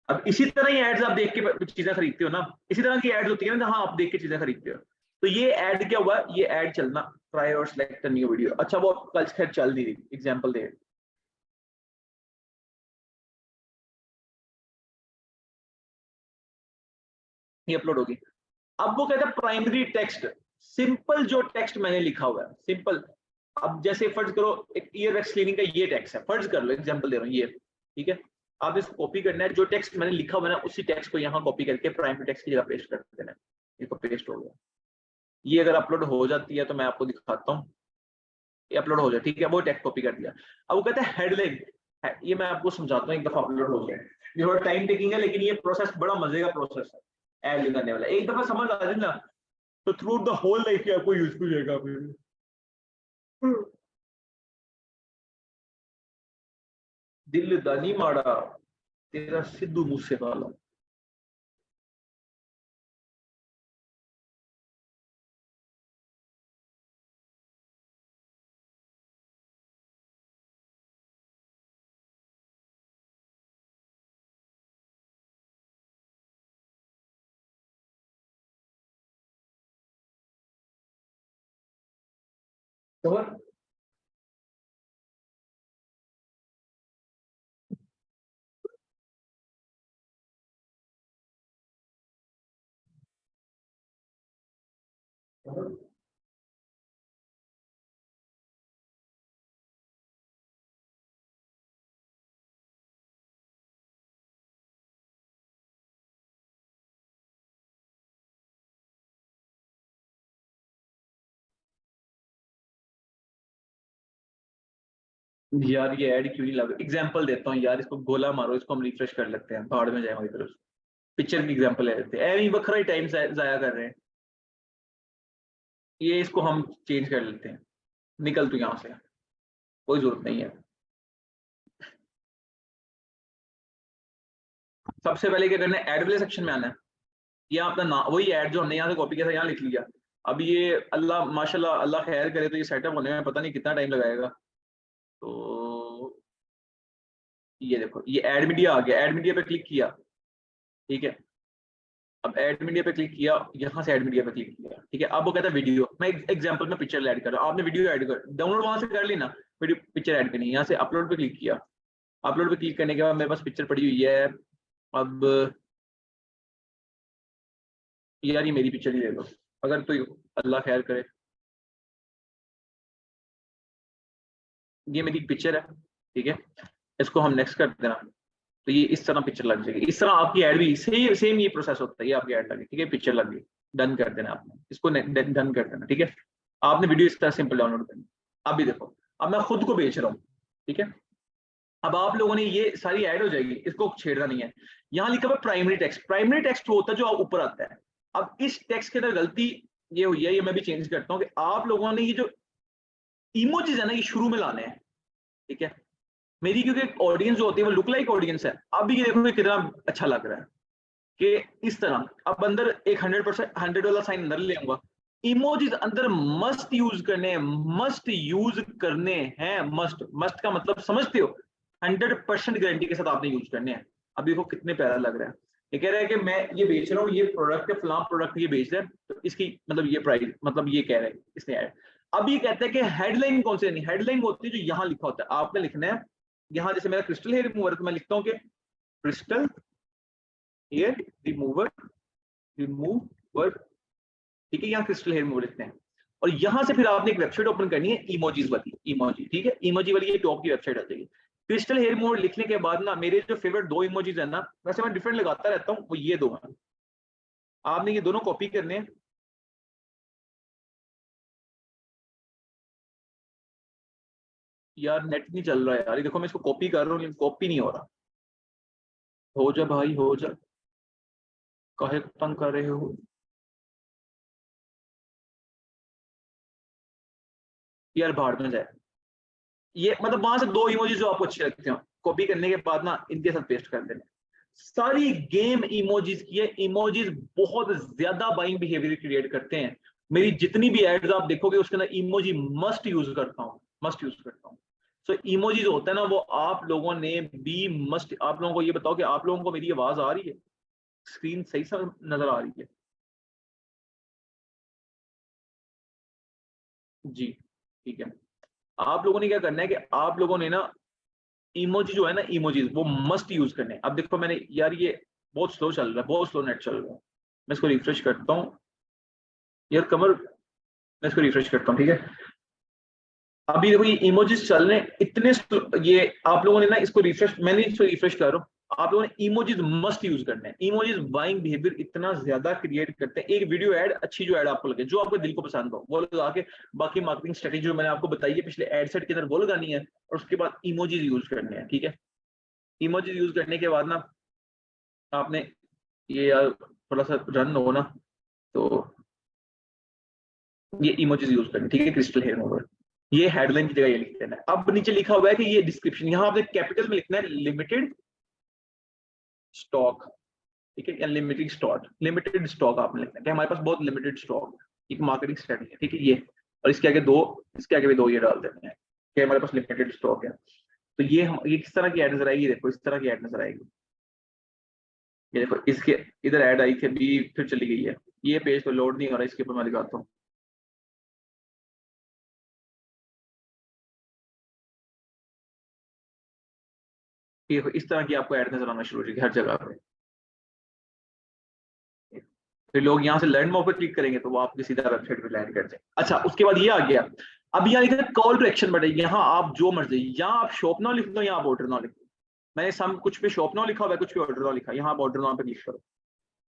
अब इसी तरह ही एड्स आप देख के चीजें खरीदते हो ना, इसी तरह की एड्स होती है ना जहां आप देख के चीजें खरीदते हो। तो ये ऐड क्या हुआ, ये ऐड चलना ट्राई और सिलेक्ट अ न्यू वीडियो। अच्छा वो कल खैर चल दी, एग्जांपल दे, ये अपलोड होगी। अब वो कहता है प्राइमरी टेक्स्ट, सिंपल जो टेक्स्ट मैंने लिखा हुआ है सिंपल। अब जैसे फर्ज करो एक ईयर वैक्स क्लीनिंग का ये टेक्स्ट है, फर्ज कर लो एग्जांपल दे रहा हूँ ये, ठीक है। आप इसको कॉपी करना है, जो टेक्स्ट मैंने लिखा हुआ है ना उसी टेक्स्ट को यहाँ कॉपी करके प्राइमरी टेक्स्ट की जगह पेस्ट कर देना है। इसको पेस्ट हो गया। ये अगर अपलोड हो जाती है तो मैं आपको दिखाता हूँ, ये अपलोड हो जाए, ठीक है, वो टेक्स्ट कॉपी कर दिया। अब वो कहता है हेडलाइन, ये मैं आपको समझाता हूँ, एक दफा अपलोड हो जाए। ये थोड़ा टाइम टेकिंग है लेकिन ये प्रोसेस बड़ा मजे का प्रोसेस है ऐड लगाने वाला। एक दफा समझ आ जाए ना तो थ्रू द होल लाइफ की आपको यूजफुल रहेगा। दिल दानी माड़ा तेरा सिद्धू मूसे वाला। तो यार ये ऐड क्यों नहीं लग, एग्जांपल देता हूँ यार, इसको गोला मारो, इसको हम रिफ्रेश कर लेते हैं, भाड़ में जाएंगे इधर। पिक्चर की एग्जांपल ले लेते हैं, ऐ बखरा ही टाइम जाया कर रहे हैं। ये इसको हम चेंज कर लेते हैं, निकल तू यहाँ से, कोई जरूरत नहीं है। सबसे पहले क्या करना है, ऐड वाले सेक्शन में आना है। ये अपना नाम, वही ऐड जो हमने यहाँ से कॉपी किया था यहाँ लिख लिया। अब ये अल्लाह माशाल्लाह अल्लाह खैर करे तो ये सेटअप होने में पता नहीं कितना टाइम लगाएगा। तो ये देखो ये ऐड मीडिया आ गया, ऐड मीडिया पे क्लिक किया, ठीक है। अब ऐड मीडिया पे क्लिक किया, यहाँ से ऐड मीडिया पे क्लिक किया, ठीक है। अब वो कहता है वीडियो, मैं एग्जांपल में पिक्चर ऐड कर रहा हूँ, आपने वीडियो ऐड कर डाउनलोड वहां से कर ली ना, वीडियो पिक्चर ऐड करनी है। यहाँ से अपलोड पे क्लिक किया, अपलोड पे क्लिक करने के बाद मेरे पास पिक्चर पड़ी हुई है। अब यार ये मेरी पिक्चर ही ले लो अगर तो अल्लाह खैर करे, ये मेरी पिक्चर है, ठीक है। इसको हम नेक्स्ट कर देना, तो ये इस तरह पिक्चर लग जाएगी। इस तरह आपकी ऐड भी सेम ये प्रोसेस होता है। ये आपकी ऐड लगी, ठीक है, पिक्चर लग गई, डन कर देना आपने, इसको डन कर देना, ठीक है। आपने वीडियो इस तरह सिंपल डाउनलोड करनी। अब भी देखो, अब मैं खुद को बेच रहा हूँ, ठीक है। अब आप लोगों ने ये सारी ऐड हो जाएगी, इसको छेड़ना नहीं है। यहाँ लिखा हुआ प्राइमरी टेक्स्ट, प्राइमरी टेक्स्ट होता है जो ऊपर आता है। अब इस टेक्स्ट के अंदर गलती ये हुई है, ये मैं भी चेंज करता हूँ कि आप लोगों ने ये जो इमोजीज है ना ये शुरू में लाने हैं, ठीक है। मेरी क्योंकि ऑडियंस जो होती है वो लुक लाइक ऑडियंस है। अब ये देखो कितना अच्छा लग रहा है कि इस तरह। अब अंदर एक 100% 100 वाला साइन अंदर ले आऊंगा। इमोजीज अंदर मस्ट यूज करने हैं, मस्ट यूज करने हैं, मस्ट, मस्ट का मतलब समझते हो, 100% गारंटी के साथ आपने यूज करने हैं। अब देखो कितने प्यारा लग रहा है। ये कह रहा है कि मैं ये बेच रहा हूँ, ये प्रोडक्ट है, फलां प्रोडक्ट ये बेच रहा है, तो इसकी मतलब ये प्राइस, मतलब ये कह रहा है इसने ऐड। अब ये कहते हैं कि हेडलाइन कौन सी लेनी, हेडलाइन होती है जो यहाँ लिखा होता है, आपने लिखना है यहाँ, जैसे मेरा क्रिस्टल हेयर रिमूवर, तो मैं लिखता हूँ कि क्रिस्टल हेयर रिमूवर, ठीक है, यहाँ क्रिस्टल हेयर रिमूवर लिखते हैं। और यहाँ से फिर आपने एक वेबसाइट ओपन करनी है इमोजीज वाली, इमोजी, ठीक है, इमोजी वाली ये टॉप की वेबसाइट आ जाएगी। क्रिस्टल हेयर रिमूवर लिखने के बाद ना मेरे जो फेवरेट 2 इमोजीज है ना, वैसे मैं डिफरेंट लगाता रहता हूँ, वो ये 2 हैं, आपने ये दोनों कॉपी करने हैं। यार नेट नहीं चल रहा है यार, ये देखो मैं इसको कॉपी कर रहा हूँ लेकिन कॉपी नहीं हो रहा। हो जा भाई हो जा, काहे तंग कर रहे हो। यार भाड़ में जाए, ये मतलब वहां से 2 इमोजी जो आपको अच्छे लगते हो कॉपी करने के बाद ना इनके साथ पेस्ट कर देना। सारी गेम इमोजीज की है, इमोजीज बहुत ज्यादा बाइंग बिहेवियर क्रिएट करते हैं। मेरी जितनी भी एड्स आप देखोगे उसके अंदर इमोजी मस्ट यूज करता हूँ, मस्ट यूज करता हूँ। सो इमोजी जो होता है ना वो आप लोगों ने भी मस्ट, आप लोगों को ये बताओ कि आप लोगों को मेरी आवाज आ रही है, स्क्रीन सही सा नजर आ रही है? जी ठीक है। आप लोगों ने क्या करना है कि आप लोगों ने ना इमोजी जो है ना, इमोजीज वो मस्ट यूज करने हैं। अब देखो मैंने, यार ये बहुत स्लो चल रहा है, बहुत स्लो नेट चल रहा है, मैं इसको रिफ्रेश करता हूँ। यार कमर, मैं इसको रिफ्रेश करता हूँ, ठीक है। अभी देखो ये इमोजीज चल रहे हैं इतने ये आप लोगों ने ना इसको रिफ्रेश, मैंने इसको रिफ्रेश कर रहा हूँ, आप लोगों ने इमोजीज मस्ट यूज करने हैं। इमोजीज बाइंग बिहेवियर इतना ज्यादा क्रिएट करते हैं। एक वीडियो ऐड, अच्छी जो ऐड आपको लगे, जो आपको दिल को पसंद हो, वो लगा के बाकी मार्केटिंग स्ट्रेटेजी जो मैंने आपको बताई है पिछले एड सेट के अंदर वो लगानी है, और उसके बाद इमोजीज यूज करने हैं, ठीक है। इमोजीज यूज करने के बाद ना आपने ये, यार थोड़ा सा रन हो ना, तो ये इमोजीज यूज करनी, ठीक है, क्रिस्टल हेयर रिमूवर। ये हेडलाइन की जगह ये लिख देना है। अब नीचे लिखा हुआ है कि ये डिस्क्रिप्शन, यहाँ आपने कैपिटल में लिखना है लिमिटेड स्टॉक, ठीक है, या लिमिटेड स्टॉक आपने लिखना है कि हमारे पास बहुत लिमिटेड स्टॉक है, एक मार्केटिंग स्ट्रेटजी है, ठीक है ये। और इसके आगे 2, इसके आगे भी 2 ये डाल देते हैं कि हमारे पास लिमिटेड स्टॉक है। तो ये किस तरह की एड नजर आएगी, देखो इस तरह की एड नजर आएगी। ये देखो इसके इधर ऐड आई थी अभी, फिर चली गई है, ये पेज तो लोड नहीं हो रहा, इसके ऊपर मैं दिखाता हूँ। ये इस तरह की आपको ऐड नजर आना शुरू हो जाएगी हर जगह पे। फिर लोग यहाँ से लर्न मोर पर क्लिक करेंगे तो वो आपकी सीधा वेबसाइट पे लैंड कर जाए। अच्छा उसके बाद ये आ गया, अब यहाँ लिखा है कॉल टू एक्शन बटन, यहाँ आप जो मर्जी, यहाँ आप शॉप नाउ लिख दो, यहाँ आप ऑर्डर नाउ लिख दो। मैंने सम कुछ पे शॉप नाउ लिखा हुआ है, कुछ पे ऑर्डर नाउ लिखा है, यहाँ आप ऑर्डर नाउ पे क्लिक करो।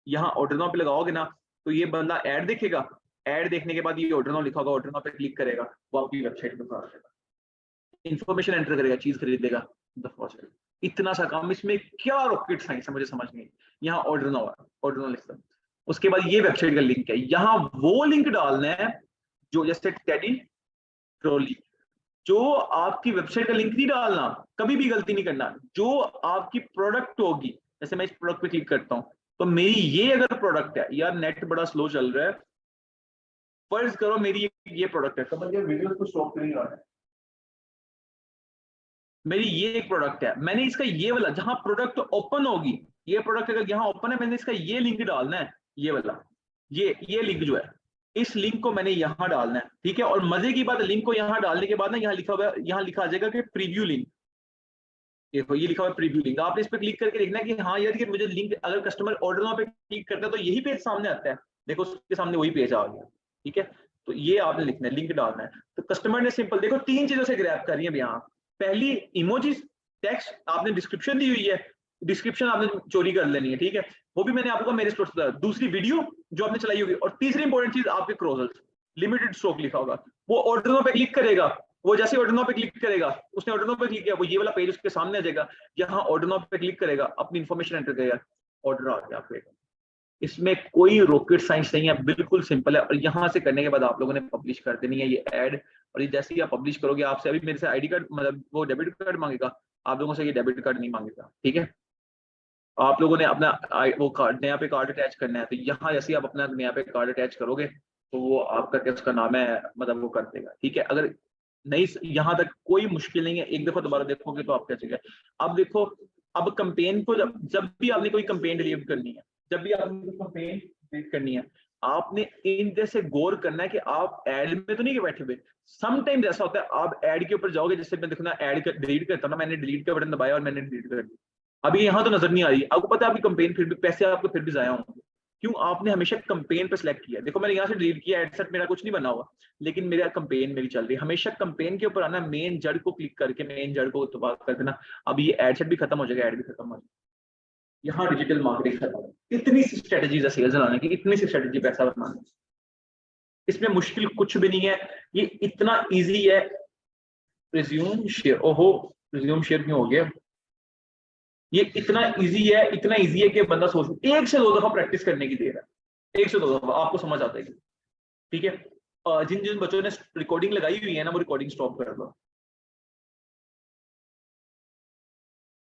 यहाँ ऑर्डर नाउ पे लगाओगे ना तो ये बंदा ऐड देखेगा, ऐड देखने के बाद ये ऑर्डर नाउ लिखा होगा, ऑर्डर नाउ पे क्लिक करेगा, वो आपकी वेबसाइट पे आ जाएगा, इन्फॉर्मेशन एंटर करेगा, चीज खरीदेगा, दफा हो जाएगा। इतना सा काम, इसमें क्या रॉकेट साइंस है मुझे समझ नहीं। यहाँ ऑर्डर नाउ है, ऑर्डर नाउ लिखता हूँ। उसके बाद ये वेबसाइट का लिंक है, यहाँ वो लिंक डालना है जो जैसे टेडी ट्रॉली, जो आपकी वेबसाइट का लिंक नहीं डालना, कभी भी गलती नहीं करना, जो आपकी प्रोडक्ट होगी। जैसे मैं इस प्रोडक्ट पे क्लिक करता हूँ तो मेरी ये अगर प्रोडक्ट है, यार नेट बड़ा स्लो चल रहा है, फर्ज करो मेरी ये प्रोडक्ट है, समझ गया, वीडियो को स्टॉप नहीं रहा है, मेरी ये एक प्रोडक्ट है, मैंने इसका ये वाला जहां प्रोडक्ट ओपन होगी, ये प्रोडक्ट अगर यहाँ ओपन है, मैंने इसका ये लिंक डालना है, ये वाला, ये लिंक जो है, इस लिंक को मैंने यहाँ डालना है, ठीक है। और मजे की बात है, लिंक को यहाँ डालने के बाद ना यहाँ लिखा हुआ है, यहाँ लिखा आ जाएगा कि प्रीव्यू लिंक, देखो ये लिखा हुआ है प्रीव्यू लिंक, आपने इस पर क्लिक करके देखना है कि हाँ यार ये मुझे लिंक, अगर कस्टमर ऑर्डर नाउ पे क्लिक करता है तो यही पेज सामने आता है, देखो उसके सामने वही पेज आ गया, ठीक है। तो ये आपने लिखना है, लिंक डालना है। तो कस्टमर ने सिंपल देखो 3 चीजों से ग्रैब करी है यहाँ, पहली इमोजीज, टेक्स्ट, आपने डिस्क्रिप्शन दी हुई है, डिस्क्रिप्शन आपने चोरी कर लेनी है, ठीक है, वो भी मैंने आपको मेरे स्टोर से बताया, दूसरी वीडियो जो आपने चलाई होगी, और तीसरी इंपॉर्टेंट चीज आपके क्लोजर्स, लिमिटेड स्टॉक लिखा होगा, वो ऑर्डर नाउ पे क्लिक करेगा, वो जैसे ऑर्डर नाउ पे क्लिक करेगा, उसने ऑर्डर नाउ पे क्लिक किया, वो ये वाला पेज उसके सामने आ जाएगा, यहाँ ऑर्डर नाउ पे क्लिक करेगा, अपनी इन्फॉर्मेशन एंटर करेगा, ऑर्डर आ गया आपके। इसमें कोई रॉकेट साइंस नहीं है, बिल्कुल सिंपल है। और यहाँ से करने के बाद आप लोगों ने पब्लिश कर देनी है ये ऐड, और ये जैसे ही आप पब्लिश करोगे, आपसे अभी मेरे से आईडी कार्ड, मतलब वो डेबिट कार्ड मांगेगा, आप लोगों से ये डेबिट कार्ड नहीं मांगेगा, ठीक है। आप लोगों ने अपना वो कार्ड, नया पे कार्ड अटैच करना है, तो यहाँ जैसे आप अपना नया पे कार्ड अटैच करोगे तो वो आपका क्या उसका नाम है, मतलब वो कर देगा, ठीक है। अगर नहीं, यहाँ तक कोई मुश्किल नहीं है, एक दफा दोबारा देखोगे तो आप क्या चाहिए। अब देखो, अब कंपेन को जब भी आपने कोई कंपेन डिलीवर करनी है, जब भी आपने कोई कंपेन डिलीवर करनी है, आपने इन जैसे गौर करना है कि आप ऐड में तो नहीं के बैठे हुए। समटाइम्स ऐसा होता है आप ऐड के ऊपर जाओगे, जैसे मैं देखना ऐड डिलीट करता हूँ ना, मैंने डिलीट का बटन दबाया और मैंने डिलीट कर दिया, अभी यहाँ तो नजर नहीं आ रही, आपको पता है आपकी कंपेन फिर भी पैसे आपको फिर भी जाया होंगे, क्यों? आपने हमेशा कंपेन पे सिलेक्ट किया। देखो मैंने यहाँ से डिलीट किया, एडसेट मेरा कुछ नहीं बना हुआ, लेकिन मेरा कंपेन मेरी चल रही है। हमेशा कंपेन के ऊपर आना, मेन जड़ को क्लिक करके मेन जड़ को तबाह कर देना। अब ये एडसेट भी खत्म हो जाएगा, ऐड भी खत्म हो जाएगा, यहाँ डिजिटल मार्केटिंग खत्म। इतनी सी स्ट्रेटजीज है सेल्स लाने की, इतनी सी स्ट्रेटजी पैसा बनाने, इसमें मुश्किल कुछ भी नहीं है, ये इतना इजी है। रिज्यूम शेयर, ओहो रिज्यूम शेयर क्यों हो गया? ये इतना इजी है, इतना इजी है कि बंदा सोच 1 से 2 दफा प्रैक्टिस करने की देर है, 1 से 2 दफा आपको समझ आता है। ठीक है, जिन जिन बच्चों ने रिकॉर्डिंग लगाई हुई है ना, वो रिकॉर्डिंग स्टॉप कर दो।